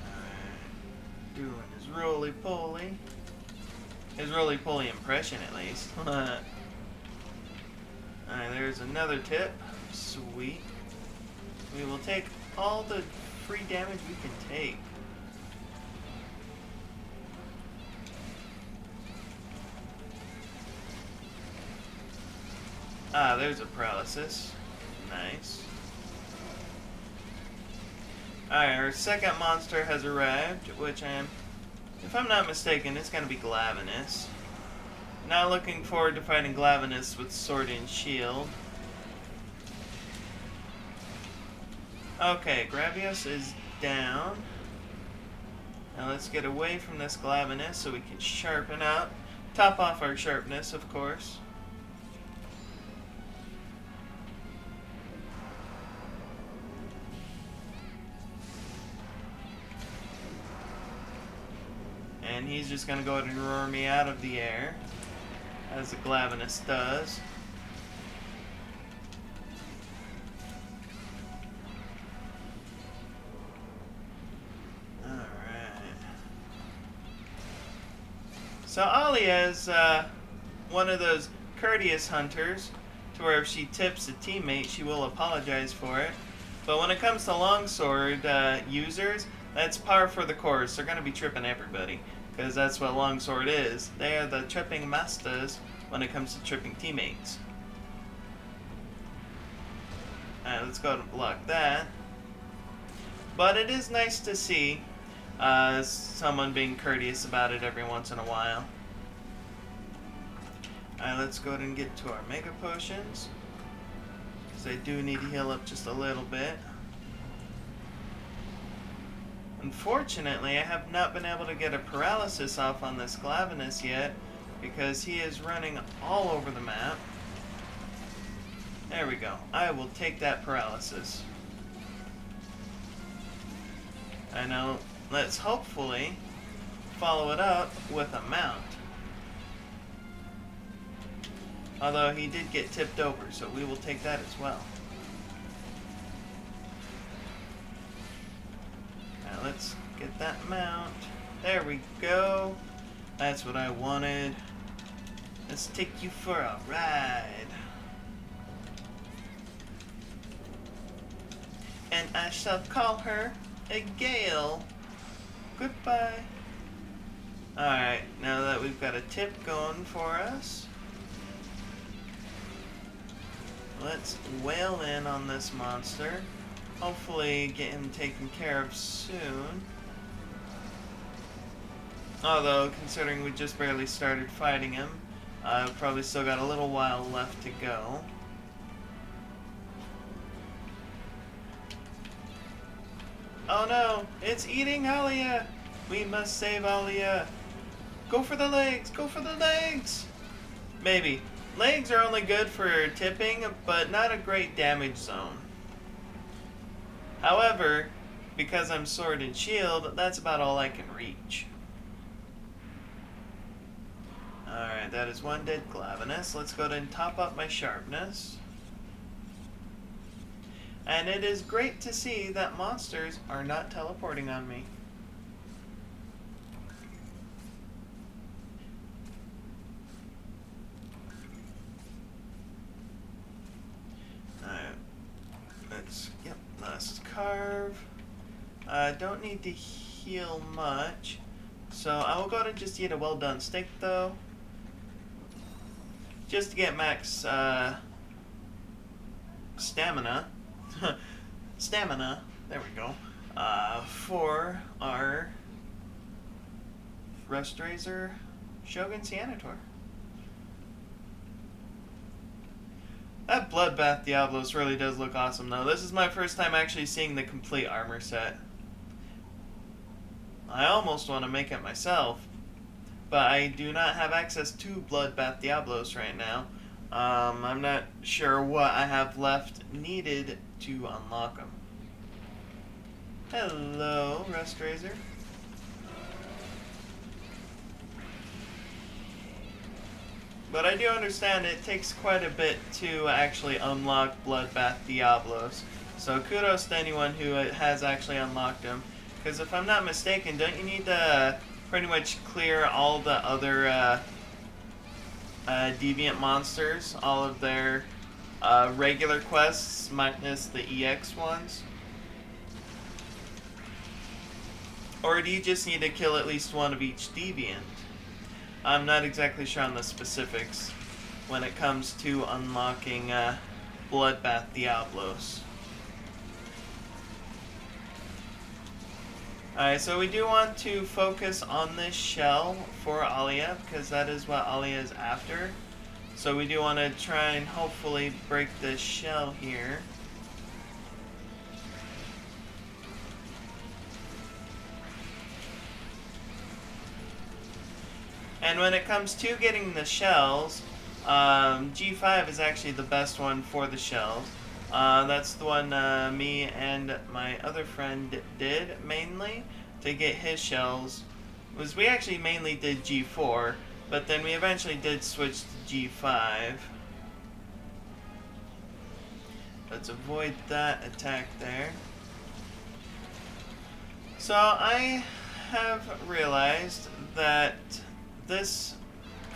Alright. Doing his roly-poly. His roly-poly impression, at least. Alright, there's another tip. Sweet. We will take all the free damage we can take. Ah, there's a paralysis. Nice. Alright, our second monster has arrived, which if I'm not mistaken, it's gonna be Glavenus. Not looking forward to fighting Glavenus with sword and shield. Okay, Gravius is down. Now let's get away from this Glavenus so we can sharpen up. Top off our sharpness, of course. And he's just going to go ahead and roar me out of the air, as the Glavenus does. So Alia is one of those courteous hunters, to where if she tips a teammate, she will apologize for it. But when it comes to longsword users, that's par for the course. They're going to be tripping everybody, because that's what longsword is. They are the tripping masters when it comes to tripping teammates. Alright, let's go and block that. But it is nice to see someone being courteous about it every once in a while. Alright, let's go ahead and get to our Mega Potions, because I do need to heal up just a little bit. Unfortunately, I have not been able to get a paralysis off on this Glavenus yet, because he is running all over the map. There we go. I will take that paralysis. I know. Let's hopefully follow it up with a mount. Although he did get tipped over, so we will take that as well. Now let's get that mount. There we go. That's what I wanted. Let's take you for a ride. And I shall call her a Gale. Goodbye. Alright, now that we've got a tip going for us, let's wail in on this monster. Hopefully get him taken care of soon. Although, considering we just barely started fighting him, probably still got a little while left to go. Oh no, it's eating Alia! We must save Alia! Go for the legs! Go for the legs! Maybe. Legs are only good for tipping, but not a great damage zone. However, because I'm sword and shield, that's about all I can reach. Alright, that is one dead Glavenus. Let's go ahead and top up my sharpness. And it is great to see that monsters are not teleporting on me. Alright. Let's carve. Don't need to heal much. So I will go ahead and just eat a well done steak though. Just to get max stamina. Stamina, there we go. for our Restrazer Shogun Senator. That Bloodbath Diablos really does look awesome, though. This is my first time actually seeing the complete armor set. I almost want to make it myself, but I do not have access to Bloodbath Diablos right now. I'm not sure what I have left needed to unlock them. Hello, Restrazer. But I do understand it takes quite a bit to actually unlock Bloodbath Diablos. So kudos to anyone who has actually unlocked them. Because if I'm not mistaken, don't you need to pretty much clear all the other deviant monsters, all of their regular quests minus the EX ones? Or do you just need to kill at least one of each deviant? I'm not exactly sure on the specifics when it comes to unlocking Bloodbath Diablos. Alright, so we do want to focus on this shell for Alia, because that is what Alia is after. So we do want to try and hopefully break this shell here. And when it comes to getting the shells, G5 is actually the best one for the shells. That's the one me and my other friend did mainly to get his shells. We actually mainly did G4, but then we eventually did switch to G5. Let's avoid that attack there. So I have realized that this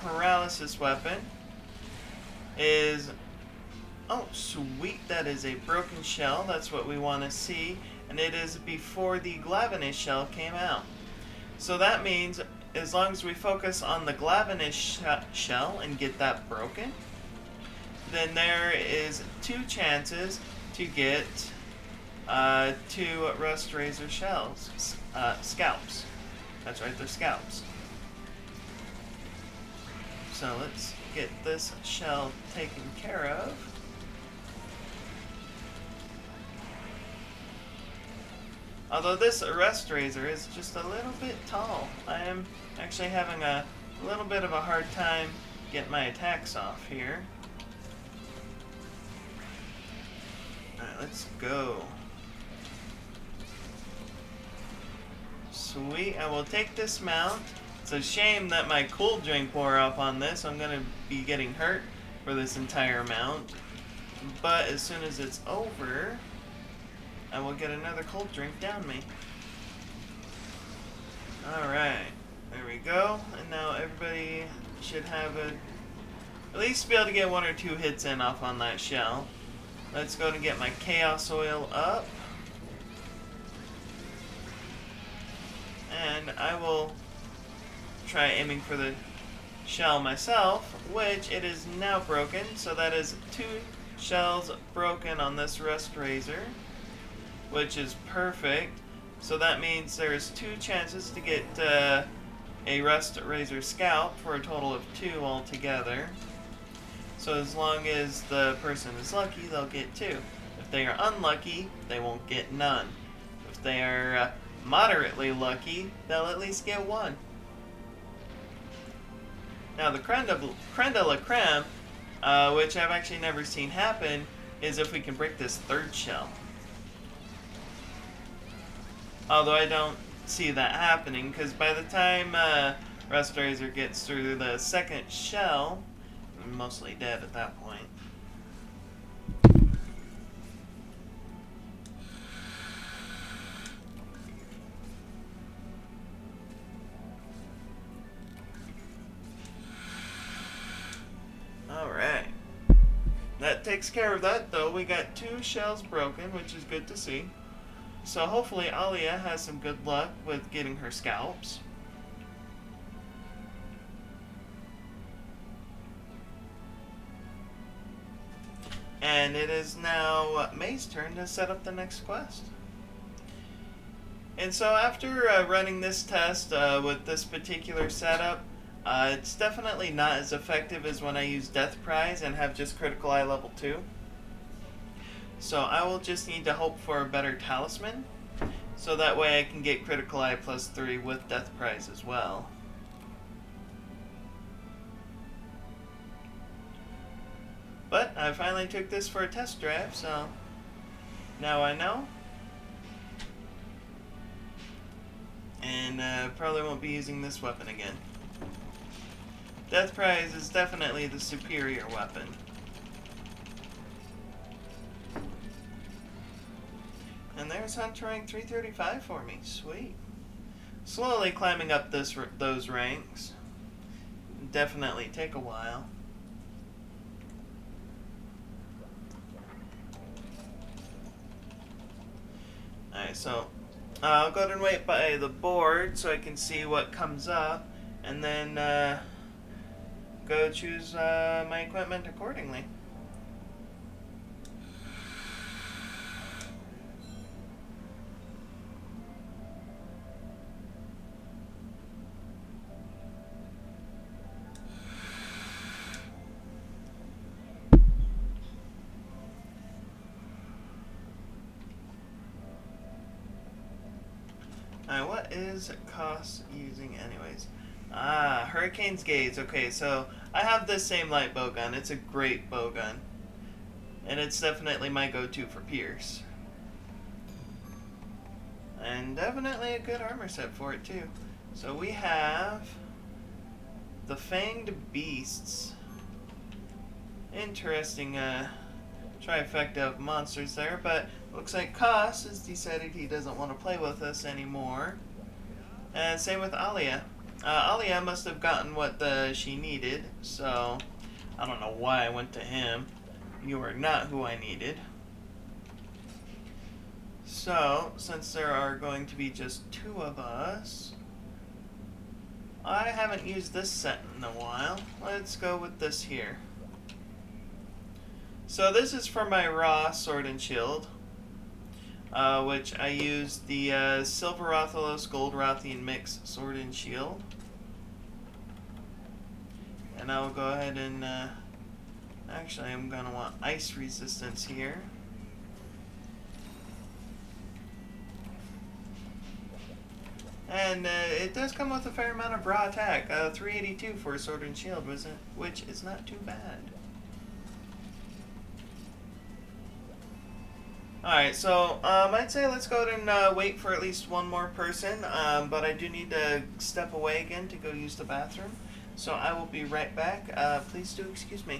paralysis weapon is... Oh, sweet, that is a broken shell. That's what we want to see. And it is before the Glavenus shell came out. So that means as long as we focus on the Glavenus shell and get that broken, then there is 2 chances to get 2 Restrazer shells. Scalps. That's right, they're scalps. So let's get this shell taken care of. Although this Restrazer is just a little bit tall. I am actually having a little bit of a hard time getting my attacks off here. Alright, let's go. Sweet, I will take this mount. It's a shame that my cold drink wore up on this. I'm going to be getting hurt for this entire mount. But as soon as it's over, I will get another cold drink down me. Alright, there we go. And now everybody should have at least be able to get 1 or 2 hits in off on that shell. Let's go and get my Chaos Oil up. And I will try aiming for the shell myself, which it is now broken. So that is 2 shells broken on this Restrazer, which is perfect. So that means there's 2 chances to get a Restrazer scalp for a total of 2 altogether. So as long as the person is lucky, they'll get 2. If they are unlucky, they won't get none. If they are moderately lucky, they'll at least get 1. Now the creme de la creme, which I've actually never seen happen, is if we can break this 3rd shell. Although I don't see that happening, because by the time Restrazer gets through the 2nd shell, I'm mostly dead at that point. Alright. That takes care of that, though. We got 2 shells broken, which is good to see. So hopefully Alia has some good luck with getting her scalps. And it is now May's turn to set up the next quest. And so after running this test with this particular setup, it's definitely not as effective as when I use Death Prize and have just Critical Eye level 2. So I will just need to hope for a better talisman, so that way I can get Critical Eye plus 3 with Death Prize as well. But I finally took this for a test drive, so now I know. And probably won't be using this weapon again. Death Prize is definitely the superior weapon. And there's Hunter rank 335 for me. Sweet. Slowly climbing up those ranks. Definitely take a while. Alright, so I'll go ahead and wait by the board so I can see what comes up, and then go choose my equipment accordingly. Alright, what is cost using anyways? Hurricane's Gaze. Okay, so I have this same light bow gun. It's a great bow gun. And it's definitely my go-to for Pierce. And definitely a good armor set for it too. So we have the Fanged Beasts. Interesting trifecta of monsters there, but looks like Koss has decided he doesn't want to play with us anymore. And same with Alia. Alia must have gotten what she needed, so I don't know why I went to him. You are not who I needed. So, since there are going to be just 2 of us, I haven't used this set in a while. Let's go with this here. So this is for my raw sword and shield, which I used the Silver Rathalos Gold Rathian Mix sword and shield. And I'll go ahead and, actually I'm going to want ice resistance here. And it does come with a fair amount of raw attack, 382 for a sword and shield, which is not too bad. Alright, so I'd say let's go ahead and wait for at least one more person, but I do need to step away again to go use the bathroom. So I will be right back. Please do excuse me.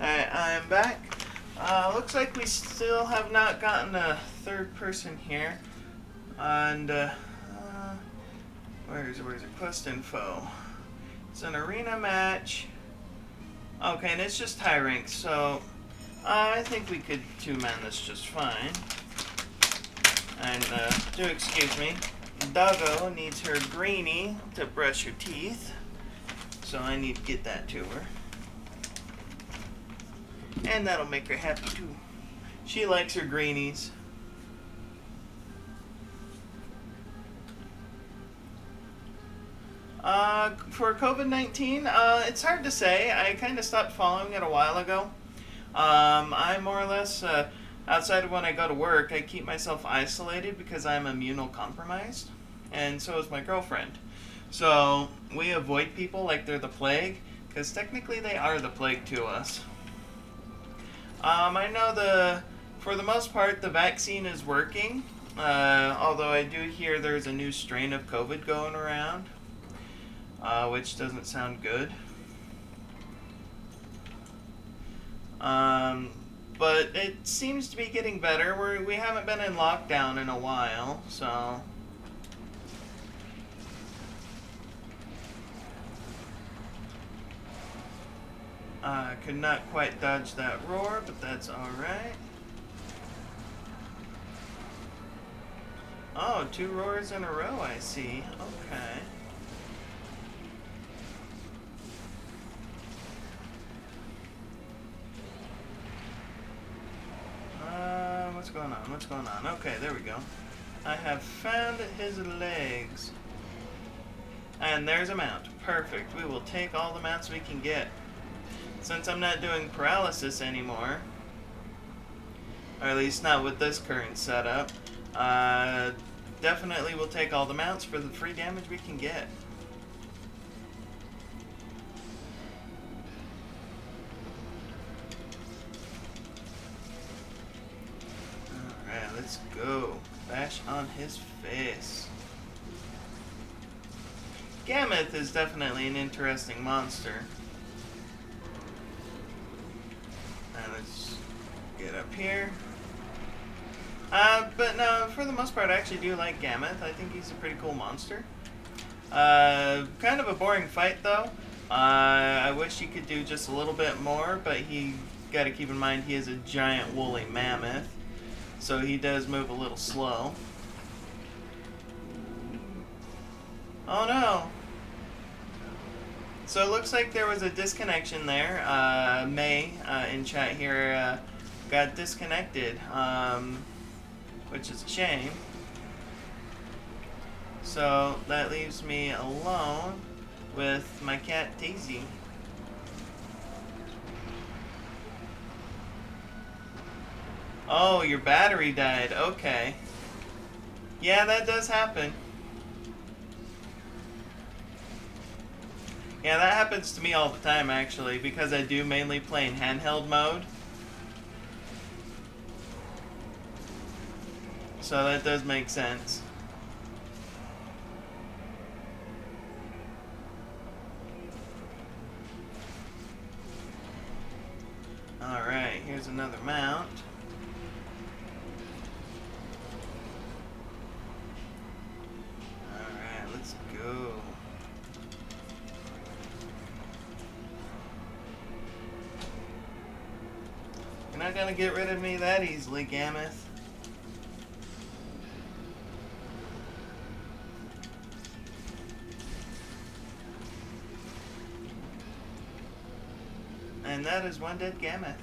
Alright, I'm back. Looks like we still have not gotten a third person here. And, where's it? Quest info. It's an arena match. Okay, and it's just high rank, so I think we could two-man this just fine. And, do excuse me, Doggo needs her greenie to brush her teeth, so I need to get that to her. And that'll make her happy too. She likes her greenies. For COVID-19, it's hard to say. I kind of stopped following it a while ago. I more or less, outside of when I go to work, I keep myself isolated because I'm immunocompromised. And so is my girlfriend. So we avoid people like they're the plague, because technically they are the plague to us. I know for the most part, the vaccine is working, although I do hear there's a new strain of COVID going around, which doesn't sound good. But it seems to be getting better. We haven't been in lockdown in a while, so... could not quite dodge that roar, but that's alright. Oh, 2 roars in a row, I see. Okay. What's going on? What's going on? Okay, there we go. I have found his legs. And there's a mount. Perfect. We will take all the mounts we can get. Since I'm not doing paralysis anymore, or at least not with this current setup, definitely we'll take all the mounts for the free damage we can get. Alright, let's go. Bash on his face. Gammoth is definitely an interesting monster. Let's get up here. But no, for the most part, I actually do like Gammoth. I think he's a pretty cool monster. Kind of a boring fight, though. I wish he could do just a little bit more, but he got to keep in mind he is a giant woolly mammoth, so he does move a little slow. Oh no! So it looks like there was a disconnection there. May in chat here got disconnected, which is a shame. So that leaves me alone with my cat Daisy. Oh, your battery died. Okay. Yeah, that does happen. Yeah, that happens to me all the time, actually, because I do mainly play in handheld mode. So that does make sense. Alright, here's another mount. Alright, let's go. You're not gonna get rid of me that easily, Gammoth. And that is one dead Gammoth.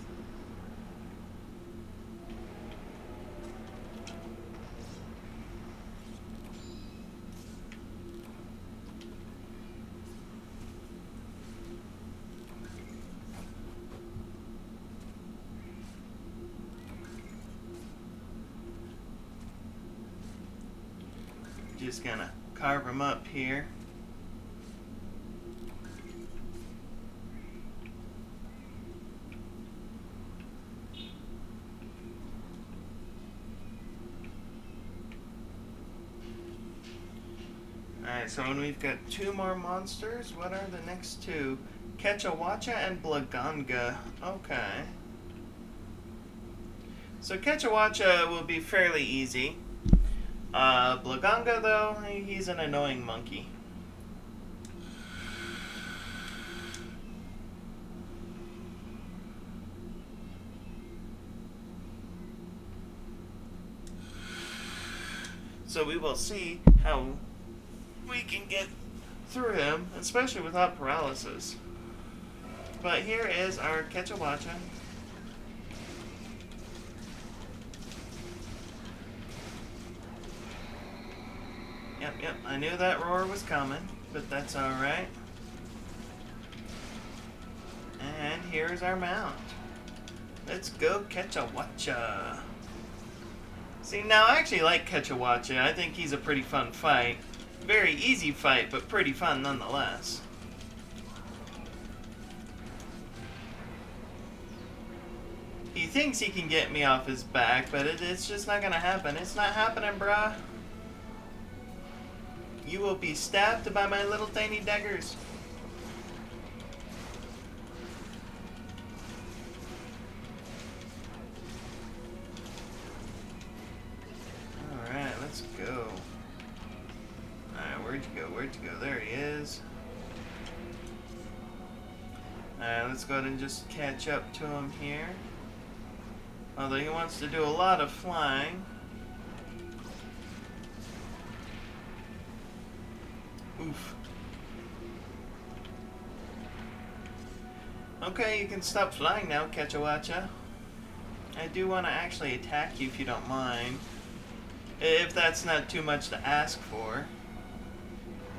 Just gonna carve them up here. Alright, so when we've got two more monsters, what are the next two? Ketchuacha and Blaganga. Okay. So Ketchuacha will be fairly easy. Blaganga, though, he's an annoying monkey. So we will see how we can get through him, especially without paralysis. But here is our Ketchuacha. Yep, I knew that roar was coming, but that's alright. And here's our mount. Let's go Ketchuacha. See, now I actually like Ketchuacha. I think he's a pretty fun fight. Very easy fight, but pretty fun nonetheless. He thinks he can get me off his back, but it's just not gonna happen. It's not happening, brah. You will be stabbed by my little tiny daggers. Alright, let's go. Alright, where'd you go? Where'd you go? There he is. Alright, let's go ahead and just catch up to him here. Although he wants to do a lot of flying. Oof. Okay, you can stop flying now, Ketchuacha. I do want to actually attack you if you don't mind. If that's not too much to ask for.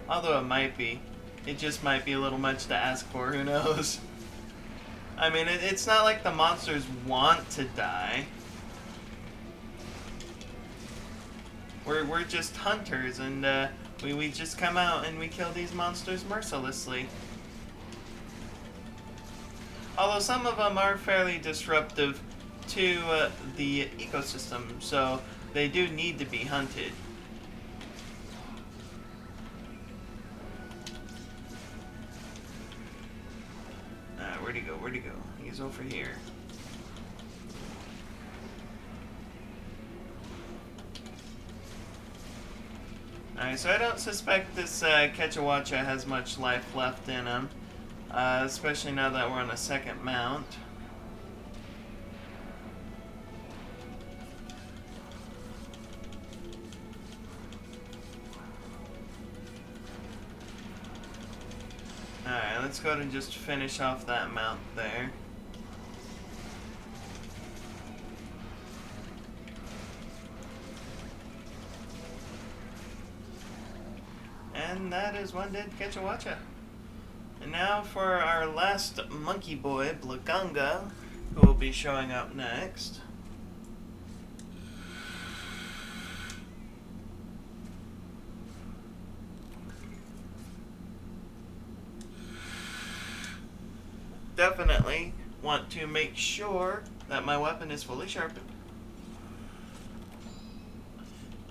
Although it might be. It just might be a little much to ask for, who knows? I mean, it's not like the monsters want to die. We're just hunters, and we just come out and we kill these monsters mercilessly. Although some of them are fairly disruptive to the ecosystem, so they do need to be hunted. Where'd he go? Where'd he go? He's over here. Alright, so I don't suspect this Ketchuacha has much life left in him. Especially now that we're on a second mount. Alright, let's go ahead and just finish off that mount there. And that is one dead Ketchuacha. And now for our last monkey boy, Blaganga, who will be showing up next. Definitely want to make sure that my weapon is fully sharpened.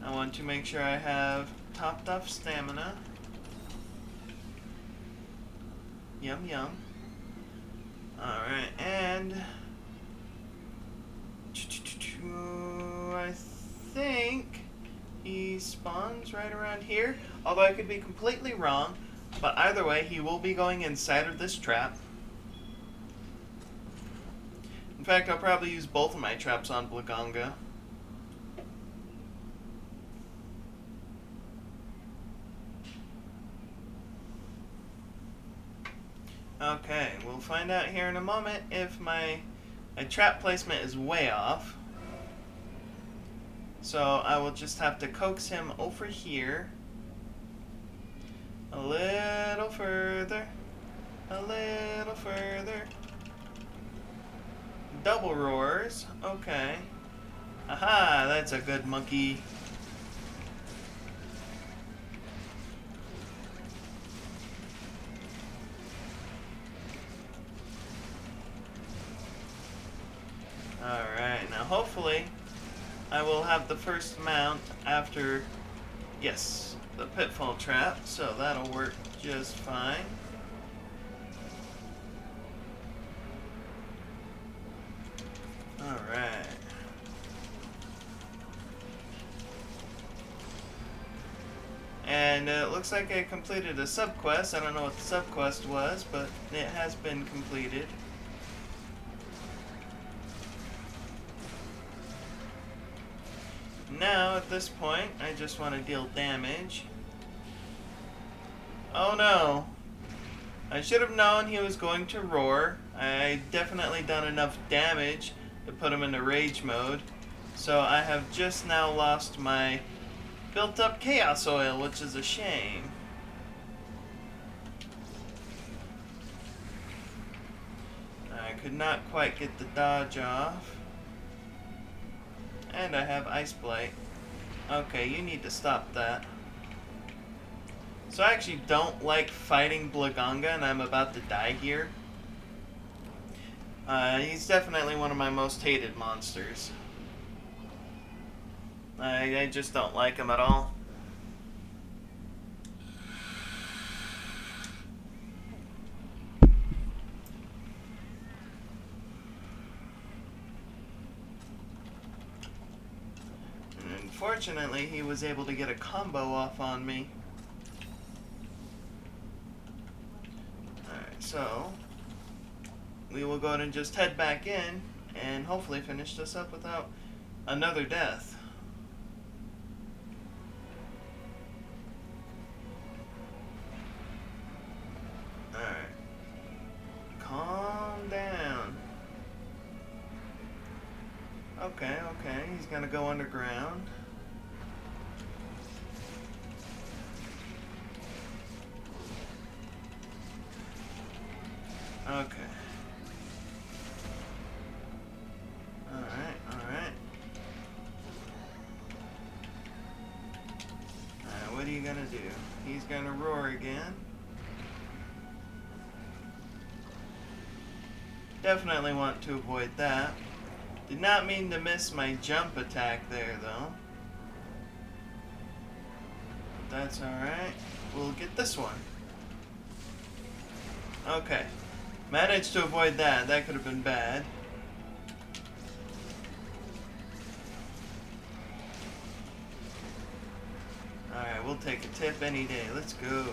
I want to make sure I have topped off stamina. Yum yum. Alright, and I think he spawns right around here. Although I could be completely wrong, but either way, he will be going inside of this trap. In fact, I'll probably use both of my traps on Blaganga. Okay, we'll find out here in a moment if my trap placement is way off. So I will just have to coax him over here. A little further. A little further. Double roars. Okay. Aha, that's a good monkey. Alright, now hopefully I will have the first mount after Yes, the Pitfall Trap, so that'll work just fine. Alright. And it looks like I completed a subquest. I don't know what the subquest was, but it has been completed. Now, at this point, I just want to deal damage. Oh no! I should have known he was going to roar. I definitely done enough damage to put him into rage mode. So I have just now lost my built up chaos oil, which is a shame. I could not quite get the dodge off. And I have Ice Blight. Okay, you need to stop that. So I actually don't like fighting Blaganga, and I'm about to die here. He's definitely one of my most hated monsters. I just don't like him at all. And unfortunately, he was able to get a combo off on me. Alright, so we will go ahead and just head back in and hopefully finish this up without another death. Alright. Calm down. Okay, he's gonna go underground. Okay. Alright. What are you gonna do? He's gonna roar again. Definitely want to avoid that. Did not mean to miss my jump attack there, though. But that's alright. We'll get this one. Okay. Managed to avoid that. That could have been bad. Alright, we'll take a tip any day. Let's go.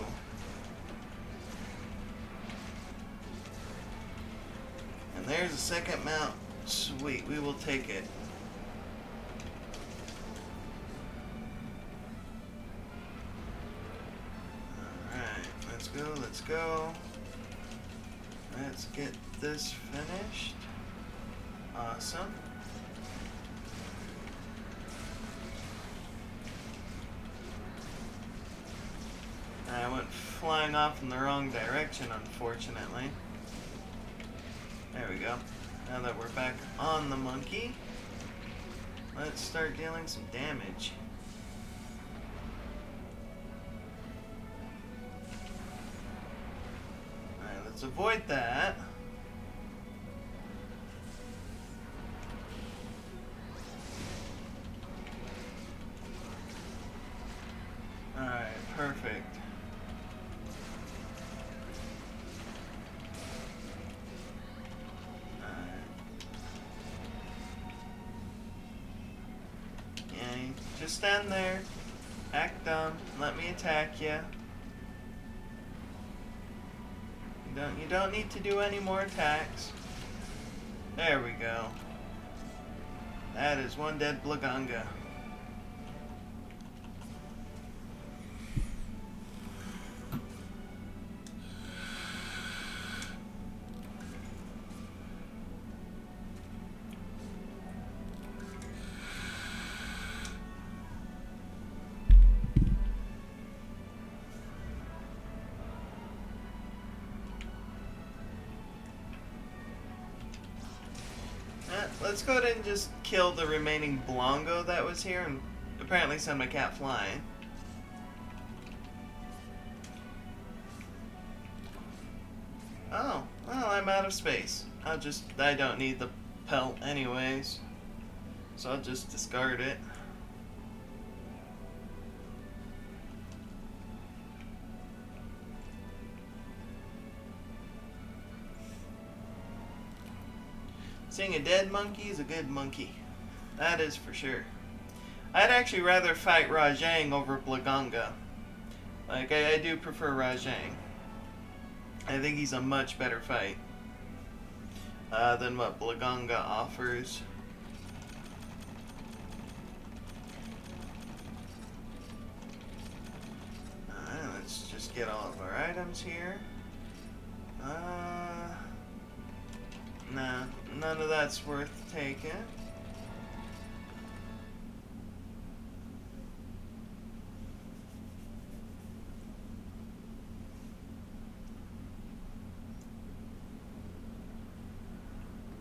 And there's a second mount. Sweet, we will take it. Alright, let's go. Let's get this finished. Awesome. I went flying off in the wrong direction, unfortunately. There we go. Now that we're back on the monkey, let's start dealing some damage. Alright, let's avoid that. Alright, perfect. Just stand there, act dumb, let me attack you. You don't need to do any more attacks. There we go. That is one dead Blaganga. Let's go ahead and just kill the remaining Blongo that was here and apparently send my cat flying. Oh, well, I'm out of space. I don't need the pelt anyways, so I'll just discard it. Seeing a dead monkey is a good monkey. That is for sure. I'd actually rather fight Rajang over Blaganga. Like, I do prefer Rajang. I think he's a much better fight than what Blaganga offers. Alright, let's just get all of our items here. Nah, none of that's worth taking.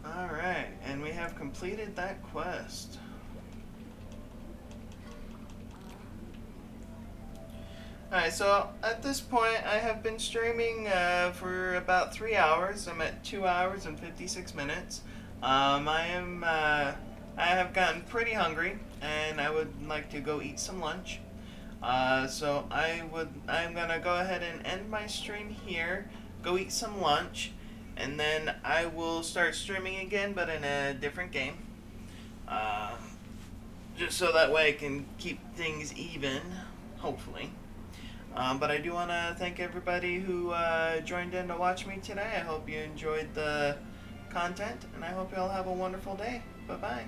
Alright, and we have completed that quest. Alright, so at this point I have been streaming for about 3 hours. I'm at 2 hours and 56 minutes. I have gotten pretty hungry and I would like to go eat some lunch. So I'm gonna go ahead and end my stream here, go eat some lunch, and then I will start streaming again, but in a different game. Just so that way I can keep things even, hopefully. But I do want to thank everybody who joined in to watch me today. I hope you enjoyed the content, and I hope you all have a wonderful day. Bye-bye.